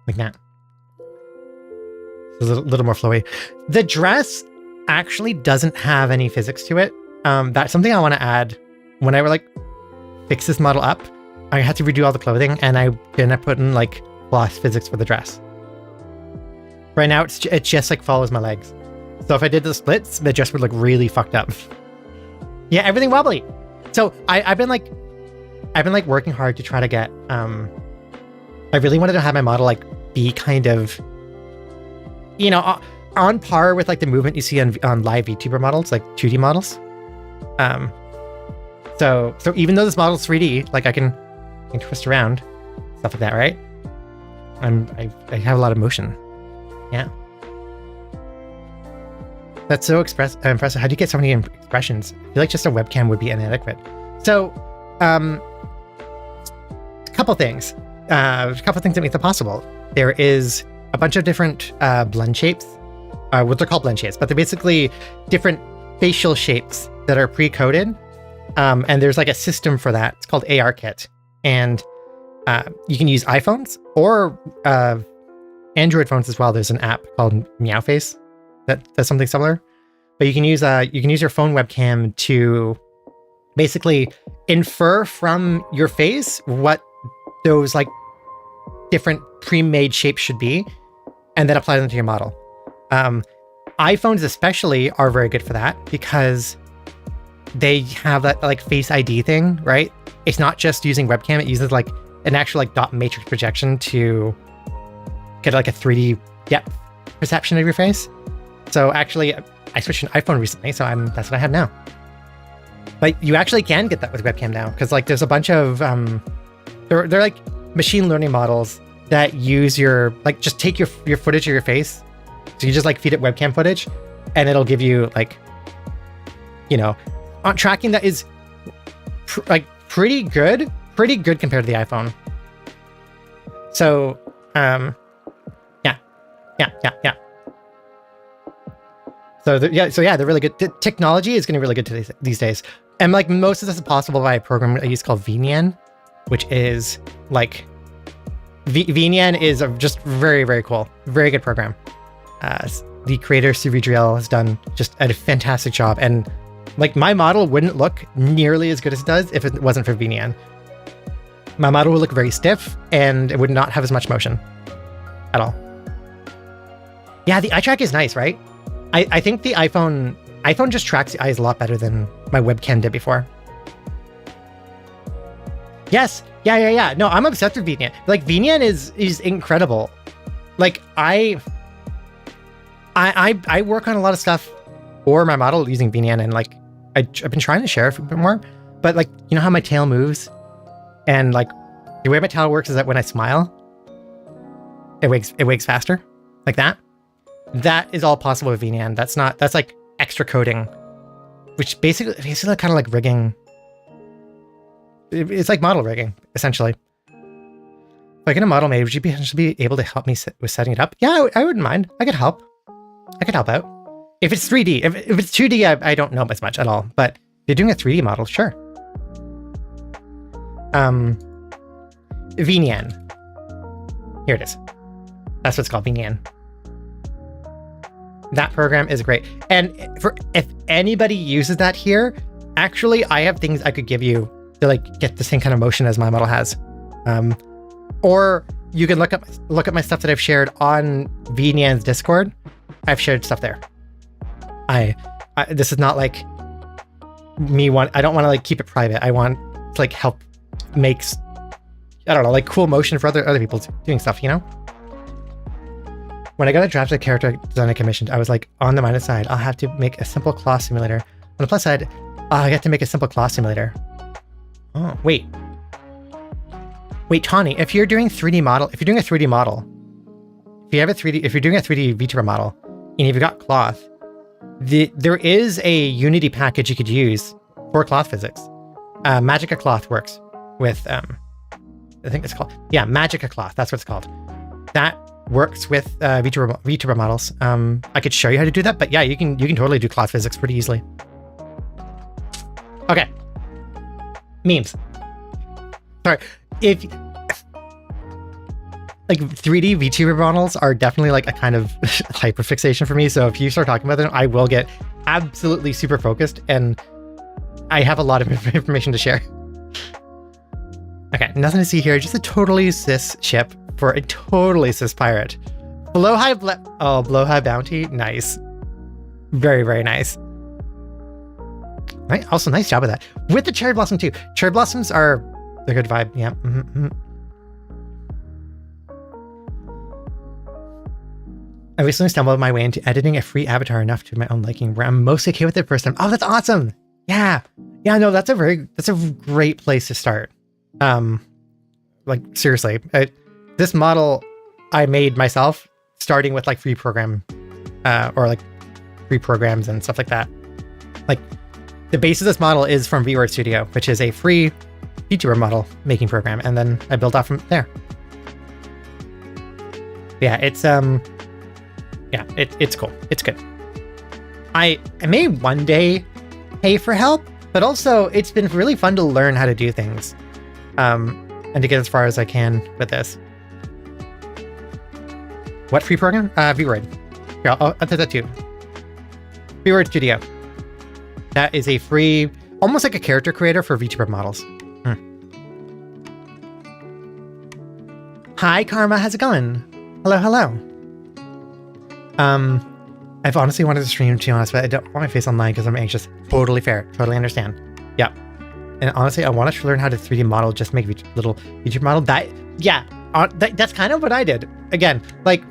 Like that. It's a little more flowy. The dress actually doesn't have any physics to it. That's something I want to add when I were like... fix this model up. I had to redo all the clothing and I put in like floss physics for the dress. Right now it just like follows my legs. So if I did the splits, the dress would look really fucked up. Yeah, everything wobbly. So I've been working hard to try to get I really wanted to have my model like be kind of, you know, on par with like the movement you see on live VTuber models, like 2D models. So even though this model's 3D, like I can twist around, stuff like that, right? I have a lot of motion. Yeah. That's so impressive. How do you get so many expressions? I feel like just a webcam would be inadequate. So, a couple things that make that possible. There is a bunch of different blend shapes, what they're called blend shapes, but they're basically different facial shapes that are pre-coded. And there's like a system for that. It's called ARKit. And you can use iPhones or Android phones as well. There's an app called Meowface that does something similar. But you can use your phone webcam to basically infer from your face what those like different pre-made shapes should be, and then apply them to your model. iPhones especially are very good for that because they have that like Face ID thing, right? It's not just using webcam, it uses like an actual like dot matrix projection to get like a 3D depth perception of your face. So actually, I switched to an iPhone recently, so that's what I have now. But you actually can get that with webcam now, because like there's a bunch of they're like machine learning models that use your like just take your footage of your face. So you just like feed it webcam footage, and it'll give you like, you know, on tracking that is pretty good compared to the iPhone. So yeah. So they're really good. Technology is getting really good these days, and like most of this is possible by a program I use called VNN, which is like VNN is just very, very cool, very good program. The creator Suvidriel has done just a fantastic job, and like my model wouldn't look nearly as good as it does if it wasn't for VNN. My model would look very stiff, and it would not have as much motion at all. Yeah, the eye track is nice, right? I think the iPhone just tracks the eyes a lot better than my webcam did before. Yes, yeah. No, I'm obsessed with VNN. Like VNN is incredible. Like I work on a lot of stuff for my model using VNN, and like I've been trying to share a bit more, but like, you know how my tail moves And like the way my towel works is that when I smile, it wakes faster, like that. That is all possible with VNAN. That's like extra coding, which basically kind of like rigging. It's like model rigging, essentially. If I get a model made, would you be able to help me with setting it up? Yeah, I wouldn't mind. I could help. I could help out. If it's 3D, if it's 2D, I don't know as much at all. But if you're doing a 3D model, sure. VNAN. Here it is. That's what it's called, VNAN. That program is great. And if anybody uses that here, actually, I have things I could give you to like get the same kind of motion as my model has. Or you can look at my stuff that I've shared on VNAN's Discord. I've shared stuff there. This is not like me I don't want to like keep it private. I want to like help makes, I don't know, like cool motion for other people doing stuff, you know? When I got a draft of the character design I commissioned, I was like, on the minus side, I'll have to make a simple claw simulator. On the plus side, I have to make a simple claw simulator. Oh, wait, Tawny, if you're doing 3D model, if you're doing a 3D model, if you're doing a 3D VTuber model, and you've got cloth, there is a Unity package you could use for cloth physics. Magica Cloth works with, I think it's called, yeah, Magica Cloth, that's what it's called. That works with VTuber models. I could show you how to do that, but yeah, you can totally do cloth physics pretty easily. Okay. Memes. Sorry. If like 3D VTuber models are definitely like a kind of hyperfixation for me. So if you start talking about them, I will get absolutely super focused, and I have a lot of information to share. Okay, nothing to see here. Just a totally cis ship for a totally cis pirate. Blowhigh Bounty. Nice. Very, very nice. Right. Also, nice job with that. With the cherry blossom too. Cherry blossoms are a good vibe. Yeah. I recently stumbled my way into editing a free avatar enough to my own liking, where I'm mostly okay with it first time. Oh, that's awesome. Yeah. Yeah, no, that's a great place to start. Like seriously, this model I made myself, starting with like free program, or like free programs and stuff like that. Like the base of this model is from VWord Studio, which is a free VTuber model making program, and then I built off from there. Yeah, it's it's cool. It's good. I may one day pay for help, but also it's been really fun to learn how to do things, and to get as far as I can with this. What free program? VWord. Here, I'll take that too. VWord Studio. That is a free, almost like a character creator for VTuber models. Hi, Karma. How's it going? Hello, hello. I've honestly wanted to stream, to be honest, but I don't want my face online because I'm anxious. Totally fair. Totally understand. Yeah. And honestly, I wanted to learn how to 3D model, just make a little VTuber model. That's kind of what I did. Again, like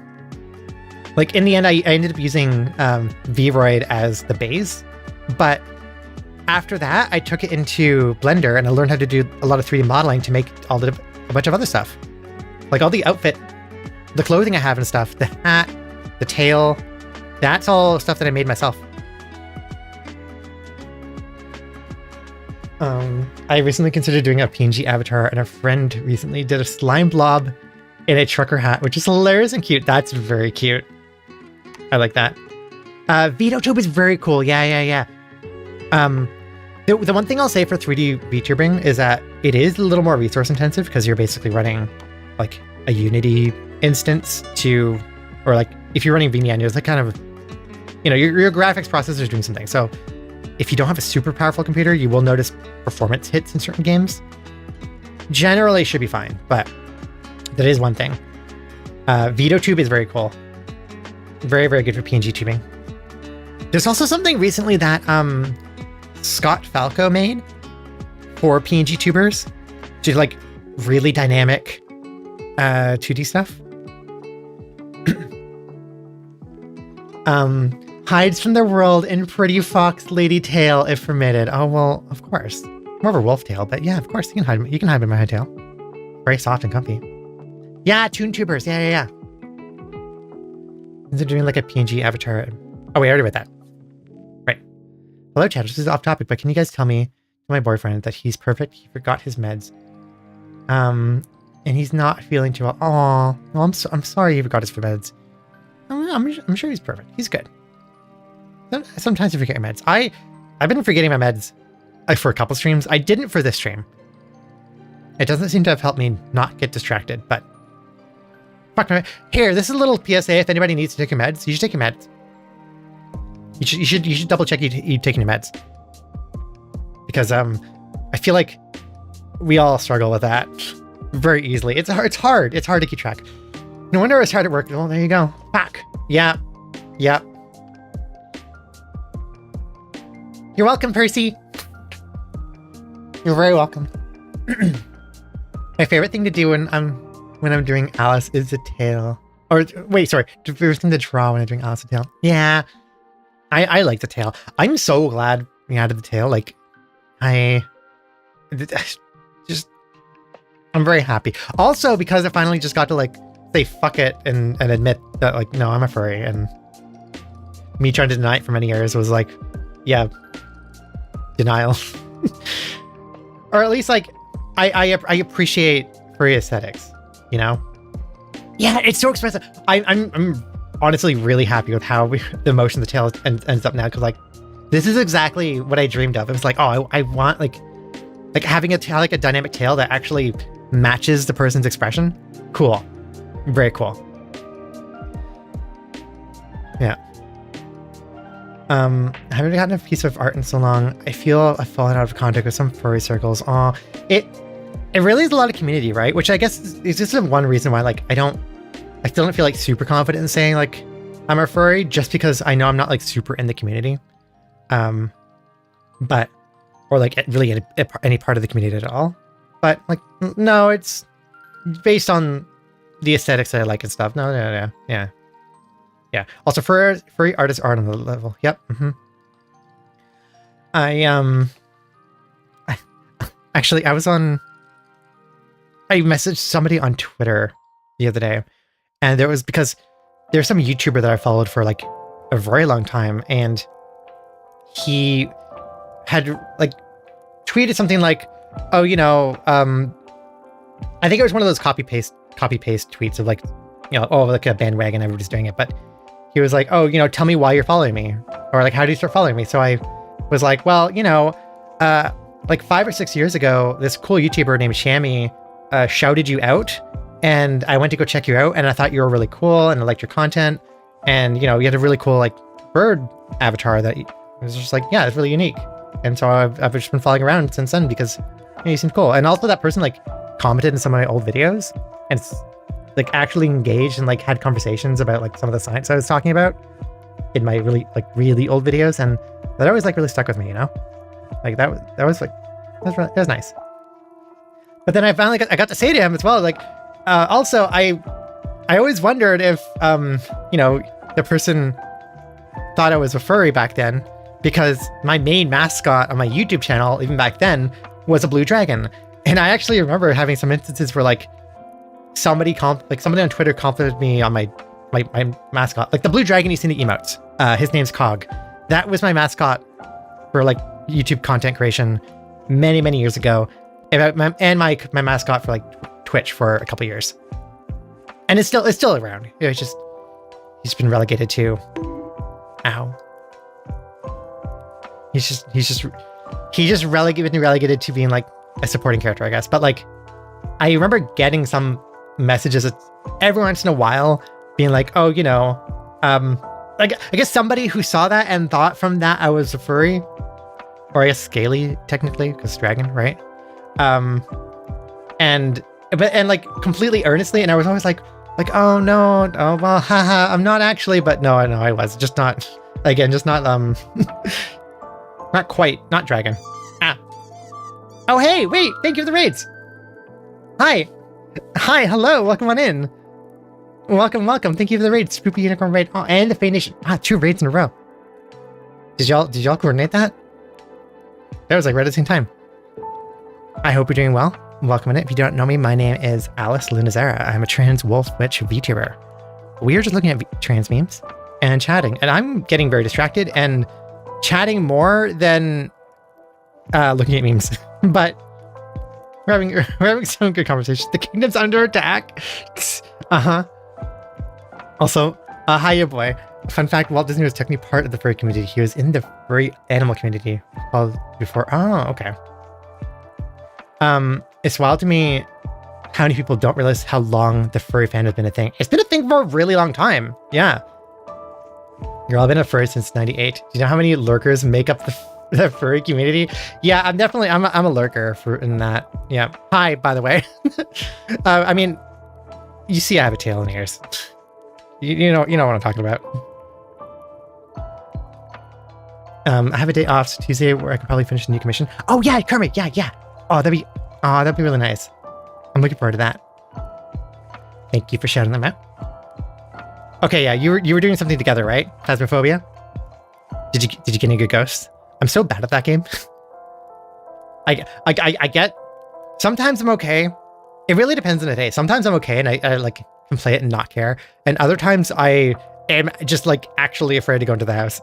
in the end, I ended up using VRoid as the base, but after that, I took it into Blender and I learned how to do a lot of 3D modeling to make a bunch of other stuff. Like all the outfit, the clothing I have and stuff, the hat, the tail, that's all stuff that I made myself. I recently considered doing a PNG avatar, and a friend recently did a slime blob in a trucker hat, which is hilarious and cute. That's very cute. I like that. VTube is very cool. Yeah. The one thing I'll say for 3D VTubing is that it is a little more resource intensive because you're basically running like a Unity instance or like if you're running VNAN, there's like kind of, your graphics processor is doing something. So if you don't have a super powerful computer, you will notice performance hits in certain games. Generally should be fine, but that is one thing. VTube is very cool. Very, very good for PNG tubing. There's also something recently that Scott Falco made for PNG tubers to like really dynamic 2D stuff. Hides from the world in pretty fox lady tail if permitted. Oh, well, of course. More of a wolf tail, but yeah, of course you can hide. You can hide in my tail. Very soft and comfy. Yeah, Toon Tubers. Yeah. They're doing like a PNG avatar. Oh, wait, I already read that. Right. Hello, chat. This is off topic, but can you guys tell me, my boyfriend, that he's perfect? He forgot his meds. And he's not feeling too well. Aw, well, I'm sorry he forgot his meds. I'm sure he's perfect. He's good. Sometimes you forget your meds. I've been forgetting my meds for a couple streams. I didn't for this stream. It doesn't seem to have helped me not get distracted, but fuck my. Here, this is a little PSA. If anybody needs to take your meds, you should take your meds. You should double check you taking your meds, because I feel like we all struggle with that very easily. It's hard to keep track. No wonder it's hard at work. Well, there you go. Fuck. Yeah. You're welcome, Percy. You're very welcome. My favorite thing to do when I'm doing Alice is the tail. Or wait, sorry. The favorite thing to draw when I'm doing Alice the tail. Yeah, I like the tail. I'm so glad we added the tail. Like, I'm very happy. Also, because I finally just got to like say fuck it and admit that like, no, I'm a furry, and me trying to deny it for many years was like, yeah, denial. Or at least like I appreciate furry aesthetics, you know? Yeah, it's so expressive. I'm honestly really happy with how the motion of the tail ends up now, because like this is exactly what I dreamed of. It was like, oh, I want like having a tail, like a dynamic tail that actually matches the person's expression. Cool. Very cool. Yeah. I haven't gotten a piece of art in so long. I feel I've fallen out of contact with some furry circles. Aw, it really is a lot of community, right? Which I guess is just one reason why like I still don't feel like super confident in saying like I'm a furry, just because I know I'm not like super in the community. But or like really any part of the community at all. But like no, it's based on the aesthetics that I like and stuff. No, yeah. Yeah. Also, furry artists are on the level. Yep. Mm-hmm. Actually, I messaged somebody on Twitter the other day, and because there's some YouTuber that I followed for like a very long time, and he had like tweeted something like, oh, you know, I think it was one of those copy paste tweets of like, you know, oh, like a bandwagon, everybody's doing it, but he was like, oh, you know, tell me why you're following me, or like, how do you start following me? So I was like, well, you know, like 5 or 6 years ago, this cool YouTuber named Shammy shouted you out, and I went to go check you out, and I thought you were really cool, and I liked your content, and you know, you had a really cool like bird avatar that was just like, yeah, it's really unique, and so I've just been following around since then because you know, you seemed cool. And also that person like commented in some of my old videos and like actually engaged and like had conversations about like some of the science I was talking about in my really old videos, and that always like really stuck with me, you know? Like that was nice. But then I finally got to say to him as well, like also I always wondered if you know, the person thought I was a furry back then, because my main mascot on my YouTube channel even back then was a blue dragon. And I actually remember having some instances where like somebody on Twitter complimented me on my mascot, like the blue dragon you see in the emotes. His name's Cog. That was my mascot for like YouTube content creation many years ago, and my mascot for like Twitch for a couple years, and it's still around. It's just he's been relegated to he's just relegated to being like a supporting character, I guess. But like I remember getting some messages every once in a while being like, oh, you know, like I guess somebody who saw that and thought from that I was a furry, or I guess scaly technically because dragon, right? And like completely earnestly, and I was always like oh no, oh well, haha, I'm not actually, but no, I was just not, again, just not not quite, not dragon. Oh hey, wait, thank you for the raids. Hi, hello, welcome on in. Welcome. Thank you for the raid, Spoopy Unicorn raid. Oh, and the Fey Nation. 2 raids in a row. Did y'all coordinate that? That was like right at the same time. I hope you're doing well. Welcome in it. If you don't know me, my name is Alice Lunazera. I'm a trans wolf witch VTuber. We are just looking at trans memes and chatting, and I'm getting very distracted and chatting more than looking at memes. But we're having some good conversations. The kingdom's under attack. Also, hiya boy. Fun fact, Walt Disney was technically part of the furry community. He was in the furry animal community before. Oh, okay. It's wild to me how many people don't realize how long the furry fan has been a thing. It's been a thing for a really long time. Yeah. You've all been a furry since 98. Do you know how many lurkers make up the furry community? Yeah, I'm a lurker in that. Yeah. Hi, by the way. I mean, you see I have a tail and ears. You know what I'm talking about. I have a day off Tuesday where I could probably finish the new commission. Oh yeah, Kermit, yeah. Oh, that'd be really nice. I'm looking forward to that. Thank you for shouting them out. Okay, yeah, you were doing something together, right? Phasmophobia? Did you get any good ghosts? I'm so bad at that game. I get sometimes I'm okay. It really depends on the day. Sometimes I'm okay and I like can play it and not care. And other times I am just like actually afraid to go into the house.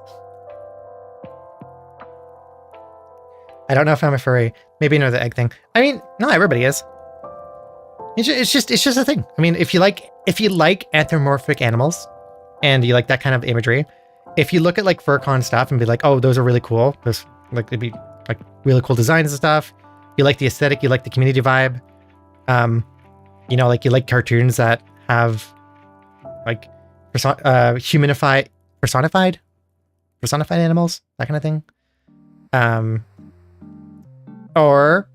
I don't know if I'm a furry. Maybe another egg thing. I mean, no, everybody is. It's just a thing. I mean, if you like anthropomorphic animals and you like that kind of imagery, if you look at like FurCon stuff and be like, oh, those are really cool. Those like it'd be like really cool designs and stuff. You like the aesthetic, you like the community vibe. You know, like you like cartoons that have like personified animals, that kind of thing. Or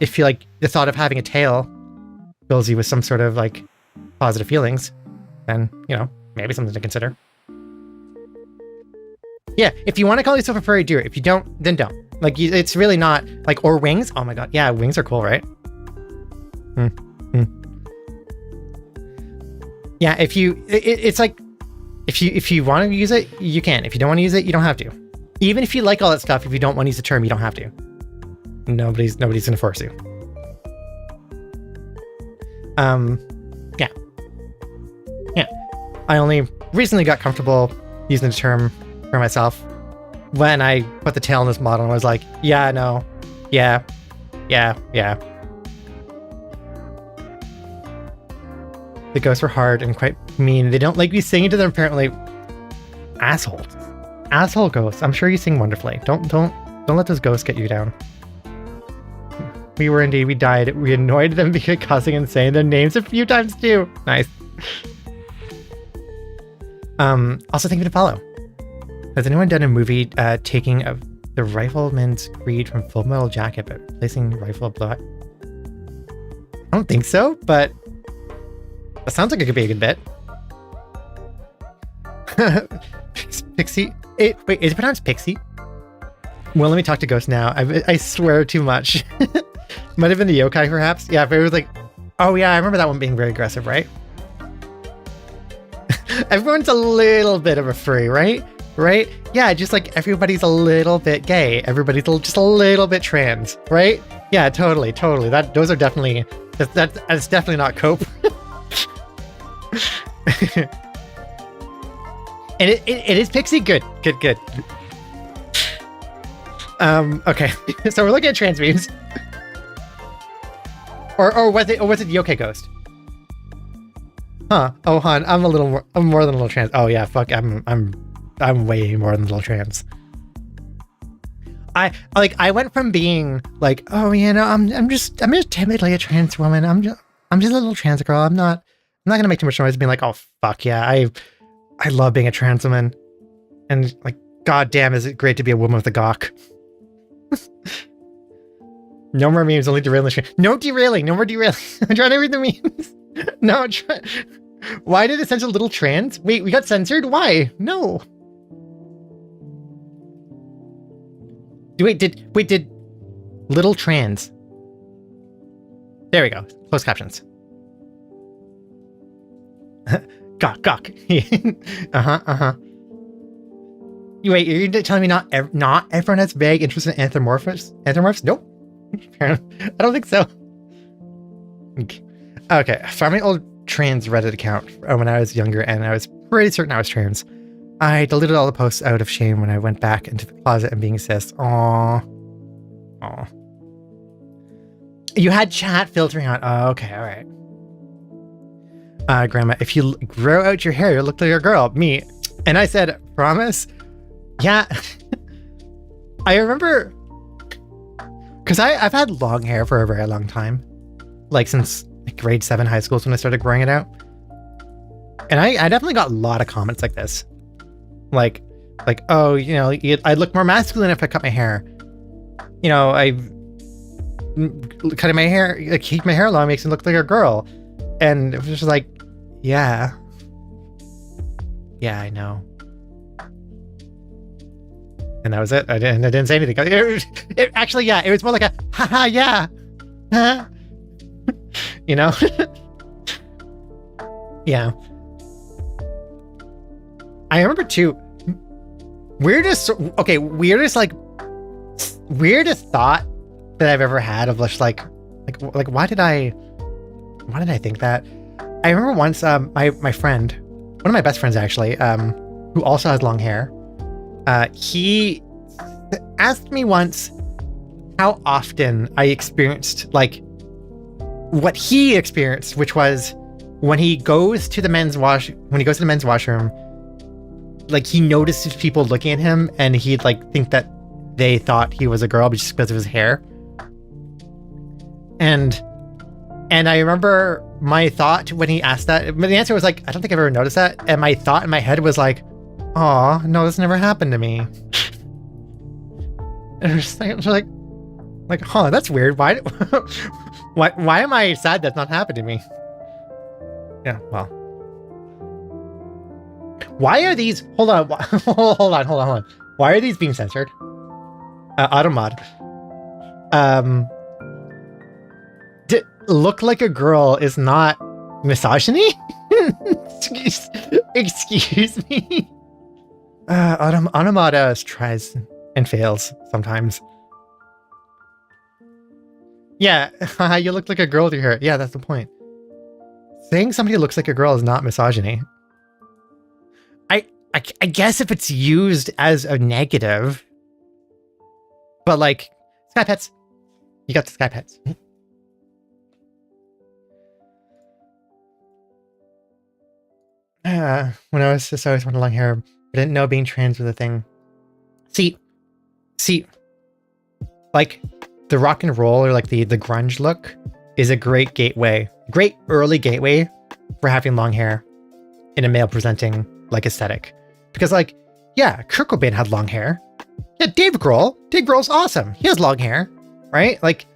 if you like the thought of having a tail fills you with some sort of like positive feelings, then, you know, maybe something to consider. Yeah, if you want to call yourself a furry, do it. If you don't, then don't. Like, it's really not like, or wings. Oh my God. Yeah, wings are cool, right? Yeah, it's like, if you want to use it, you can. If you don't want to use it, you don't have to. Even if you like all that stuff, if you don't want to use the term, you don't have to. Nobody's gonna force you. Yeah. I only recently got comfortable using the term for myself when I put the tail in this model and was like, yeah, no, yeah. The ghosts were hard and quite mean. They don't like me singing to them, apparently. Assholes. Asshole ghosts. I'm sure you sing wonderfully. Don't let those ghosts get you down. We were indeed. We died. We annoyed them because causing and saying their names a few times too. Nice. Also, thank you to follow. Has anyone done a movie taking of the rifleman's creed from Full Metal Jacket but replacing rifle blowout? I don't think so, but that sounds like it could be a good bit. Pixie. Wait, is it pronounced Pixie? Well, let me talk to Ghost now. I swear too much. Might have been the yokai, perhaps. Yeah, but it was like, oh yeah, I remember that one being very aggressive, right? Everyone's a little bit of a furry, right? Right? Yeah, just like everybody's a little bit gay. Everybody's just a little bit trans, right? Yeah, totally. Those are definitely that's definitely not cope. And it is Pixie. Good. Okay, so we're looking at trans memes. Or was it the yokai ghost? Huh? Oh, hon, I'm more than a little trans. Oh yeah, fuck, I'm way more than a little trans. I went from being like, oh, you know, I'm just timidly a trans woman. I'm just a little trans girl. I'm not gonna make too much noise. Being like, oh fuck yeah, I love being a trans woman, and like, god damn, is it great to be a woman with a gawk. No more memes, only derailing. No derailing, no more derailing. I'm trying to read the memes. No, why did it censor little trans? Wait, we got censored? Why? No. Did little trans? There we go. Closed captions. Gawk. Wait, you're telling me not everyone has vague interest in anthropomorphs? Nope. I don't think so. Okay, I found my old trans Reddit account when I was younger, and I was pretty certain I was trans. I deleted all the posts out of shame when I went back into the closet and being cis. Aww. Aww. You had chat filtering on. Oh, okay, all right. Grandma, if you grow out your hair, you'll look like a girl. Me. And I said, promise? Yeah. I remember, because I've had long hair for a very long time. Like since grade 7 high school is when I started growing it out. And I definitely got a lot of comments like this. Like, oh, you know, I'd look more masculine if I cut my hair. You know, cutting my hair, like keep my hair long makes me look like a girl. And it was just like, yeah, I know. And that was it. I didn't say anything. Actually, yeah, it was more like a haha, yeah, you know. Yeah. I remember too. Weirdest thought that I've ever had of just like why did I think that? I remember once my friend, one of my best friends actually, who also has long hair, he asked me once how often I experienced like what he experienced, which was when he goes to the men's washroom, like he notices people looking at him and he'd like think that they thought he was a girl just because of his hair. And I remember my thought when he asked that, the answer was like, I don't think I've ever noticed that. And my thought in my head was like, aw, no, this never happened to me. And it was like, huh, that's weird. Why am I sad that's not happened to me? Yeah, well. Why are these, hold on. Why are these being censored? Automod. Look like a girl is not misogyny? Excuse me. Automod tries and fails sometimes. Yeah, you look like a girl with your hair. Yeah, that's the point. Saying somebody looks like a girl is not misogyny. I guess if it's used as a negative, but like Sky Pets, you got the Sky Pets. When I was just always wanted long hair, I didn't know being trans was a thing. See, like the rock and roll or like the grunge look is a great early gateway for having long hair in a male presenting like aesthetic. Because like, yeah, Kurt Cobain had long hair. Yeah, Dave Grohl's awesome. He has long hair, right? Like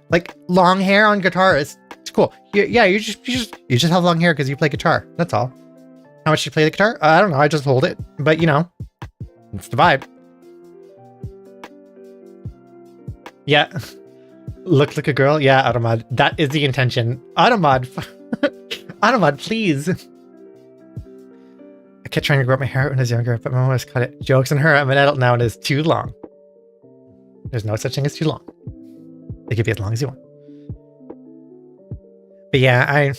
long hair on guitar is it's cool. Yeah, you just have long hair because you play guitar. That's all. How much you play the guitar? I don't know. I just hold it, but you know, it's the vibe. Yeah, look like a girl. Yeah, Automod. That is the intention. Automod, Automod, please. I kept trying to grow up my hair when I was younger, but my mom always cut it. Jokes on her. I'm an adult now and it's too long. There's no such thing as too long. They give you as long as you want. But yeah,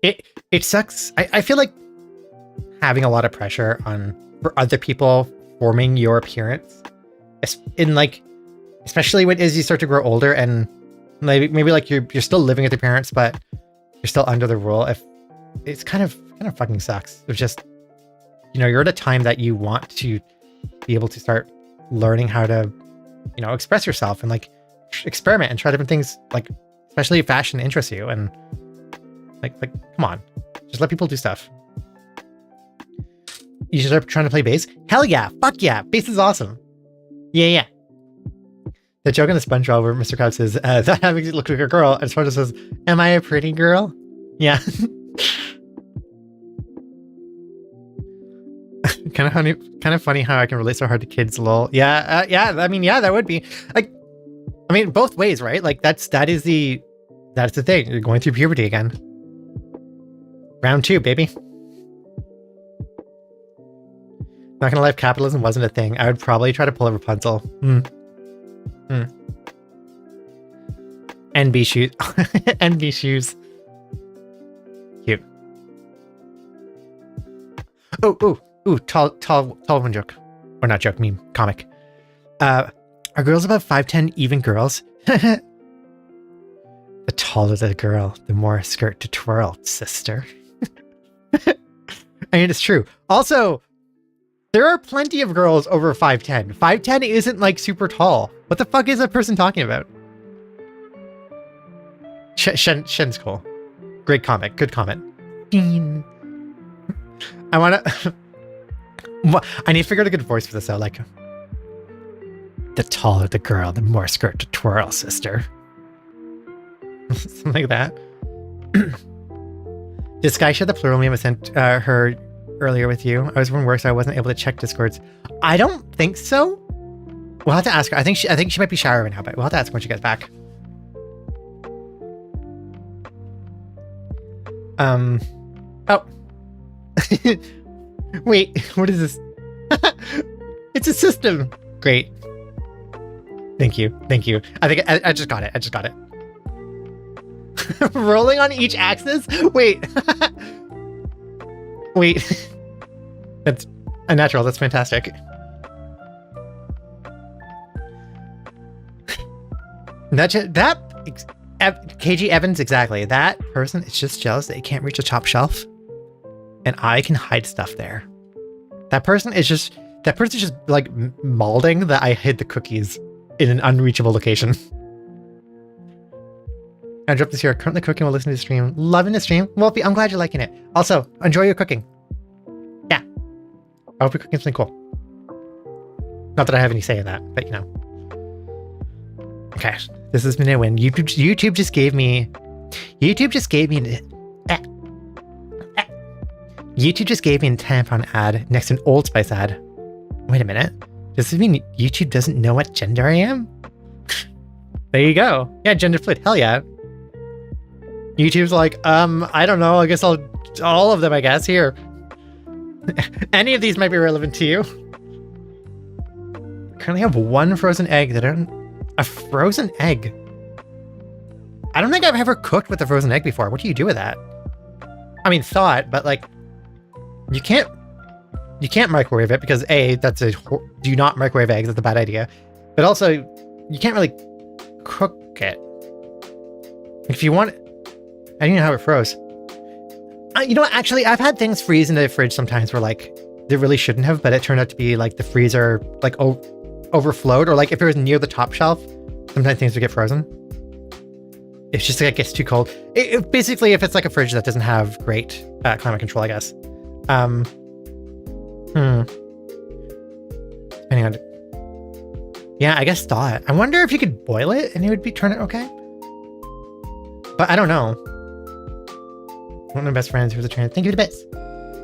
it sucks. I feel like having a lot of pressure for other people forming your appearance, especially as you start to grow older and maybe like you're still living with your parents, but you're still under the rule. If it's kind of fucking sucks. It's just, you know, you're at a time that you want to be able to start learning how to, you know, express yourself and like experiment and try different things, like especially if fashion interests you, and like come on, just let people do stuff. You should start trying to play bass. Hell yeah, fuck yeah, bass is awesome. Yeah. The joke in the SpongeBob where Mr. Krabs says that makes you look like a girl, and SpongeBob says, "Am I a pretty girl?" Yeah. Kind of funny how I can relate so hard to kids. Lol. Yeah. I mean, yeah, that would be like. I mean, both ways, right? Like that's the thing. You're going through puberty again. Round 2, baby. Not gonna lie, if capitalism wasn't a thing, I would probably try to pull a Rapunzel. NB shoes. NB shoes. Cute. Ooh, tall one joke. Or not joke, meme, comic. Are girls above 5'10" even girls? The taller the girl, the more skirt to twirl, sister. I mean, it's true. Also, there are plenty of girls over 5'10". 5'10" isn't like super tall. What the fuck is that person talking about? Shen's cool. Great comic. Good comment. I want to... I need to figure out a good voice for this though. Like, the taller the girl, the more skirt to twirl, sister. Something like that. Did Sky share the plural meme I sent her earlier with you? I was from work, so I wasn't able to check Discords. I don't think so. We'll have to ask her. I think she might be showering now, but we'll have to ask her when she gets back. Oh. Wait, what is this? It's a system. Great. Thank you. I think I just got it. Rolling on each axis? Wait. Wait. That's unnatural. That's fantastic. KG Evans, exactly. That person is just jealous that he can't reach the top shelf. And I can hide stuff there. That person is just like malding that I hid the cookies in an unreachable location. I dropped this here. Currently cooking while listening to the stream. Loving the stream. Wolfie, I'm glad you're liking it. Also, enjoy your cooking. Yeah. I hope you're cooking something cool. Not that I have any say in that, but you know. Okay. This has been a win. YouTube just gave me YouTube just gave me a tampon ad next to an Old Spice ad. Wait a minute. Does this mean YouTube doesn't know what gender I am? There you go. Yeah, gender fluid. Hell yeah. YouTube's like, I don't know. I guess all of them, I guess. Here. Any of these might be relevant to you. I currently have one frozen egg that a frozen egg? I don't think I've ever cooked with a frozen egg before. What do you do with that? I mean, thought, but like, you can't microwave it because do not microwave eggs. That's a bad idea. But also, you can't really cook it. If you want, I don't know how it froze. You know what? Actually, I've had things freeze in the fridge sometimes where like they really shouldn't have, but it turned out to be like the freezer like overflowed, or like if it was near the top shelf, sometimes things would get frozen. It's just like it gets too cold. Basically, if it's like a fridge that doesn't have great climate control, I guess. Depending on, yeah, I guess thought. I wonder if you could boil it and it would turn it okay. But I don't know. One of my best friends who was a trans. Thank you to bits.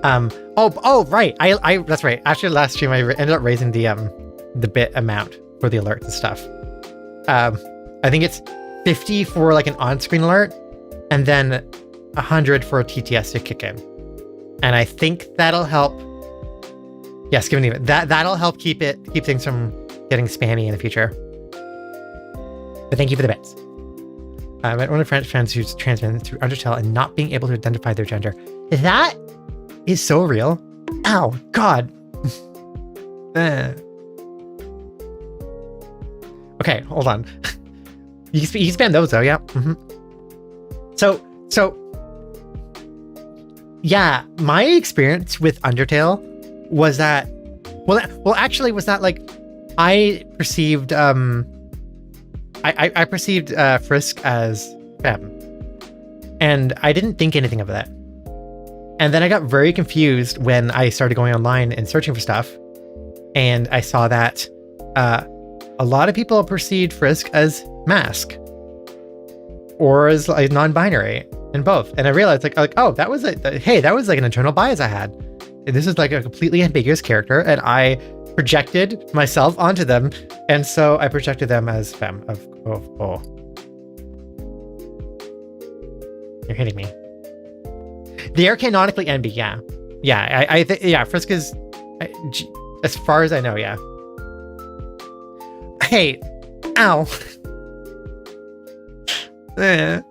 Oh, right. I that's right. After the last stream, I ended up raising the bit amount for the alerts and stuff. I think it's 50 for like an on-screen alert, and then 100 for a TTS to kick in. And I think that'll help. Yes, give it that'll help keep things from getting spammy in the future. But thank you for the bits. I met one of my friends who's trans men through Undertale and not being able to identify their gender. That is so real. Ow, God. Okay, hold on. You can spam those though, yeah. So yeah, my experience with Undertale was that like I perceived I perceived Frisk as femme, and I didn't think anything of that. And then I got very confused when I started going online and searching for stuff, and I saw that a lot of people perceived Frisk as mask or as like non-binary, and both. And I realized like oh, that was that was like an internal bias I had. This is like a completely ambiguous character, and I projected myself onto them, and so I projected them as femme. Oh. You're hitting me. They are canonically NB, yeah. Yeah, I think, yeah, Frisk is, as far as I know, yeah. Hey, ow. Eh.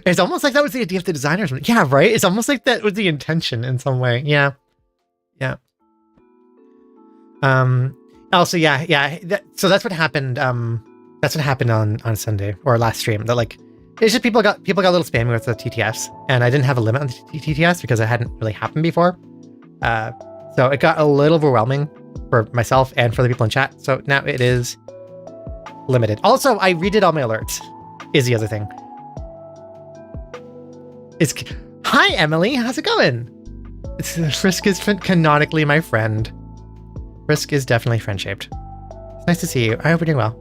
It's almost like that was the idea of the designers. Yeah, right? It's almost like that was the intention in some way. Yeah. Yeah. Also, yeah. So that's what happened. That's what happened on Sunday or last stream. That like, it's just people got a little spammy with the TTS, and I didn't have a limit on the TTS because it hadn't really happened before. So it got a little overwhelming for myself and for the people in chat. So now it is limited. Also, I redid all my alerts. Is the other thing. Hi Emily, how's it going? Frisk is canonically my friend. Frisk is definitely friend-shaped. It's nice to see you. I hope you're doing well.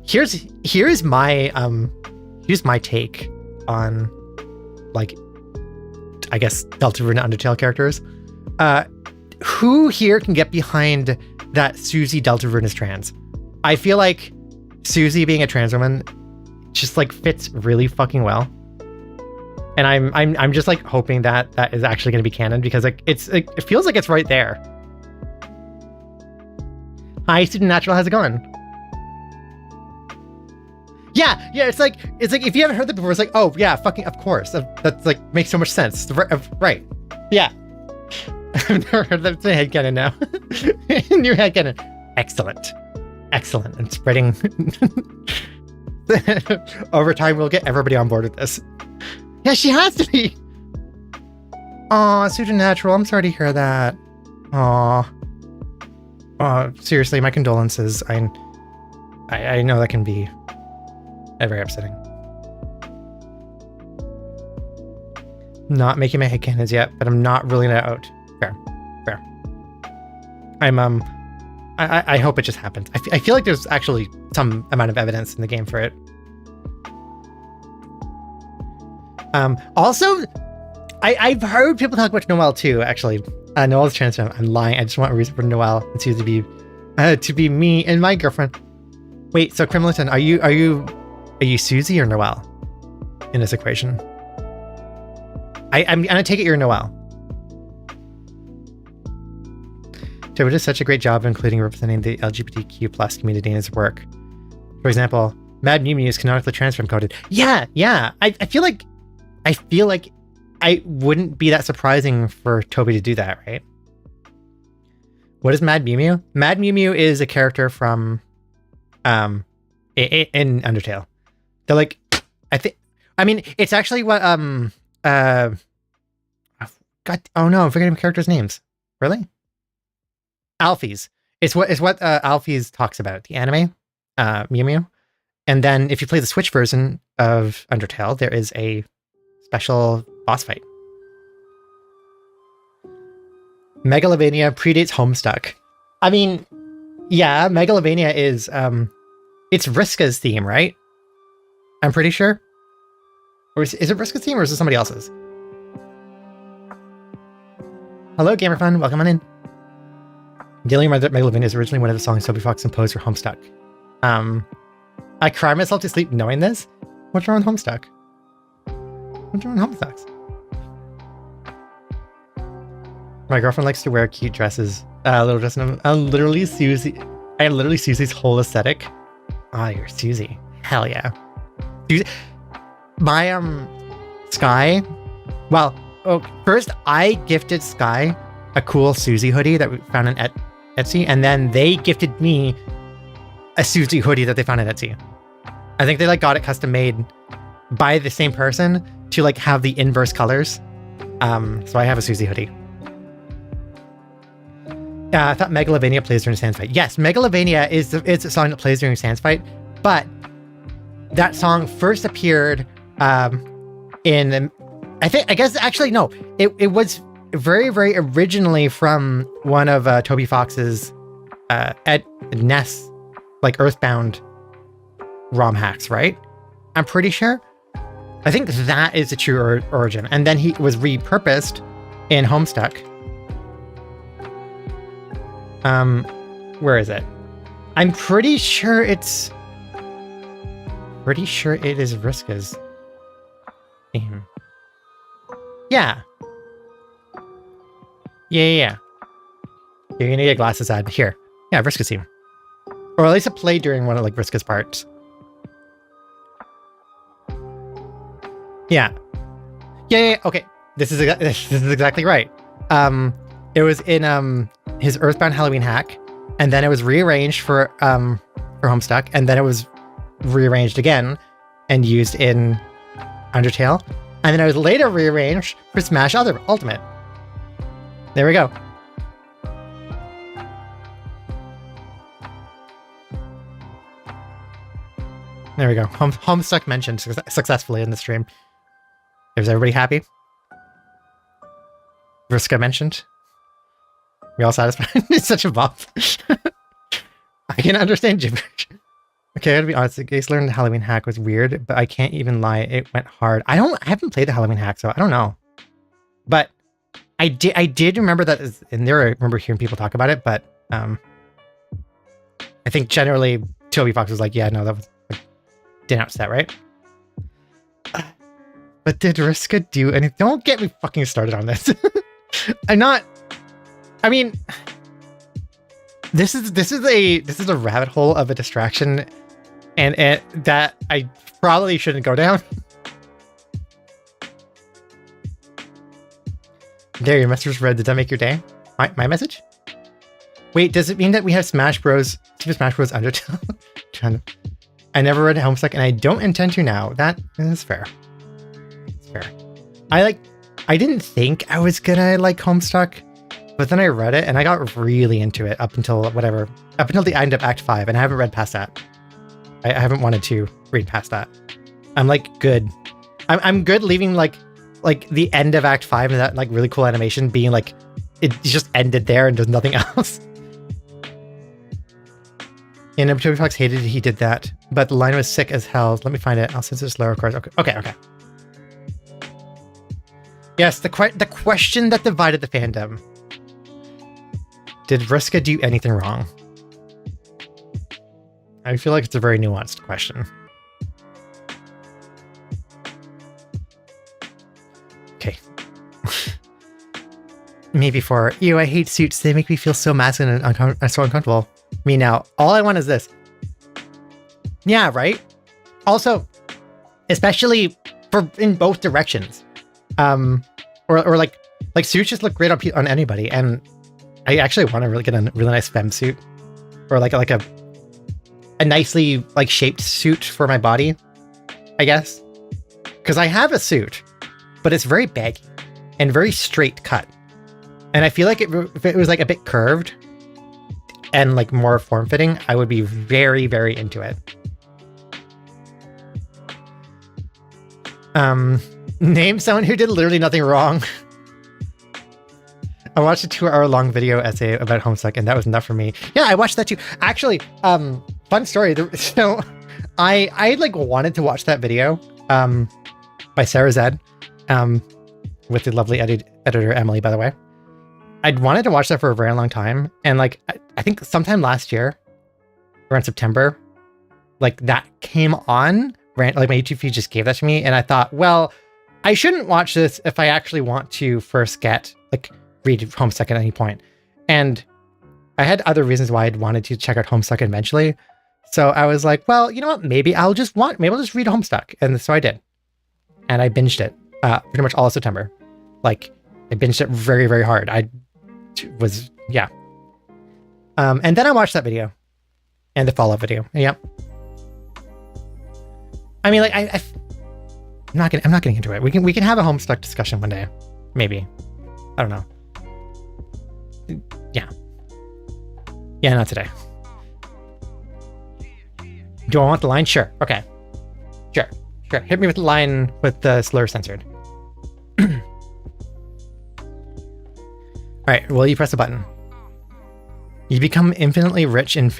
Here's my take on, like, I guess Deltarune Undertale characters. Who here can get behind that Susie Deltarune is trans? I feel like Susie being a trans woman just like fits really fucking well. And I'm just like hoping that is actually going to be canon, because like it feels like it's right there. Hi, Student Natural, how's it going? Yeah, it's like if you haven't heard that before, it's like, oh yeah, fucking of course. That's like makes so much sense. Right. Yeah. I've never heard that headcanon now. New headcanon. Excellent. And spreading. Over time, we'll get everybody on board with this. Yeah, she has to be. Aw, Supernatural, I'm sorry to hear that. Aw. Seriously, my condolences. I know that can be very upsetting. Not making my headcanons yet, but I'm not ruling it out. Fair. I hope it just happens. I feel like there's actually some amount of evidence in the game for it. Also, I've heard people talk about Noelle too, actually. Noelle's trans. I'm lying. I just want a reason for Noelle and Susie to be me and my girlfriend. Wait, so Crimlington, are you Susie or Noelle in this equation? I'm gonna take it you're Noelle. Joe did such a great job of including and representing the LGBTQ plus community in his work. For example, Mad Mew Mew is canonically transform coded. Yeah. I feel like I wouldn't be that surprising for Toby to do that, right? What is Mad Mew Mew? Mad Mew Mew is a character from in Undertale. They're like, it's actually what God, oh no, I'm forgetting characters' names. Really? Alphys. It's what Alphys talks about, the anime, Mew Mew. And then if you play the Switch version of Undertale, there is a special boss fight. Megalovania predates Homestuck. I mean, yeah, Megalovania is it's Vriska's theme, right? I'm pretty sure. Or is it Vriska's theme or is it somebody else's? Hello, GamerFun. Welcome on in. Dealing with Megalovania is originally one of the songs Toby Fox composed for Homestuck. I cry myself to sleep knowing this. What's wrong with Homestuck? What's wrong with Homestucks? My girlfriend likes to wear cute dresses. Little dress. Literally Susie. I am literally Susie's whole aesthetic. Oh, you're Susie. Hell yeah. Susie. My Sky. Well, first I gifted Sky a cool Susie hoodie that we found in Etsy, and then they gifted me a Susie hoodie that they found in Etsy. I think they like got it custom made by the same person to like have the inverse colors. So I have a Susie hoodie. I thought Megalovania plays during a Sans fight. Yes, Megalovania is a song that plays during a Sans fight, but that song first appeared in, I guess actually no, it was very, very originally from one of Toby Fox's NES, like Earthbound ROM hacks, right? I'm pretty sure. I think that is the true origin. And then he was repurposed in Homestuck. Where is it? I'm pretty sure it is Vriska's theme. Yeah. Yeah. You're gonna get glasses ad here. Yeah, Vriska's theme. Or at least it played during one of like Vriska's parts. Yeah. Yeah. Okay. This is exactly right. It was in his Earthbound Halloween hack, and then it was rearranged for Homestuck, and then it was rearranged again and used in Undertale, and then it was later rearranged for Smash Ultimate. There we go. There we go. Homestuck mentioned successfully in the stream. Is everybody happy? Vriska mentioned. We all satisfied? It's such a bop. I can understand gibberish. Okay, I gotta be honest. The Ace learned the Halloween hack was weird, but I can't even lie. It went hard. I haven't played the Halloween hack, so I don't know. But I did remember that in there. I remember hearing people talk about it, but I think generally Toby Fox was like, yeah, no, that was denounced that, right? But did Vriska do anything? Don't get me fucking started on this. I mean, this is a rabbit hole of a distraction, and that I probably shouldn't go down. There, your message was read. Did that make your day? My message? Wait, does it mean that we have Smash Bros. Super Smash Bros. Undertale? I never read Homestuck, and I don't intend to now. That is fair. It's fair. I didn't think I was gonna like Homestuck, but then I read it and I got really into it up until the end of Act 5, and I haven't read past that. I haven't wanted to read past that. I'm like good. I'm good leaving like the end of Act 5 and that like really cool animation being like it just ended there and there's nothing else. And Toby Fox hated he did that, but the line was sick as hell. Let me find it. I'll censor slower, of course. Okay. Yes, the question that divided the fandom. Did Vriska do anything wrong? I feel like it's a very nuanced question. Okay. Maybe for you, I hate suits. They make me feel so masculine and so uncomfortable. Me now, all I want is this. Yeah, right? Also, especially in both directions. Or like suits just look great on anybody, and I actually want to really get a really nice femme suit, or like a nicely like shaped suit for my body, I guess, because I have a suit, but it's very baggy and very straight cut, and I feel like if it was like a bit curved and like more form fitting, I would be very, very into it. Name someone who did literally nothing wrong. I watched a 2-hour-long video essay about Homestuck, and that was enough for me. Yeah, I watched that too. Actually, fun story. So, I like wanted to watch that video, by Sarah Zed, with the lovely editor Emily, by the way. I'd wanted to watch that for a very long time, and like I think sometime last year, around September, like that came on. Like my YouTube feed just gave that to me, and I thought, well, I shouldn't watch this if I actually want to first read Homestuck at any point. And I had other reasons why I'd wanted to check out Homestuck eventually. So I was like, well, you know what? Maybe I'll just read Homestuck. And so I did. And I binged it pretty much all of September. Like, I binged it very, very hard. Yeah. And then I watched that video and the follow-up video. Yep. I mean, like, I'm not getting into it. We can have a Homestuck discussion one day, maybe. I don't know. Yeah, not today. Do I want the line? Sure. Okay. Sure. Hit me with the line with the slur censored. All right. Will you press a button? You become infinitely rich and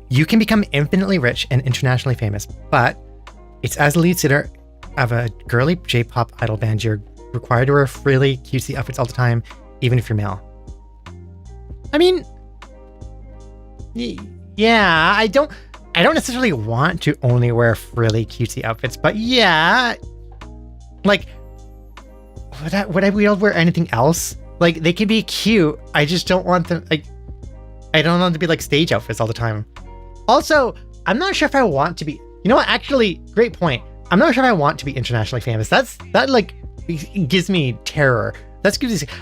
you can become infinitely rich and internationally famous, but it's as a lead singer of a girly J-pop idol band, you're required to wear frilly, cutesy outfits all the time, even if you're male. I mean, yeah, I don't necessarily want to only wear frilly, cutesy outfits, but yeah, like, would I be able to wear anything else? Like, they can be cute. I just don't want them, like, I don't want them to be like stage outfits all the time. Also, I'm not sure if I want to be, you know what, actually, great point. I'm not sure if I want to be internationally famous. That like gives me terror.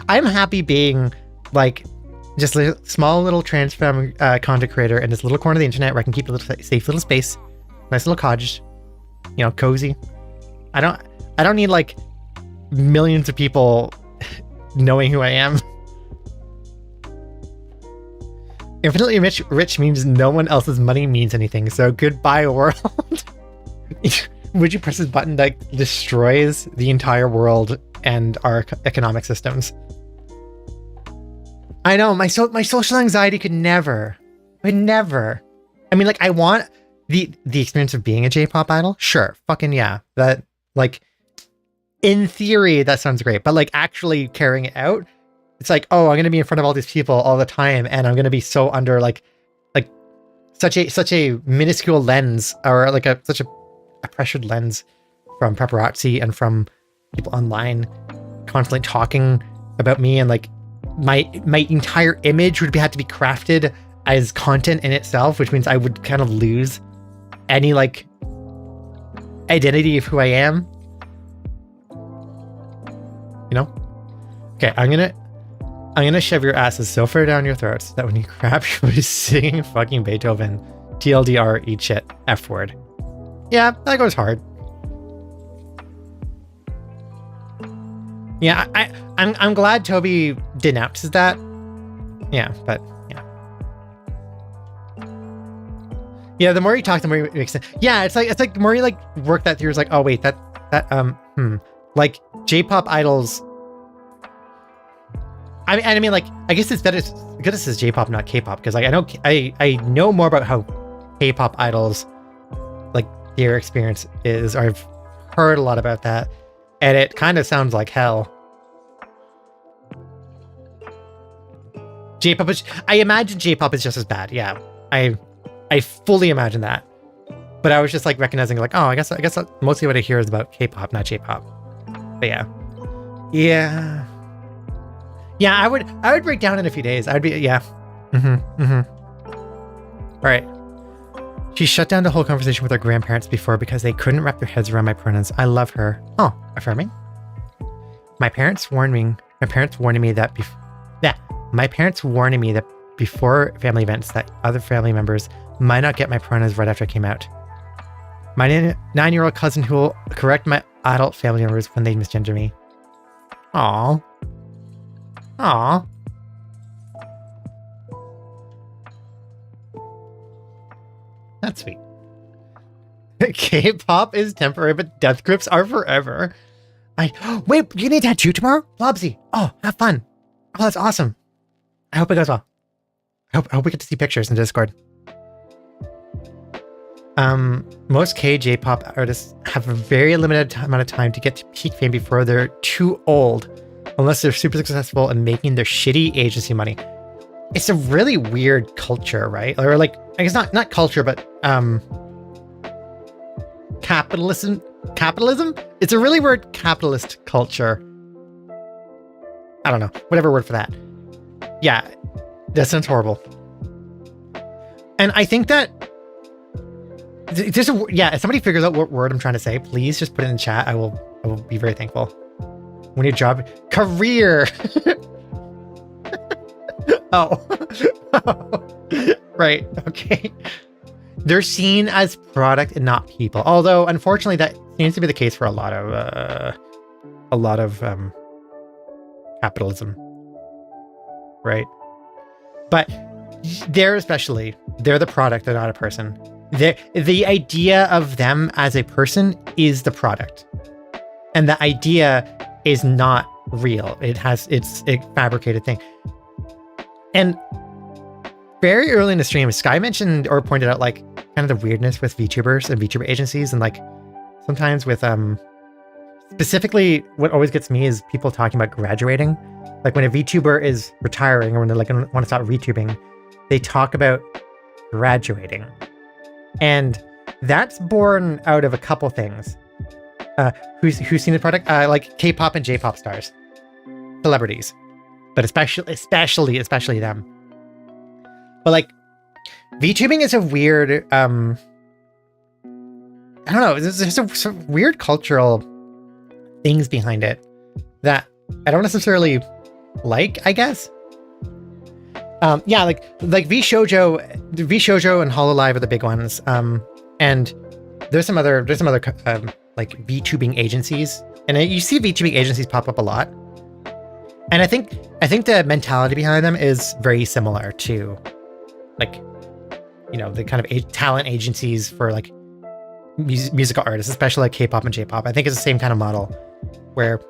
I'm happy being like just a small little trans femme content creator in this little corner of the internet where I can keep a little safe little space, nice little cottage, you know, cozy. I don't need like millions of people knowing who I am. Infinitely rich means no one else's money means anything. So goodbye, world. Would you press this button that destroys the entire world and our economic systems? I know my social anxiety could never. I mean, like, I want the experience of being a J-pop idol. Sure, fucking yeah. That, like, in theory, that sounds great. But like actually carrying it out, it's like, oh, I'm gonna be in front of all these people all the time, and I'm gonna be so under like such a minuscule lens, or like such a pressured lens from paparazzi and from people online constantly talking about me, and like my entire image would have to be crafted as content in itself, which means I would kind of lose any like identity of who I am. You know? Okay, I'm gonna shove your asses so far down your throats that when you crap, you'll be singing fucking Beethoven. TLDR, eat shit, F word. Yeah, that goes hard. Yeah, I'm glad Toby denounces that. Yeah, but yeah. Yeah, the more you talk, the more it makes sense. Yeah, it's like the more you like work that through, it's like, oh wait, that like J-pop idols. I mean, like, I guess it's better good this is J-pop, not K-pop, because like I know more about how K-pop idols, like, their experience is. Or I've heard a lot about that, and it kind of sounds like hell. J-pop is, I imagine J-pop is just as bad. Yeah, I fully imagine that. But I was just like recognizing, like, oh, I guess mostly what I hear is about K-pop, not J-pop. But yeah. I would break down in a few days. I'd be, yeah. All right. She shut down the whole conversation with her grandparents before because they couldn't wrap their heads around my pronouns. I love her. Oh, affirming. My parents warning me that before family events that other family members might not get my pronouns right after I came out. My 9-year-old cousin who will correct my adult family members when they misgender me. Aww. That's sweet. K-pop is temporary, but death grips are forever. Wait, you need a tattoo tomorrow? Lobsy. Oh, have fun. Oh, that's awesome. I hope it goes well. I hope we get to see pictures in Discord. Most J-pop artists have a very limited amount of time to get to peak fame before they're too old, unless they're super successful in making their shitty agency money. It's a really weird culture, right? Or like, I guess not culture, but capitalism. It's a really weird capitalist culture. I don't know, whatever word for that. Yeah, that sounds horrible. And I think that if somebody figures out what word I'm trying to say, please just put it in the chat. I will be very thankful. When your job career. Oh. Right. Okay. They're seen as product and not people. Although, unfortunately, that seems to be the case for a lot of capitalism. Right. But they're the product. They're not a person. The idea of them as a person is the product. And the idea is not real. It's a fabricated thing. And very early in the stream, Sky mentioned or pointed out like kind of the weirdness with VTubers and VTuber agencies, and like sometimes with specifically what always gets me is people talking about graduating. Like when a VTuber is retiring or when they like want to stop VTubing, they talk about graduating. And that's born out of a couple things. Who's seen the product? Like K-pop and J-pop stars, celebrities, but especially them. But like VTubing is a weird, I don't know, there's some weird cultural things behind it that I don't necessarily like, I guess. Yeah, like VShojo and Hololive are the big ones. And there's some other like VTubing agencies, and you see VTubing agencies pop up a lot. And I think the mentality behind them is very similar to, like, you know, the kind of talent agencies for like musical artists, especially like K-pop and J-pop. I think it's the same kind of model where,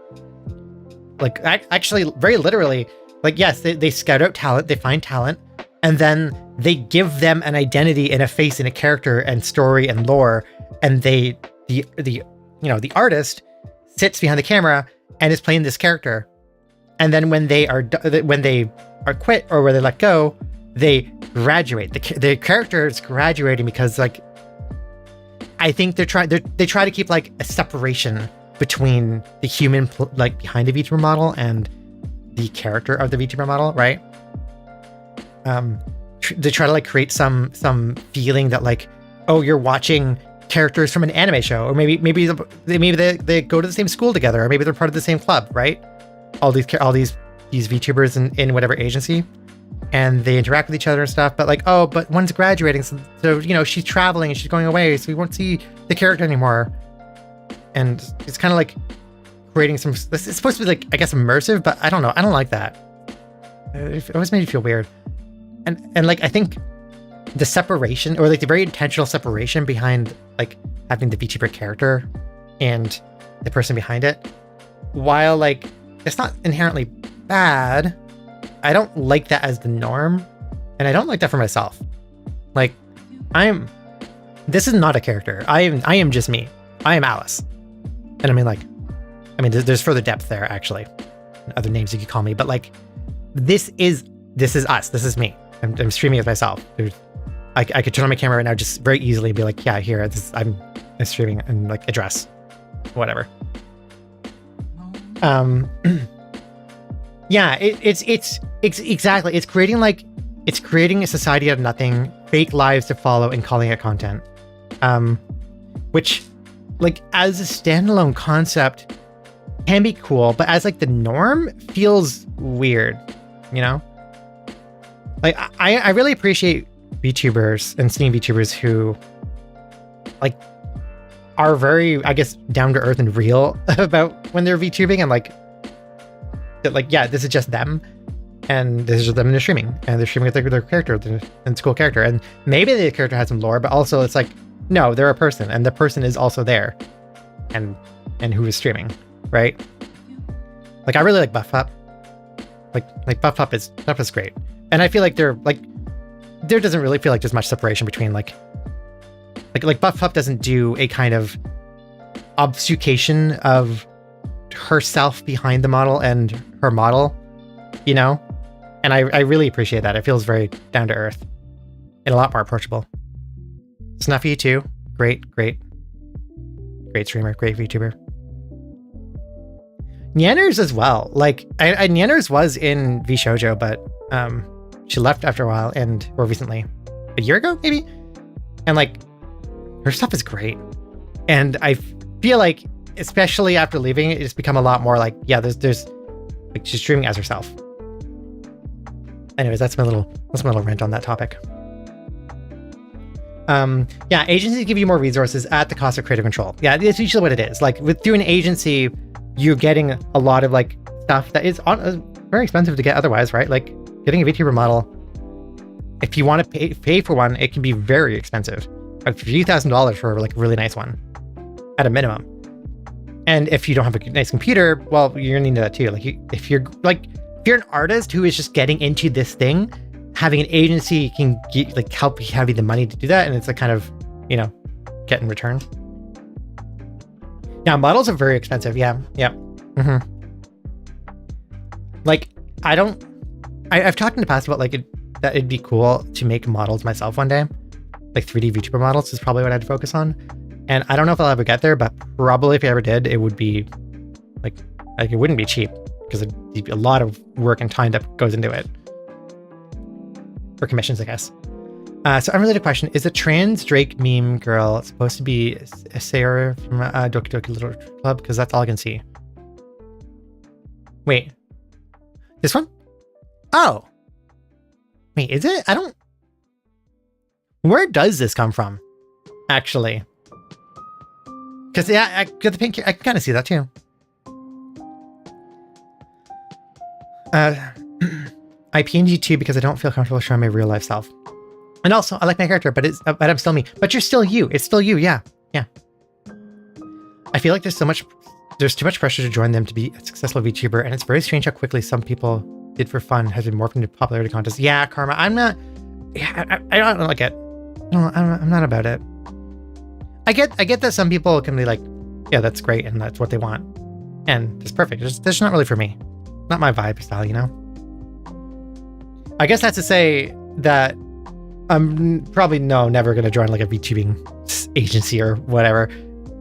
like, actually very literally, like, yes, they scout out talent, they find talent, and then they give them an identity and a face and a character and story and lore, and the artist sits behind the camera and is playing this character. And then when they are quit or where they let go, they graduate. The character is graduating because, like, I think they try to keep like a separation between the human like behind the VTuber model and the character of the VTuber model, right? They try to like create some feeling that, like, oh, you're watching characters from an anime show, or maybe they go to the same school together, or maybe they're part of the same club, right? All these VTubers in whatever agency, and they interact with each other and stuff. But like, oh, but one's graduating, so you know, she's traveling and she's going away, so we won't see the character anymore. And it's kind of like creating some. It's supposed to be like, I guess, immersive, but I don't know. I don't like that. It always made me feel weird. And like, I think the separation, or like the very intentional separation behind like having the VTuber character and the person behind it, while like it's not inherently bad, I don't like that as the norm, and I don't like that for myself. Like, this is not a character. I am just me. I am Alice. And I mean, there's further depth there, actually, other names you could call me, but like, this is us. This is me. I'm streaming as myself. I could turn on my camera right now just very easily and be like, yeah, here, I'm streaming and like address, whatever. Yeah, it's exactly. It's creating a society out of nothing, fake lives to follow, and calling it content. Which, like, as a standalone concept can be cool, but as like the norm feels weird, you know? Like, I really appreciate VTubers and seeing VTubers who like are very, I guess, down to earth and real about when they're VTubing, and like, yeah, this is just them, and this is just them in their streaming, and they're streaming with their character, and it's a cool character, and maybe the character has some lore, but also it's like, no, they're a person, and the person is also there, and who is streaming, right? Like, I really like Buff Pup. Like Buff Pup is great, and I feel like there doesn't really feel like there's much separation between like Buff Pup doesn't do a kind of obfuscation of herself behind the model and her model, you know? And I really appreciate that. It feels very down to earth and a lot more approachable. Snuffy too. Great streamer, great VTuber. Nyanners as well. Like, Nyanners was in VShojo, but she left after a while, or recently, a year ago maybe. And like, her stuff is great, and I feel like, especially after leaving, it's become a lot more like, yeah, there's like, she's streaming as herself. Anyways, that's my little rant on that topic. Yeah, agencies give you more resources at the cost of creative control. Yeah, it's usually what it is. Like, through an agency, you're getting a lot of like stuff that is very expensive to get otherwise, right? Like, getting a VTuber model, if you want to pay for one, it can be very expensive. A few $1,000s for like a really nice one, at a minimum. And if you don't have a nice computer, well, you're gonna need that too. Like, if you're an artist who is just getting into this thing, having an agency can help you have the money to do that, and it's a kind of, you know, get in return. Yeah, models are very expensive. Yeah. Mm-hmm. Like, I've talked in the past about like that it'd be cool to make models myself one day. Like 3D VTuber models is probably what I'd focus on. And I don't know if I'll ever get there, but probably if I ever did, it would be like it wouldn't be cheap, because it'd be a lot of work and time that goes into it. For commissions, I guess. So unrelated question: is a trans Drake meme girl supposed to be a Sarah from Doki Doki Literature Club? Because that's all I can see. Wait, this one? Oh, wait, is it? I don't. Where does this come from? Actually, because yeah, I got the pink. I can kind of see that too. I PNG too because I don't feel comfortable showing my real life self. And also, I like my character, but I'm still me. But you're still you. It's still you. Yeah, yeah. I feel like there's too much pressure to join them to be a successful VTuber, and it's very strange how quickly some people did for fun has been morphing into popularity contests. Yeah, Karma, I'm not. Yeah, I don't like it. I'm not about it. I get that some people can be like, yeah, that's great, and that's what they want, and it's perfect. It's just not really for me. Not my vibe style, you know. I guess that's to say that I'm probably never going to join like a VTubing agency or whatever,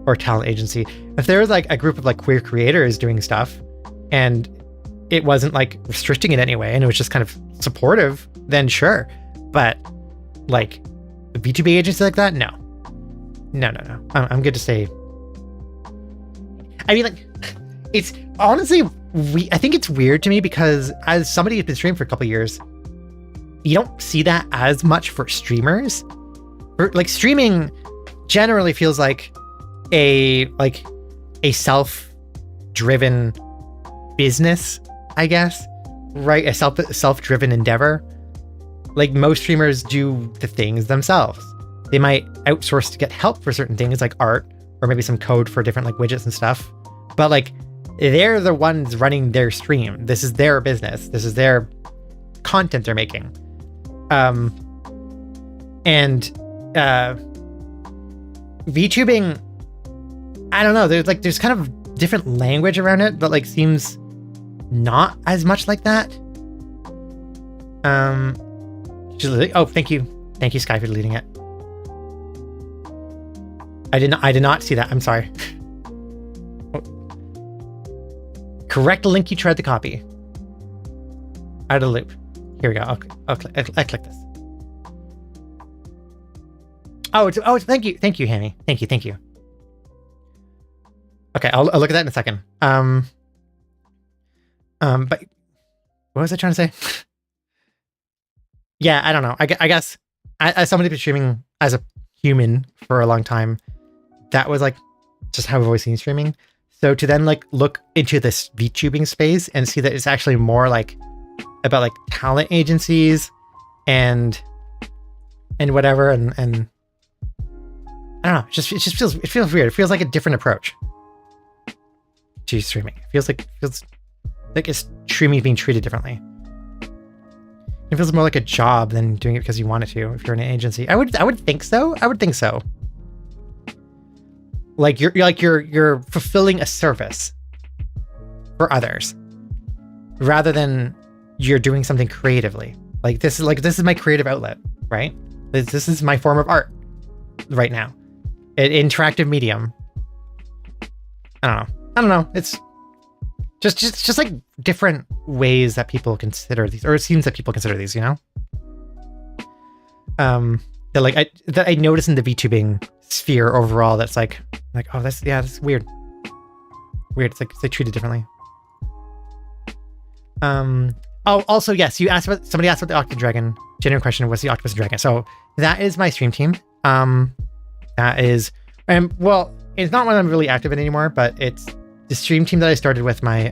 or talent agency. If there was like a group of like queer creators doing stuff and it wasn't like restricting it anyway and it was just kind of supportive, then sure. But like a VTuber agency like that, no. I'm good to stay. I mean, like, it's honestly, I think it's weird to me because as somebody who's been streaming for a couple of years, you don't see that as much for streamers. Like streaming generally feels like a self-driven business, I guess, right? A self-driven endeavor. Like most streamers do the things themselves. They might outsource to get help for certain things like art or maybe some code for different like widgets and stuff. But like they're the ones running their stream. This is their business. This is their content they're making. VTubing, I don't know, there's kind of different language around it that like seems not as much like that. Oh, thank you Sky for deleting it. I did not see that. I'm sorry. Correct the link you tried to copy. Out of the loop. Here we go. I click this. Oh, thank you, Hammy. Thank you. Okay, I'll look at that in a second. But what was I trying to say? Yeah, I don't know. I guess as somebody who's been streaming as a human for a long time, that was like just how I've always seen streaming. So to then like look into this VTubing space and see that it's actually more like about like talent agencies and whatever and I don't know, it feels weird. It feels like a different approach to streaming. It feels like it's streaming being treated differently. It feels more like a job than doing it because you wanted to. If you're in an agency, I would think so. Like you're fulfilling a service for others rather than you're doing something creatively. Like this is my creative outlet, right? This is my form of art right now. An interactive medium. I don't know. It's just like different ways that people consider these, or it seems that people consider these, you know? That I notice in the VTubing sphere overall, that's like, oh, that's weird. It's like treated differently. Oh, also, yes, somebody asked about the Octopus Dragon. Genuine question, what's the Octopus Dragon? So that is my stream team. That is, well, it's not one I'm really active in anymore, but it's the stream team that I started with my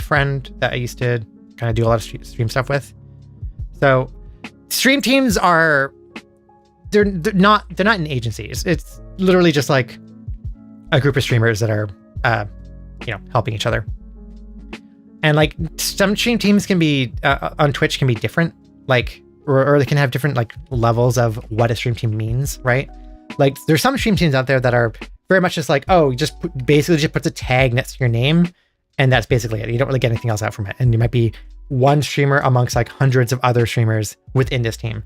friend that I used to kind of do a lot of stream stuff with. So stream teams are, they're not in agencies. It's literally just like a group of streamers that are, helping each other. And like some stream teams can be on Twitch can be different, like, or they can have different like levels of what a stream team means, right? Like there's some stream teams out there that are very much just like, oh, basically just puts a tag next to your name, and that's basically it. You don't really get anything else out from it. And you might be one streamer amongst like hundreds of other streamers within this team.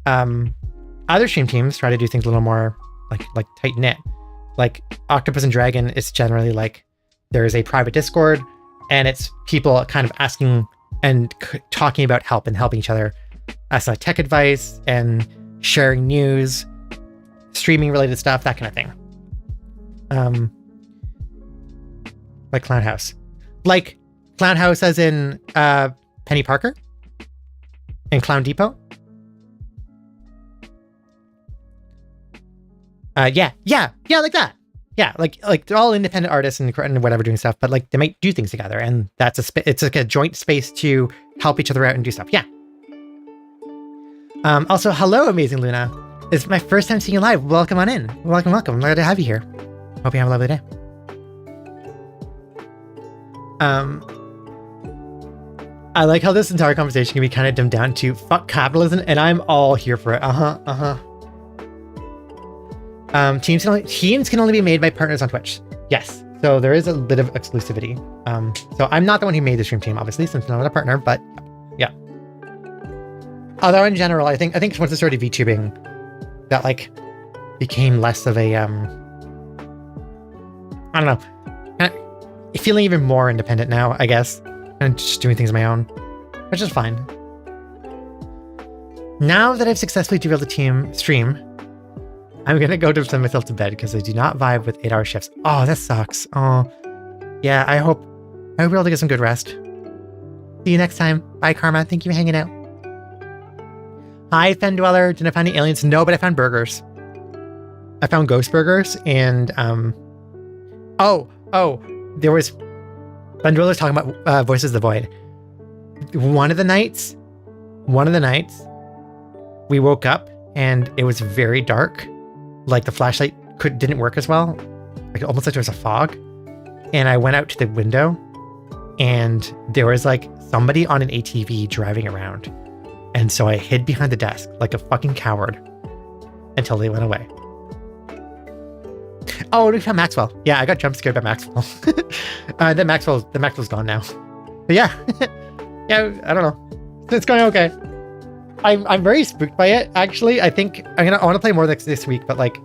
Other stream teams try to do things a little more like tight knit. Like Octopus and Dragon, it's generally like there is a private Discord, and it's people kind of asking and talking about help and helping each other, asking like tech advice and sharing news, streaming related stuff, that kind of thing. Like Clown House. Like Clown House as in Penny Parker and Clown Depot. Yeah, like that. Yeah, like they're all independent artists and whatever doing stuff, but like they might do things together, and that's it's like a joint space to help each other out and do stuff. Yeah. Also, hello, Amazing Luna. It's my first time seeing you live. Welcome on in. Welcome. I'm glad to have you here. Hope you have a lovely day. I like how this entire conversation can be kind of dumbed down to fuck capitalism, and I'm all here for it. Teams can only be made by partners on Twitch. Yes. So there is a bit of exclusivity. So I'm not the one who made the stream team, obviously, since I'm not a partner, but yeah. Although in general, I think once I started VTubing, that like became less of a I don't know, feeling even more independent now, I guess, and just doing things on my own, which is fine. Now that I've successfully derailed the team stream, I'm gonna go to send myself to bed because I do not vibe with 8-hour shifts. Oh, that sucks. Oh, yeah. I hope we're able to get some good rest. See you next time. Bye, Karma. Thank you for hanging out. Hi, Fen Dweller. Did I find any aliens? No, but I found burgers. I found ghost burgers and there was Fen Dweller's talking about Voices of the Void. One of the nights, we woke up and it was very dark. Like the flashlight didn't work as well. Like almost like there was a fog. And I went out to the window and there was like somebody on an ATV driving around. And so I hid behind the desk like a fucking coward until they went away. Oh, we found Maxwell. Yeah, I got jump scared by Maxwell. Then Maxwell's gone now. But yeah. Yeah, I don't know. It's going okay. I'm very spooked by it, actually. I think I want to play more this week, but like,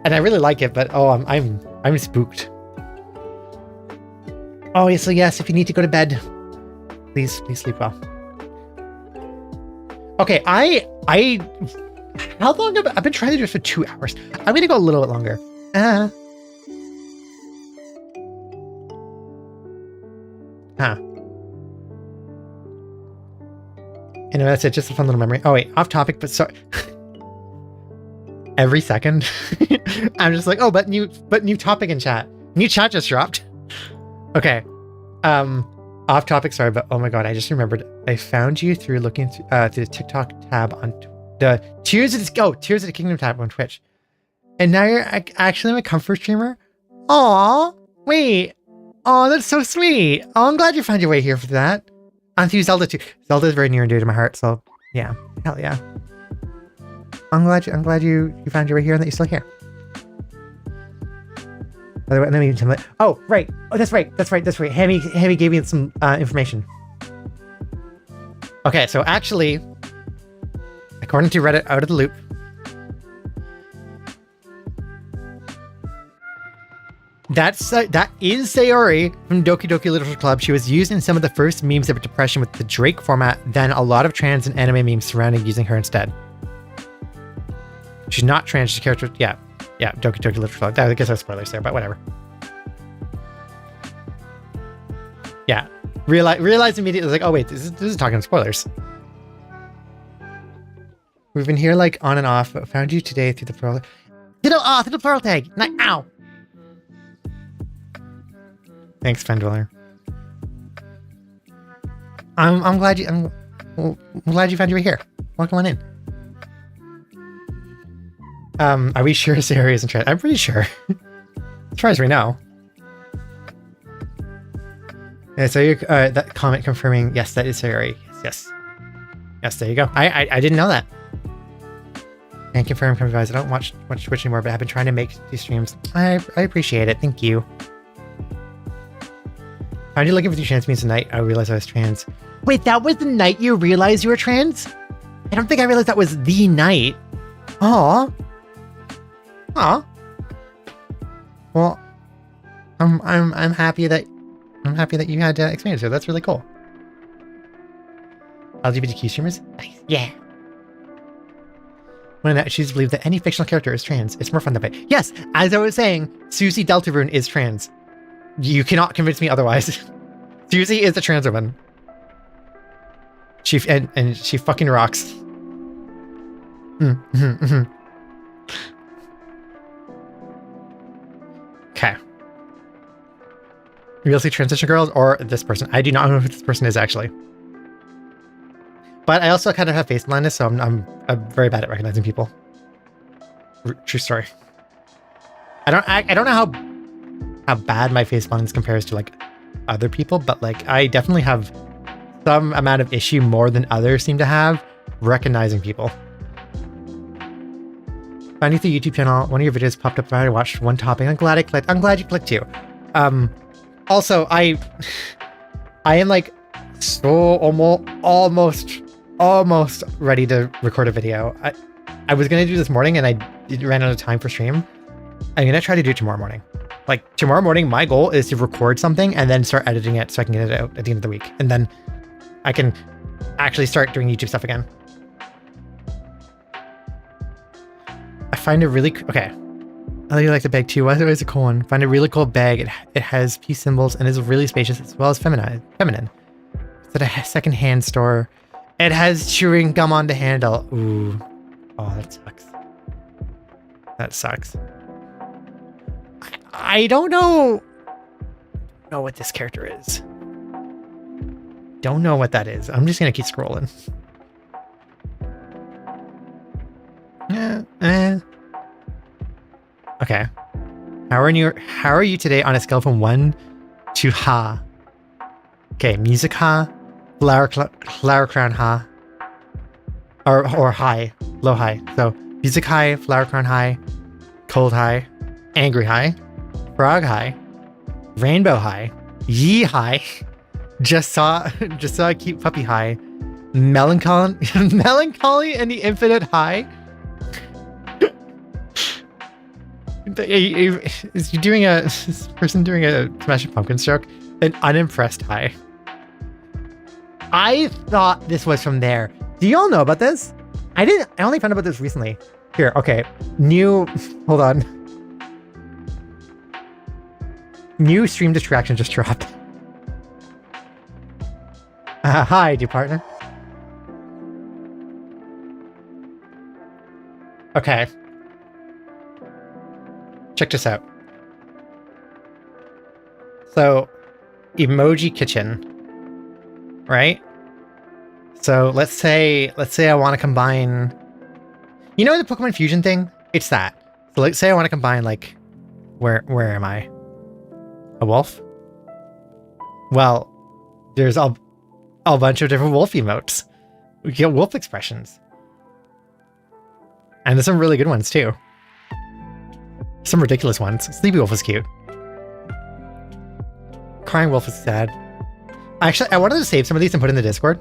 and I really like it, but I'm spooked. Oh yeah, so yes, if you need to go to bed, please sleep well. Okay, how long I've been trying to do this for 2 hours. I'm gonna go a little bit longer. Anyway, that's it. Just a fun little memory. Oh wait, off topic, but sorry. Every second, I'm just like, oh, but new topic in chat. New chat just dropped. Okay. Off topic, sorry, but oh my god, I just remembered. I found you through looking through the TikTok tab on the Tears of the Kingdom tab on Twitch, and now you're actually my comfort streamer. Aw, wait. Oh, that's so sweet. Oh, I'm glad you found your way here for that. I'm through Zelda too. Zelda is very near and dear to my heart, so yeah, hell yeah. I'm glad you found your way here and that you're still here. By the way, let me tell you. Oh, right. Oh, that's right. Hammy gave me some information. Okay, so actually, according to Reddit Out of the Loop, that is Sayori from Doki Doki Literature Club. She was used in some of the first memes about depression with the Drake format, then a lot of trans and anime memes surrounding using her instead. She's not trans, she's a character. Yeah, Doki Doki Literature Club. I guess there's spoilers there, but whatever. Yeah, realized immediately, like, oh wait, this is talking spoilers. We've been here like on and off, but found you today through the plural. Through the plural tag. Like, ow. Thanks, Fendweller. I'm glad you found you were here. Welcome on in. Are we sure Sayori isn't trans? I'm pretty sure. As far as we know. Yeah, so you that comment confirming, yes, that is Sayori. Yes. There you go. I didn't know that. And confirm, I don't watch Twitch anymore, but I've been trying to make these streams. I appreciate it. Thank you. Found you looking for the trans memes tonight. I realized I was trans. Wait, that was the night you realized you were trans? I don't think I realized that was the night. Aw. Well, I'm happy that you had experience here. That's really cool. LGBTQ streamers? Nice. Yeah. when I choose to believe that any fictional character is trans. It's more fun that way. Yes, as I was saying, Susie Deltarune is trans. You cannot convince me otherwise. Susie is a trans woman. She fucking rocks. Okay. You'll see transition girls or this person. I do not know who this person is actually. But I also kind of have face blindness, so I'm very bad at recognizing people. True story. I don't know how bad my face blindness compares to like other people, but like I definitely have some amount of issue more than others seem to have recognizing people. Finding the YouTube channel, one of your videos popped up and I watched one topic. I'm glad you clicked too. Also, I am like so almost ready to record a video. I was gonna do this morning and I ran out of time for stream. I'm gonna try to do it tomorrow morning. Like tomorrow morning, my goal is to record something and then start editing it so I can get it out at the end of the week. And then I can actually start doing YouTube stuff again. I find it really, okay. I really like the bag too. Why is it always a cool one? Find a really cool bag. It has peace symbols and is really spacious as well as feminine. It's at a secondhand store. It has chewing gum on the handle. Ooh. Oh, that sucks. That sucks. I don't know what this character is. Don't know what that is. I'm just gonna keep scrolling. Okay. How are you today on a scale from 1 to ha? Okay, music ha, flower crown ha, or high, low high. So music high, flower crown high, cold high, angry high, frog high, rainbow high, yee high, just saw a cute puppy high, melancholy and the infinite high. Is this person doing a Smashing Pumpkins joke? An unimpressed high. I thought this was from there. Do y'all know about this? I only found out about this recently. Here, okay. Hold on. New stream distraction just dropped. Hi, dear partner. Okay. Check this out. So, emoji kitchen, right? So let's say I want to combine, you know the Pokemon Fusion thing? It's that. So let's say I want to combine like, where am I? A wolf? Well, there's a bunch of different wolf emotes. We get wolf expressions. And there's some really good ones too. Some ridiculous ones. Sleepy Wolf is cute. Crying Wolf is sad. Actually, I wanted to save some of these and put in the Discord.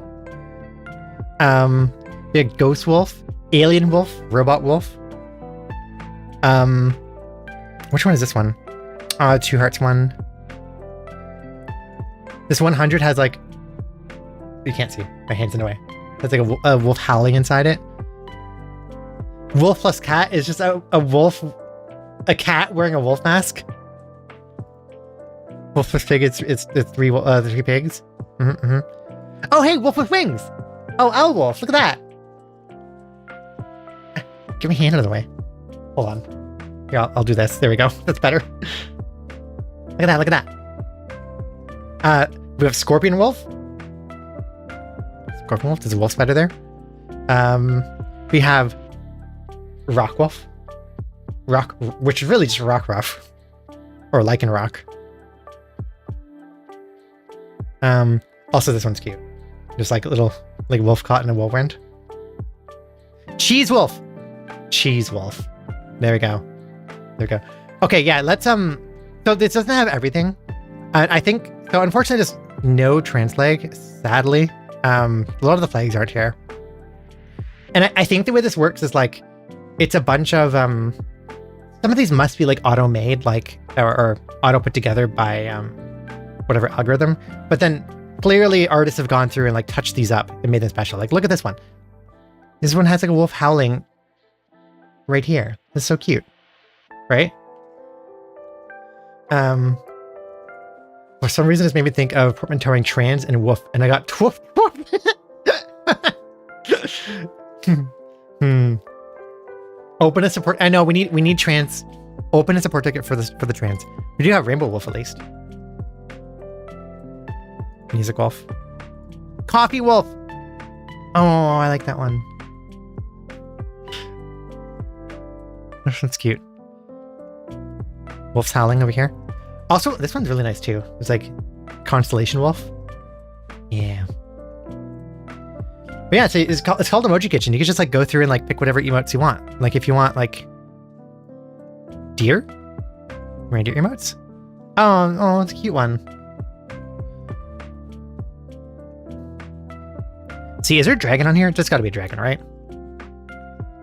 Yeah, Ghost Wolf, Alien Wolf, Robot Wolf. Which one is this one? Two Hearts one. This 100 has like, you can't see, my hand's in the way. Has like a wolf howling inside it. Wolf plus cat is just a wolf. A cat wearing a wolf mask. Wolf plus pig, it's three pigs. Oh, hey, wolf with wings. Oh, owl wolf, look at that. Get my hand out of the way. Hold on. Here, I'll do this. There we go. That's better. Look at that. We have Scorpion Wolf. Scorpion Wolf, there's a wolf spider there. We have Rock Wolf. Rock, which is really just Rock Ruff. Or Lichen Rock. Also this one's cute. Just like a little, like wolf caught in a whirlwind. Cheese Wolf! Cheese Wolf. There we go. Okay, yeah, let's, so this doesn't have everything. I think, so unfortunately there's no trans flag, sadly. A lot of the flags aren't here. And I think the way this works is like, it's a bunch of, some of these must be like auto-made, like, or auto-put together by whatever algorithm. But then clearly artists have gone through and like touched these up and made them special. Like, look at this one. This one has like a wolf howling right here. This is so cute, right? For some reason, this made me think of portmanteauing trans and wolf, and I got twoof. Open a support. I know we need trans. Open a support ticket for the trans. We do have rainbow wolf at least. Music wolf. Coffee wolf. Oh, I like that one. This one's cute. Wolf's howling over here. Also, this one's really nice too. It's like constellation wolf. Yeah. But yeah, it's called Emoji Kitchen. You can just like go through and like pick whatever emotes you want. Like if you want like deer, reindeer emotes. Oh, it's a cute one. See, is there a dragon on here? There's got to be a dragon, right?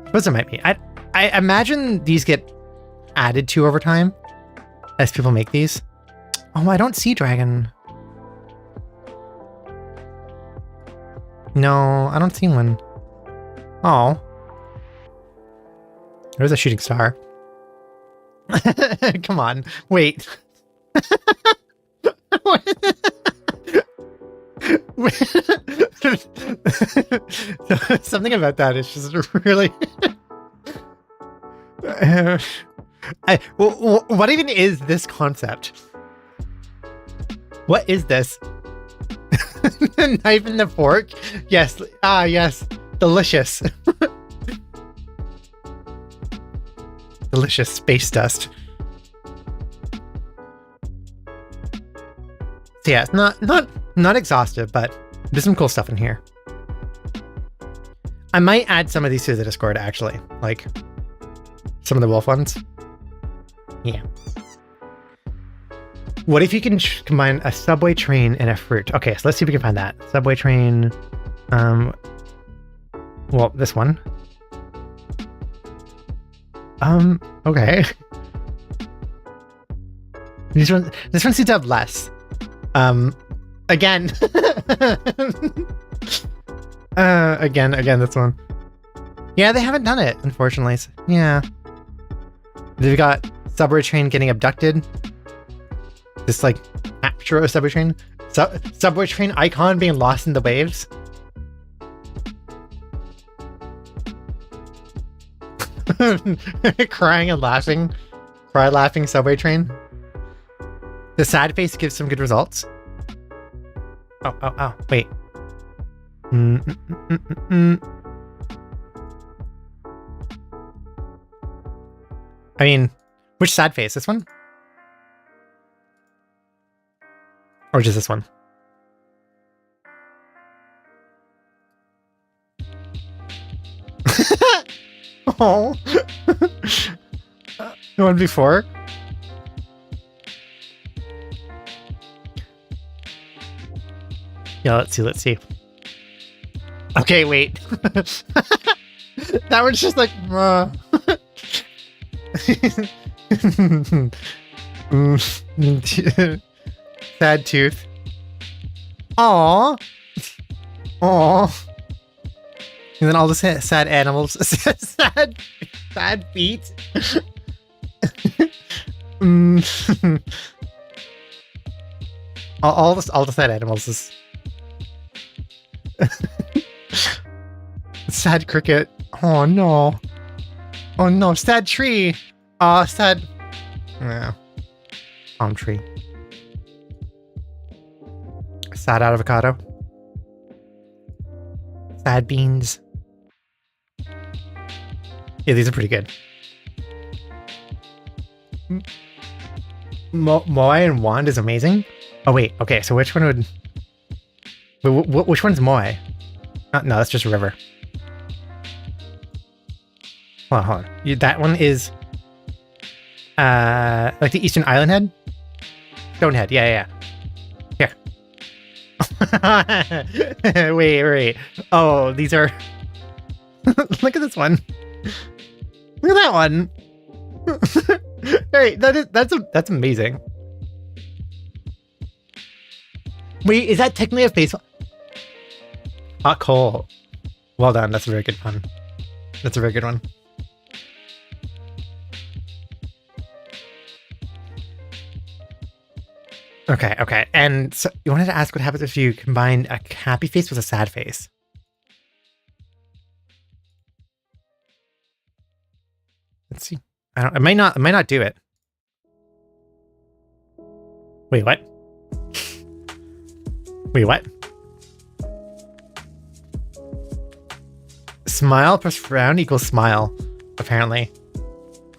Suppose there might be. I imagine these get added to over time as people make these. Oh, I don't see dragon. No, I don't see one. Oh. There's a shooting star. Come on. Wait. Something about that is just really... what even is this concept? What is this? The knife and the fork? Yes. Ah, yes. Delicious. Delicious space dust. So yeah, it's not exhaustive, but there's some cool stuff in here. I might add some of these to the Discord, actually. Like, some of the wolf ones. Yeah. What if you can combine a subway train and a fruit? Okay, so let's see if we can find that. Subway train. Well, this one. Okay. This one seems to have less. Again. Again, this one. Yeah, they haven't done it, unfortunately. Yeah. They've got subway train getting abducted. This like capture of subway train. Subway train icon being lost in the waves. Crying and laughing. Cry laughing subway train. The sad face gives some good results. Oh, wait. I mean, which sad face? This one? Or just this one? Oh. The one before? Yeah, let's see. Okay, wait. That one's just like, sad tooth. Aww. Aww. And then all the sad animals. sad feet. all the sad animals is sad cricket. Oh no. Oh no, sad tree. Sad. Yeah. Palm tree. Sad avocado. Sad beans. Yeah, these are pretty good. Moai and Wand is amazing. Oh wait, okay, so which one would... Which one's Moai? No, that's just a river. Hold on. That one is... like the Eastern Island Head? Stonehead, yeah. Here. Wait. Oh, these are... Look at this one. Look at that one. Hey, that's amazing. Wait, is that technically a face? Hot coal. Well done. That's a very good one. That's a very good one. Okay, okay. And so you wanted to ask what happens if you combine a happy face with a sad face. Let's see. It might not do it. Wait, what? Wait, what? Smile plus frown equals smile, apparently.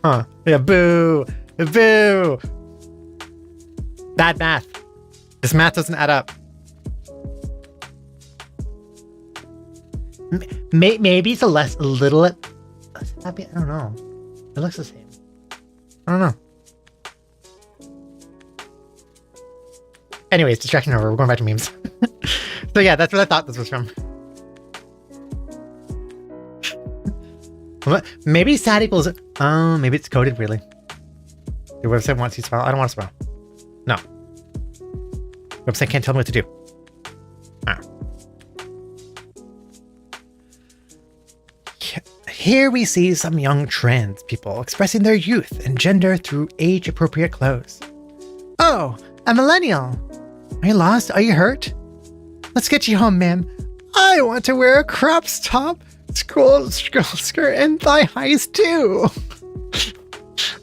Huh. Yeah, boo! Boo! Bad math. This math doesn't add up. Maybe it's a little happy. I don't know. It looks the same. I don't know. Anyways, distraction over. We're going back to memes. So yeah, that's what I thought this was from. Maybe sad equals. Oh, maybe it's coded really. The website wants you to smile. I don't want to smile. No. Website can't tell me what to do. Ah. Here we see some young trans people expressing their youth and gender through age-appropriate clothes. Oh, a millennial. Are you lost? Are you hurt? Let's get you home, ma'am. I want to wear a crop top, school skirt, and thigh highs too.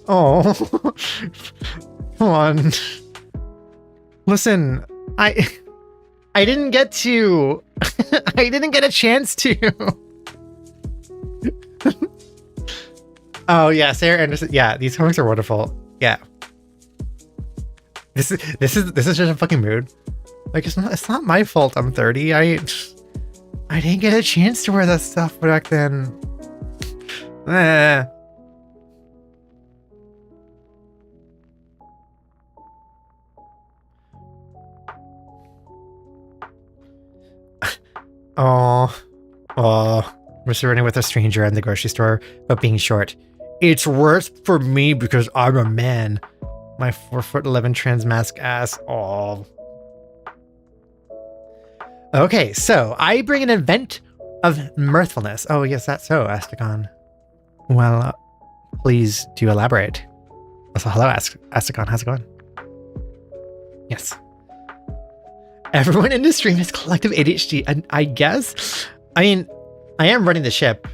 Oh, come on. Listen, I didn't get to. I didn't get a chance to. Oh yeah, Sarah Anderson. Yeah, these comics are wonderful. Yeah. This is just a fucking mood. Like it's not my fault I'm 30. I didn't get a chance to wear that stuff back then. We're running with a stranger in the grocery store about being short. It's worse for me because I'm a man. My 4'11" trans mask ass. Oh. Okay, so I bring an event of mirthfulness. Oh, yes, that's so, Asticon. Well, please do elaborate. Also, hello, Asticon. How's it going? Yes. Everyone in the stream has collective ADHD, and I guess, I mean, I am running the ship,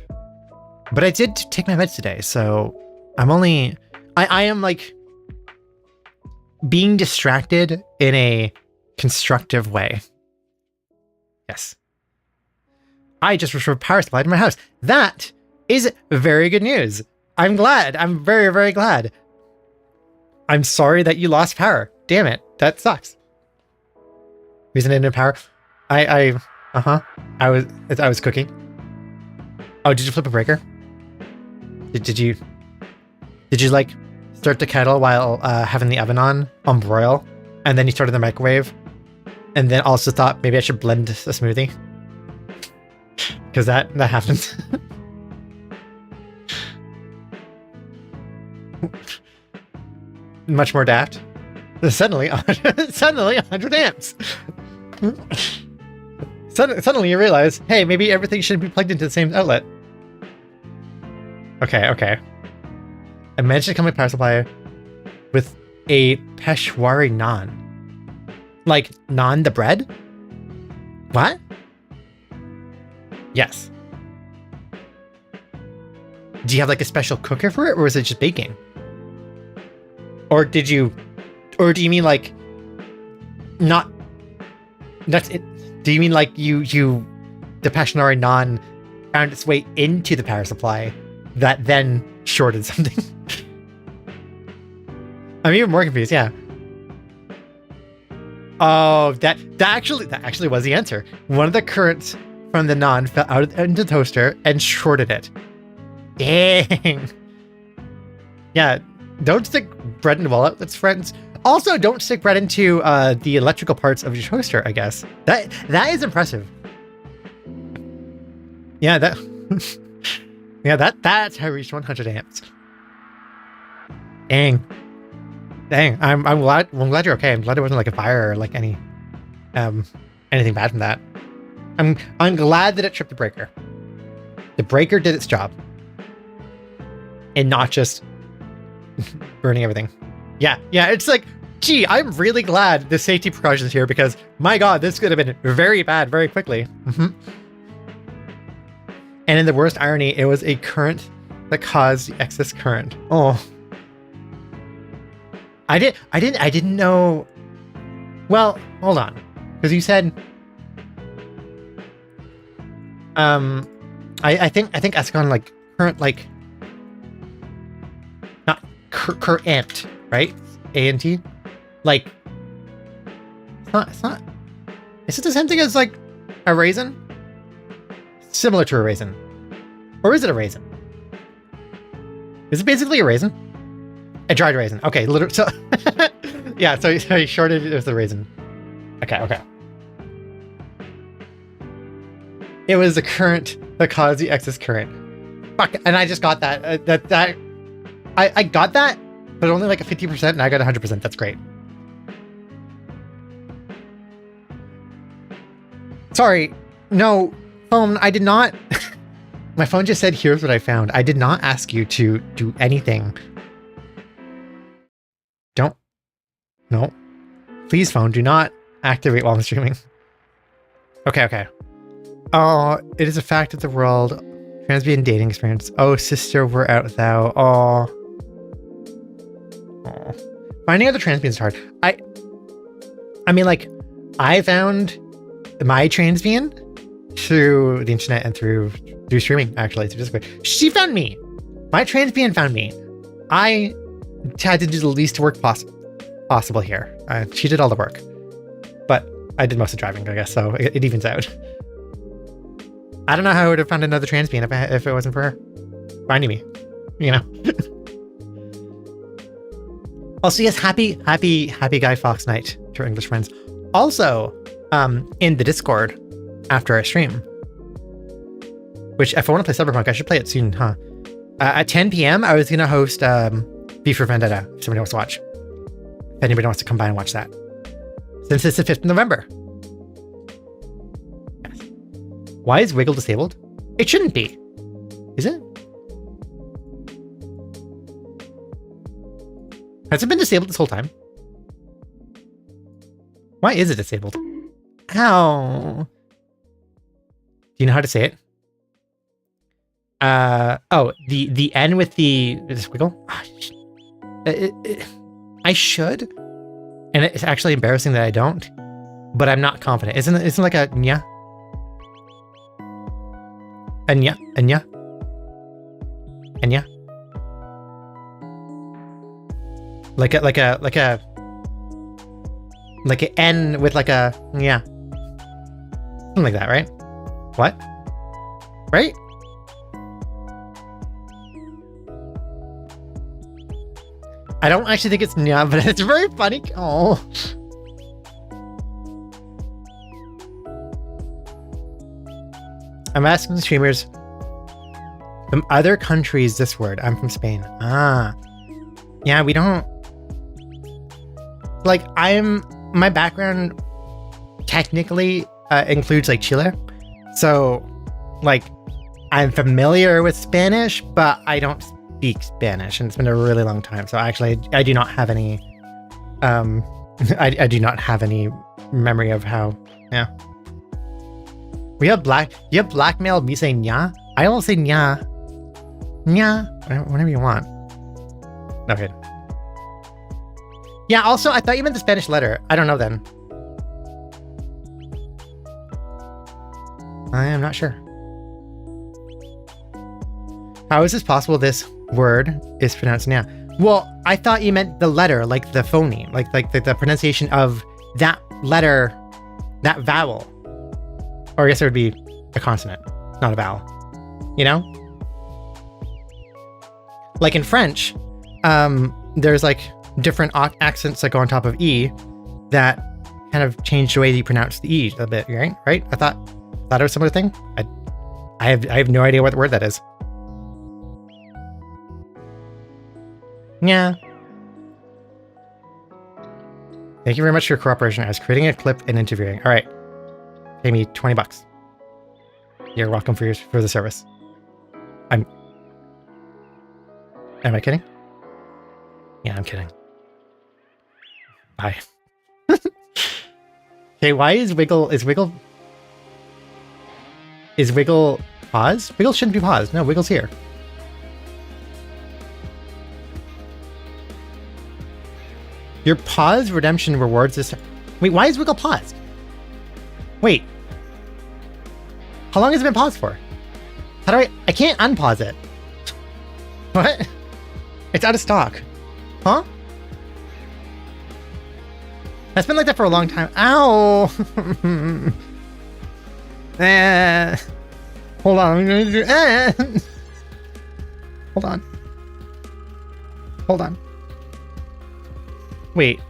but I did take my meds today, so I'm only, I am like being distracted in a constructive way. Yes. I just restored power supply to my house. That is very good news. I'm glad. I'm very, very glad. I'm sorry that you lost power. Damn it. That sucks. Reason I didn't have power. I was cooking. Oh, did you flip a breaker? Did you like start the kettle while having the oven on broil, and then you started the microwave, and then also thought maybe I should blend a smoothie? Because that happens. Much more daft. Suddenly 100 amps. Suddenly you realize, hey, maybe everything should be plugged into the same outlet. Okay. I managed to come with power supply with a Peshwari naan. Like naan the bread? What? Yes. Do you have like a special cooker for it, or is it just baking? Or do you mean like not that's it? Do you mean like you the Peshwari naan found its way into the power supply that then shorted something? I'm even more confused. Yeah. Oh, that actually was the answer. One of the currents from the naan fell out into the toaster and shorted it. Dang. Yeah. Don't stick bread in wall outlets, friends. Also, don't stick bread into the electrical parts of your toaster, I guess. That is impressive. Yeah, that's how I reached 100 amps. Dang. I'm glad you're okay. I'm glad it wasn't like a fire or like any anything bad from that. I'm glad that it tripped the breaker. The breaker did its job. And not just burning everything. Yeah, it's like Gee, I'm really glad the safety precautions here because, my God, this could have been very bad very quickly. And in the worst irony, it was a current that caused the excess current. Oh. I didn't know. Well, hold on. Because you said, I think Escon, like, current, like, not current, right? A-N-T? Like, it's not, is it the same thing as, like, a raisin? Similar to a raisin. Or is it a raisin? Is it basically a raisin? A dried raisin. Okay, literally, so, yeah, so he shorted it as the raisin. Okay. It was the current that caused the excess current. Fuck, and I just got that. I got that, but only like a 50%, and I got 100%. That's great. Sorry, no, phone, I did not. My phone just said, here's what I found. I did not ask you to do anything. Don't. No. Please, phone, do not activate while I'm streaming. Okay. Oh, it is a fact of the world. Transbian dating experience. Oh, sister, we're out thou. Oh. Finding other transbians is hard. I mean, like, I found my transbian through the internet and through streaming, actually, through Discord. She found me. My transbian found me. I had to do the least work possible here. She did all the work, but I did most of the driving, I guess, so it evens out. I don't know how I would have found another transbian if it wasn't for her finding me, you know. Also, yes, happy Guy Fawkes night to our English friends. Also, in the Discord after our stream, which if I want to play Cyberpunk, I should play it soon, huh? At 10 p.m., I was going to host V for Vendetta, if somebody wants to watch. If anybody wants to come by and watch that. Since it's the 5th of November. Yes. Why is Wiggle disabled? It shouldn't be. Is it? Has it been disabled this whole time? Why is it disabled? Ow. Do you know how to say it? Oh, the N with the squiggle? I should. And it's actually embarrassing that I don't, but I'm not confident. Isn't it like a nya? A nya? A nya? A nya? Like an N with like a yeah. Something like that, right? What? Right? I don't actually think it's nya, but it's very funny. Oh. I'm asking the streamers from other countries this word. I'm from Spain. Ah. Yeah, we don't. Like, my background technically includes like Chile. So, like, I'm familiar with Spanish, but I don't speak Spanish, and it's been a really long time. So actually, I do not have any, I do not have any memory of how, yeah. You have blackmailed me saying nya? I don't say nya. Nya, whatever you want. Okay. Yeah, also, I thought you meant the Spanish letter. I don't know then. I am not sure. How is this possible this word is pronounced nya? Well, I thought you meant the letter, like the phoneme, like the pronunciation of that letter, that vowel. Or I guess it would be a consonant, not a vowel. You know? Like in French, there's like different accents that go on top of E that kind of change the way you pronounce the E a bit, right? I thought it was some other thing. I have no idea what word that is. Yeah. Thank you very much for your cooperation. I was creating a clip and interviewing. All right. Pay me $20. You're welcome for the service. Am I kidding? Yeah, I'm kidding. Bye. Okay, why is Wiggle paused? Wiggle shouldn't be paused. No, Wiggle's here. Your pause redemption rewards this. Wait, why is Wiggle paused? Wait. How long has it been paused for? How do I can't unpause it. What? It's out of stock. Huh? That's been like that for a long time. Ow! Hold on. I'm gonna do. Hold on. Hold on. Wait.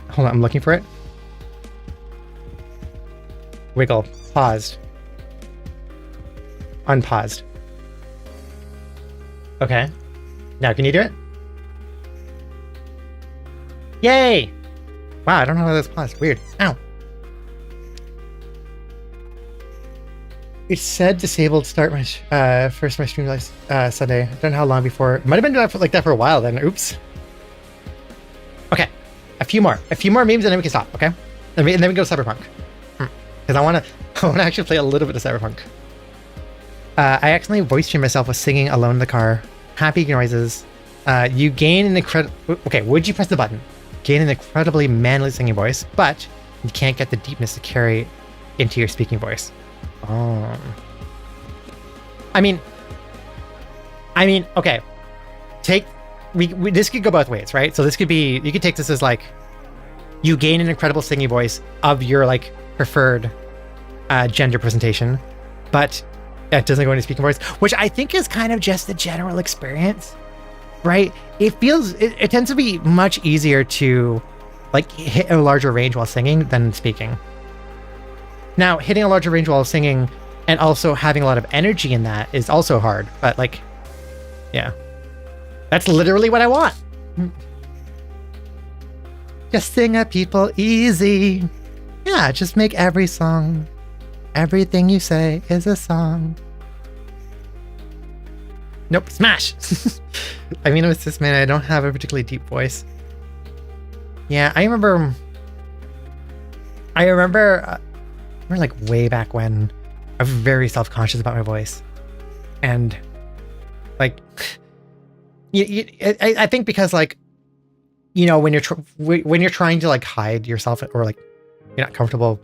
Hold on. I'm looking for it. Wiggle. Paused. Unpaused. Okay. Now, can you do it? Yay! Wow, I don't know how that's paused. Weird. Ow. It said disabled start my first my stream last Sunday. I don't know how long before. It might have been like that for a while then. Oops. Okay. A few more memes and then we can stop, okay? And then we go to Cyberpunk. Because I want to actually play a little bit of Cyberpunk. I accidentally voice streamed myself with singing alone in the car. Happy noises. You gain an incredible... Okay, would you press the button? Gain an incredibly manly singing voice, but you can't get the deepness to carry into your speaking voice. Oh. I mean, okay. This could go both ways, right? So this could be... You could take this as like... You gain an incredible singing voice of your like preferred gender presentation, but it doesn't go into speaking voice, which I think is kind of just the general experience, right? It feels, it tends to be much easier to like hit a larger range while singing than speaking. Now, hitting a larger range while singing and also having a lot of energy in that is also hard, but like, yeah, that's literally what I want. Just sing at people easy. Yeah, just make every song. Everything you say is a song. Nope, smash! I mean, it was this man. I don't have a particularly deep voice. Yeah, I remember like way back when I was very self-conscious about my voice. And like, I think because like, you know, when you're trying to like hide yourself or like you're not comfortable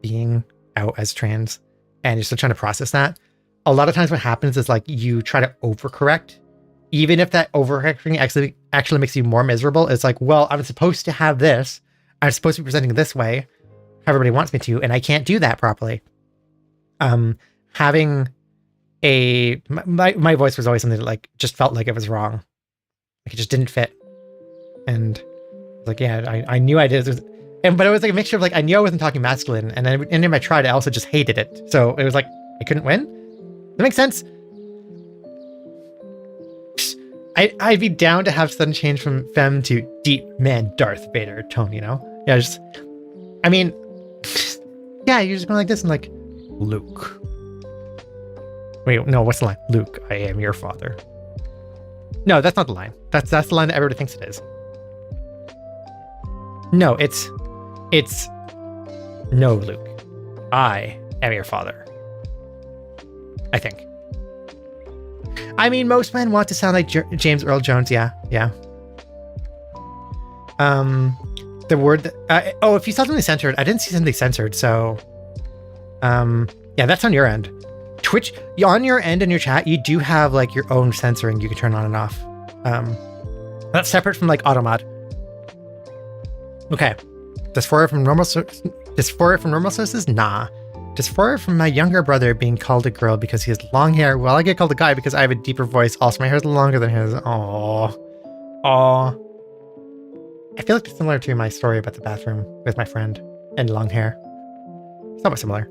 being out as trans and you're still trying to process that, a lot of times what happens is like you try to overcorrect, even if that overcorrecting actually makes you more miserable. It's like, well, I'm supposed to have this, I'm supposed to be presenting this way how everybody wants me to, and I can't do that properly. Having my voice was always something that like just felt like it was wrong, like it just didn't fit. And like, yeah, I knew I did. But it was like a mixture of like, I knew I wasn't talking masculine. And then anytime I tried, I also just hated it. So it was like, I couldn't win. That makes sense. I'd be down to have sudden change from femme to deep man Darth Vader tone, you know? Yeah, just, I mean, yeah, you're just going like this and like, Luke. Wait, no, what's the line? Luke, I am your father. No, that's not the line. That's the line that everybody thinks it is. No, it's no, Luke. I am your father. I think. I mean, most men want to sound like James Earl Jones. Yeah. The word that, if you saw something censored, I didn't see something censored. So, yeah, that's on your end. Twitch, on your end in your chat, you do have like your own censoring you can turn on and off. That's separate from like Automod. Okay. Dysphoria from normal sources? Nah. Dysphoria from my younger brother being called a girl because he has long hair. Well, I get called a guy because I have a deeper voice. Also, my hair is longer than his. Aww. I feel like it's similar to my story about the bathroom with my friend and long hair. It's somewhat similar.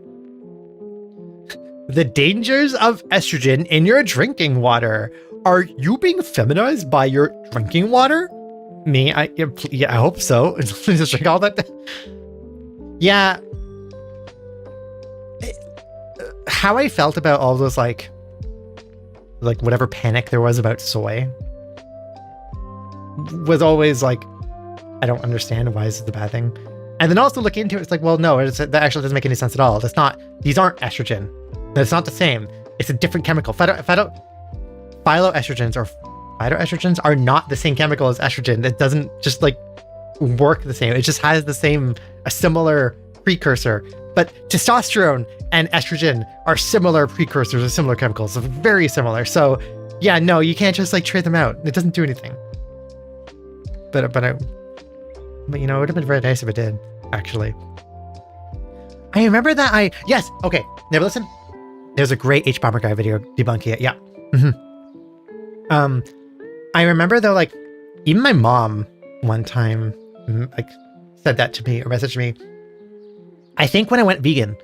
The dangers of estrogen in your drinking water. Are you being feminized by your drinking water? Me? I hope so. Just drink all that. Yeah. How I felt about all those like whatever panic there was about soy was always like I don't understand why this is the bad thing. And then also looking into it, it's like, well, no, that actually doesn't make any sense at all. These aren't estrogen. It's not the same. It's a different chemical. Phytoestrogens or phytoestrogens are not the same chemical as estrogen. It doesn't just like work the same. It just has a similar precursor. But testosterone and estrogen are similar precursors or similar chemicals, very similar. So yeah, no, you can't just like trade them out. It doesn't do anything. But you know, it would have been very nice if it did, actually. I remember that yes, okay, never listen. There's a great H-Bomber Guy video debunking it, yeah. I remember though, like, even my mom one time, like, said that to me, or messaged me. I think when I went vegan,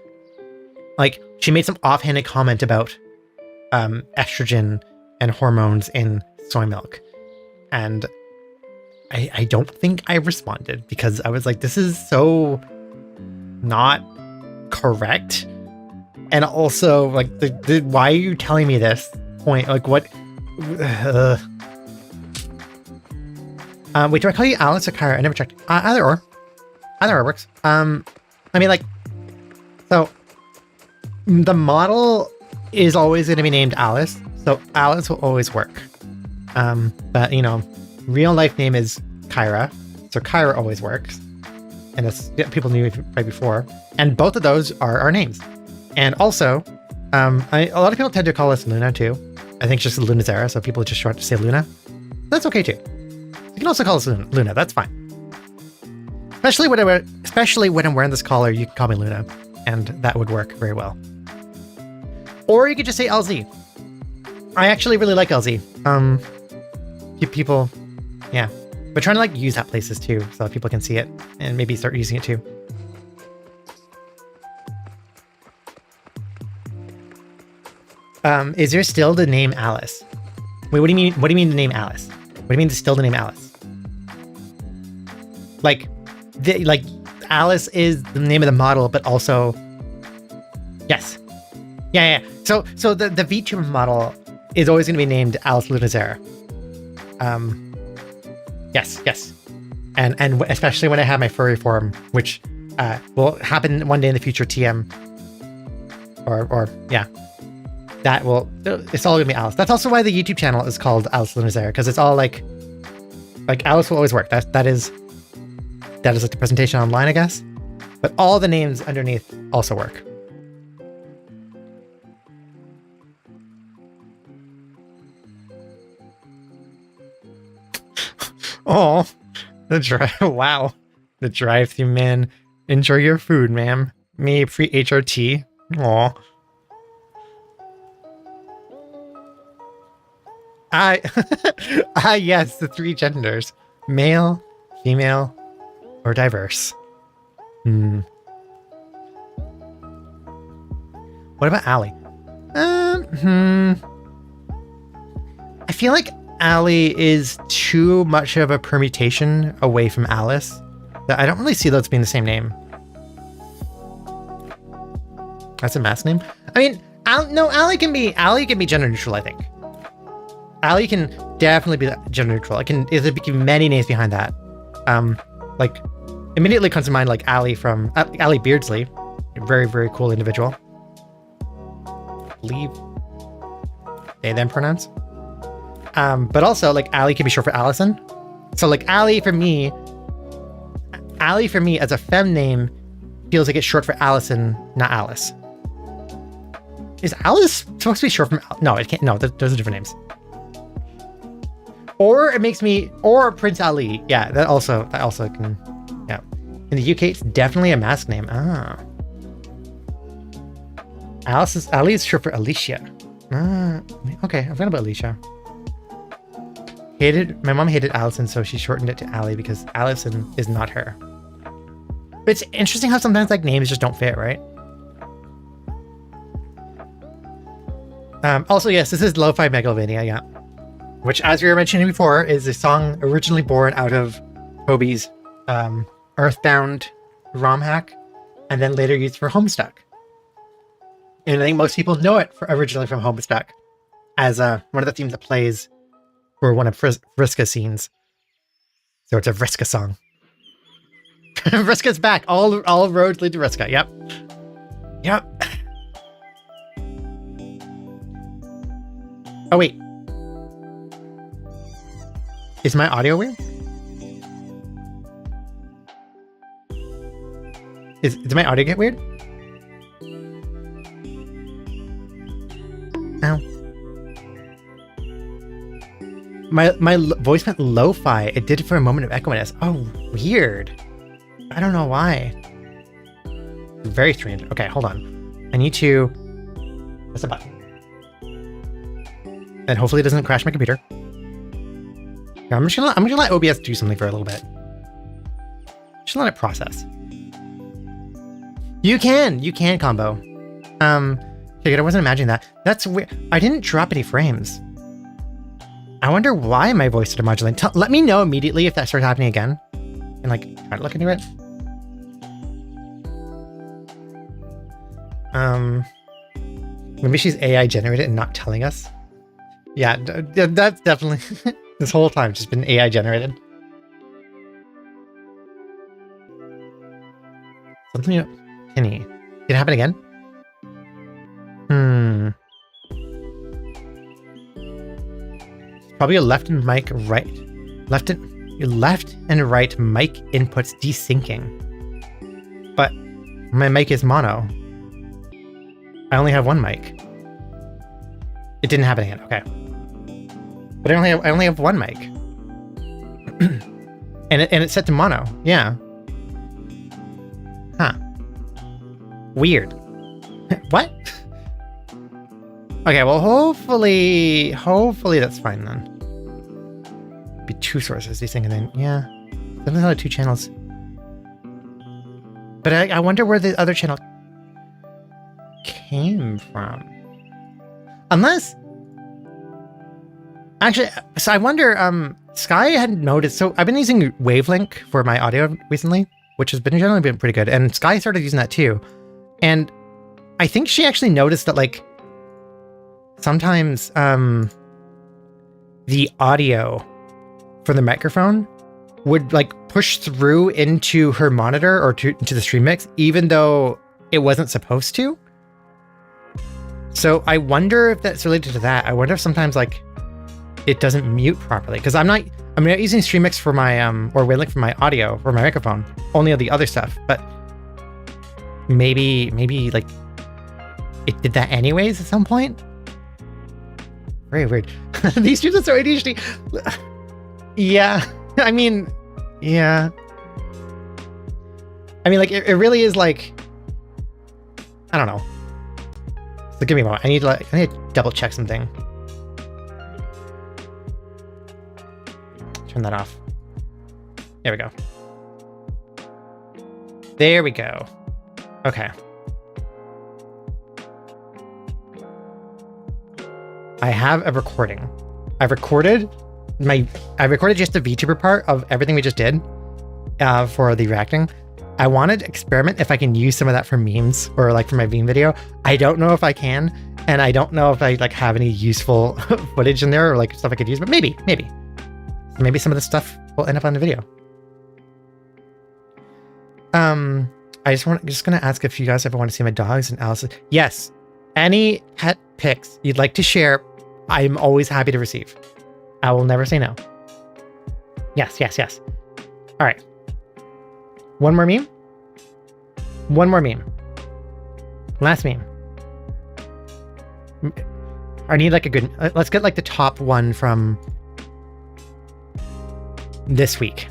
like, she made some offhanded comment about estrogen and hormones in soy milk. And I don't think I responded because I was like, this is so not correct. And also, like, why are you telling me this point? Like, what? Wait, do I call you Alice or Kyra? I never checked. Either or works. I mean, like, so the model is always going to be named Alice, so Alice will always work. But you know, real life name is Kyra, so Kyra always works, and as people knew right before. And both of those are our names. And also, a lot of people tend to call us Luna too. I think it's just Lunazera, so people just short to say Luna. That's okay too. You can also call us Luna. That's fine. Especially when I'm wearing this collar, you can call me Luna, and that would work very well. Or you could just say LZ. I actually really like LZ. People, yeah. But trying to like use that places too, so that people can see it and maybe start using it too. Is there still the name Alice? Wait, what do you mean? What do you mean the name Alice? What do you mean still the name Alice? Like Alice is the name of the model, but also, yes, yeah. So the VTuber model is always going to be named Alice Lunazera. Yes, and especially when I have my furry form, which will happen one day in the future. TM, or yeah. It's all gonna be Alice. That's also why the YouTube channel is called Alice Lunazera, because it's all like Alice will always work. That is like the presentation online, I guess. But all the names underneath also work. Oh, the drive! Wow, the drive-thru man. Enjoy your food, ma'am. Me free HRT. Aw. Yes, the three genders: male, female, or diverse. What about Allie? I feel like Allie is too much of a permutation away from Alice that I don't really see those being the same name. That's a mask name? I mean, no, Allie can be gender neutral, I think. Allie can definitely be gender neutral. There be many names behind that. Like, immediately comes to mind like Allie from Allie Beardsley, a very, very cool individual. Leave they them pronouns. But also like Allie can be short for Allison. So like Allie for me as a femme name feels like it's short for Allison, not Alice. Is Alice supposed to be short from? No, it can't. No, those are different names. Or it makes me, or Prince Ali. Yeah, that also can, yeah. In the UK, it's definitely a mask name. Ah. Ali is short for Alicia. Okay, I forgot about Alicia. My mom hated Allison, so she shortened it to Ali because Allison is not her. But it's interesting how sometimes like names just don't fit, right? Also, yes, this is Lo-Fi Megalovania, yeah. Which, as we were mentioning before, is a song originally born out of Toby's Earthbound ROM hack, and then later used for Homestuck. And I think most people know it originally from Homestuck, as one of the themes that plays for one of Vriska's scenes. So it's a Vriska song. Vriska's back. All roads lead to Vriska. Yep. Yep. Oh, wait. Is my audio weird? Did my audio get weird? Ow. My voice went lo-fi. It did it for a moment of echoiness. Oh, weird. I don't know why. Very strange. Okay, hold on. I need to press a button. And hopefully it doesn't crash my computer. Yeah, I'm just gonna let OBS do something for a little bit. Just let it process. You can combo. Okay, I wasn't imagining that. That's weird. I didn't drop any frames. I wonder why my voice started modulating. Let me know immediately if that starts happening again. And like, try to look into it. Maybe she's AI generated and not telling us. Yeah, that's definitely this whole time just been AI generated. Something Penny. Did it happen again? Probably a left and mic right. Left and right mic inputs desyncing. But my mic is mono. I only have one mic. It didn't happen again. Okay. But I only have one mic. and it's set to mono. Yeah. Huh. Weird. What? Okay, well, hopefully that's fine then. Be two sources, these things, and then, yeah. There's only 2 channels. But I wonder where the other channel came from. Unless... Actually, so I wonder, Sky hadn't noticed, so I've been using Wavelink for my audio recently, which has generally been pretty good, and Sky started using that too. And I think she actually noticed that, like, sometimes the audio for the microphone would like push through into her monitor or into the stream mix, even though it wasn't supposed to. So I wonder if that's related to that. I wonder if sometimes like it doesn't mute properly, because I'm not using stream mix for my or Wavelink for my audio for my microphone, only on the other stuff. But maybe like it did that anyways at some point. Very weird. These students are ADHD. Yeah. I mean, yeah. I mean, like, it really is like, I don't know. So give me a moment. I need to double check something. Turn that off. There we go. There we go. Okay. I have a recording. I've recorded just the VTuber part of everything we just did for the reacting. I wanted to experiment if I can use some of that for memes or like for my meme video. I don't know if I can, and I don't know if I like have any useful footage in there or like stuff I could use, but maybe some of the stuff will end up on the video. I just gonna ask if you guys ever want to see my dogs and Alice. Yes, any pet pics you'd like to share, I'm always happy to receive. I will never say no. Yes. All right. One more meme. Last meme. I need like a good... let's get like the top one from this week.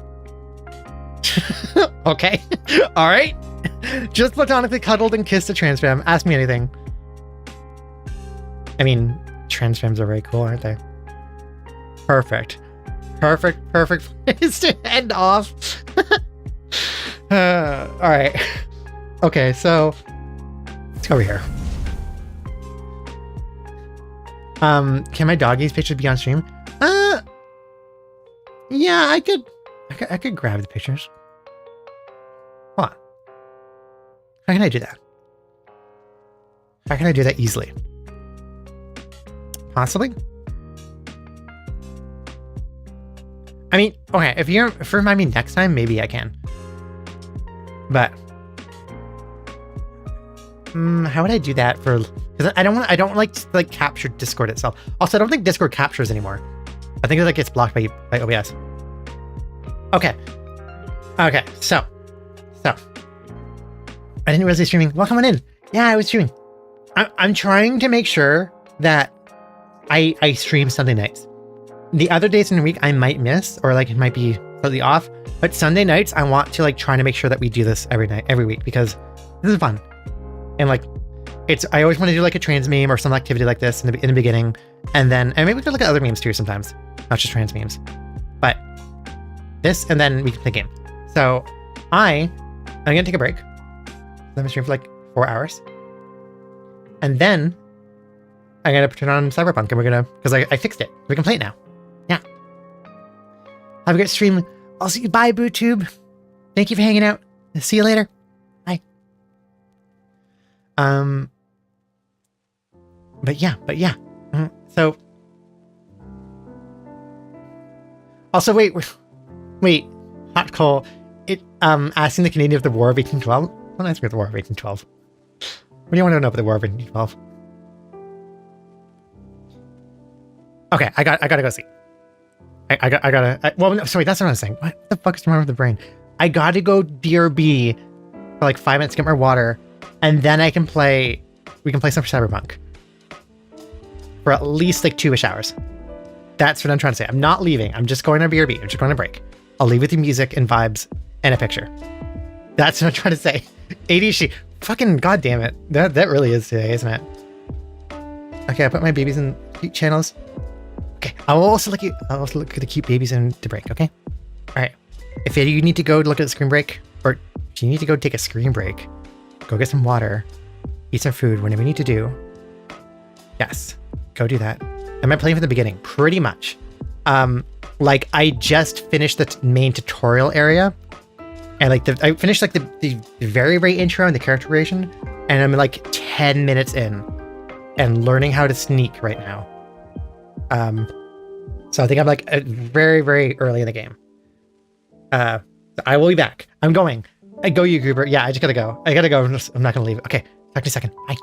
Okay. All right. Just platonically cuddled and kissed a trans femme. Ask me anything. I mean, trans femmes are very cool, aren't they? Perfect place to end off. All right. Okay, so let's go over here. Can my doggies pictures be on stream? Yeah, I could grab the pictures. Hold on. How can I do that? How can I do that easily? Possibly. I mean, okay, if you remind me next time, maybe I can. But how would I do that for? Because I don't like to like capture Discord itself. Also, I don't think Discord captures anymore. I think it like gets blocked by OBS. Okay. So I didn't realize I was streaming. Welcome on in. Yeah, I was streaming. I'm trying to make sure that I stream Sunday nights. The other days in the week I might miss, or like it might be slightly off. But Sunday nights I want to like try to make sure that we do this every week, because this is fun. And like I always want to do like a trans meme or some activity like this in the beginning, and maybe we could look at other memes too sometimes, not just trans memes. But this, and then we can play a game. So I'm gonna take a break. I'm gonna stream for like 4 hours, and then I'm gonna turn on Cyberpunk, and because I fixed it. We can play it now. Yeah. Have a great stream. I'll see you. Bye, BooTube. Thank you for hanging out. See you later. Bye. But yeah. So also wait. Hot Coal. Asking the Canadian of the War of 1812. Don't ask me about the War of 1812. What do you want to know about the War of 1812? Okay, I gotta go see. Well, no, sorry, that's not what I was saying. What the fuck is wrong with the brain? I gotta go DRB for like 5 minutes, get my water, and then we can play some Cyberpunk for at least like 2-ish hours. That's what I'm trying to say. I'm not leaving. I'm just going to BRB. I'm just going to break. I'll leave with the music and vibes and a picture. That's what I'm trying to say. ADHD. Fucking goddamn it. That really is today, isn't it? Okay, I put my babies in cute channels. Okay, I'll also look at the cute babies in to break, okay? Alright. If you need to go look at the screen break, or if you need to go take a screen break, go get some water, eat some food, whatever you need to do. Yes, go do that. Am I playing from the beginning? Pretty much. Like I just finished the main tutorial area, and like I finished like the very intro and the character creation, and I'm like 10 minutes in and learning how to sneak right now. So I think I'm like very early in the game. So I will be back. I'm going. I go, you Goober. Yeah, I just gotta go. I'm not gonna leave. Okay, talk to you in a second. Bye.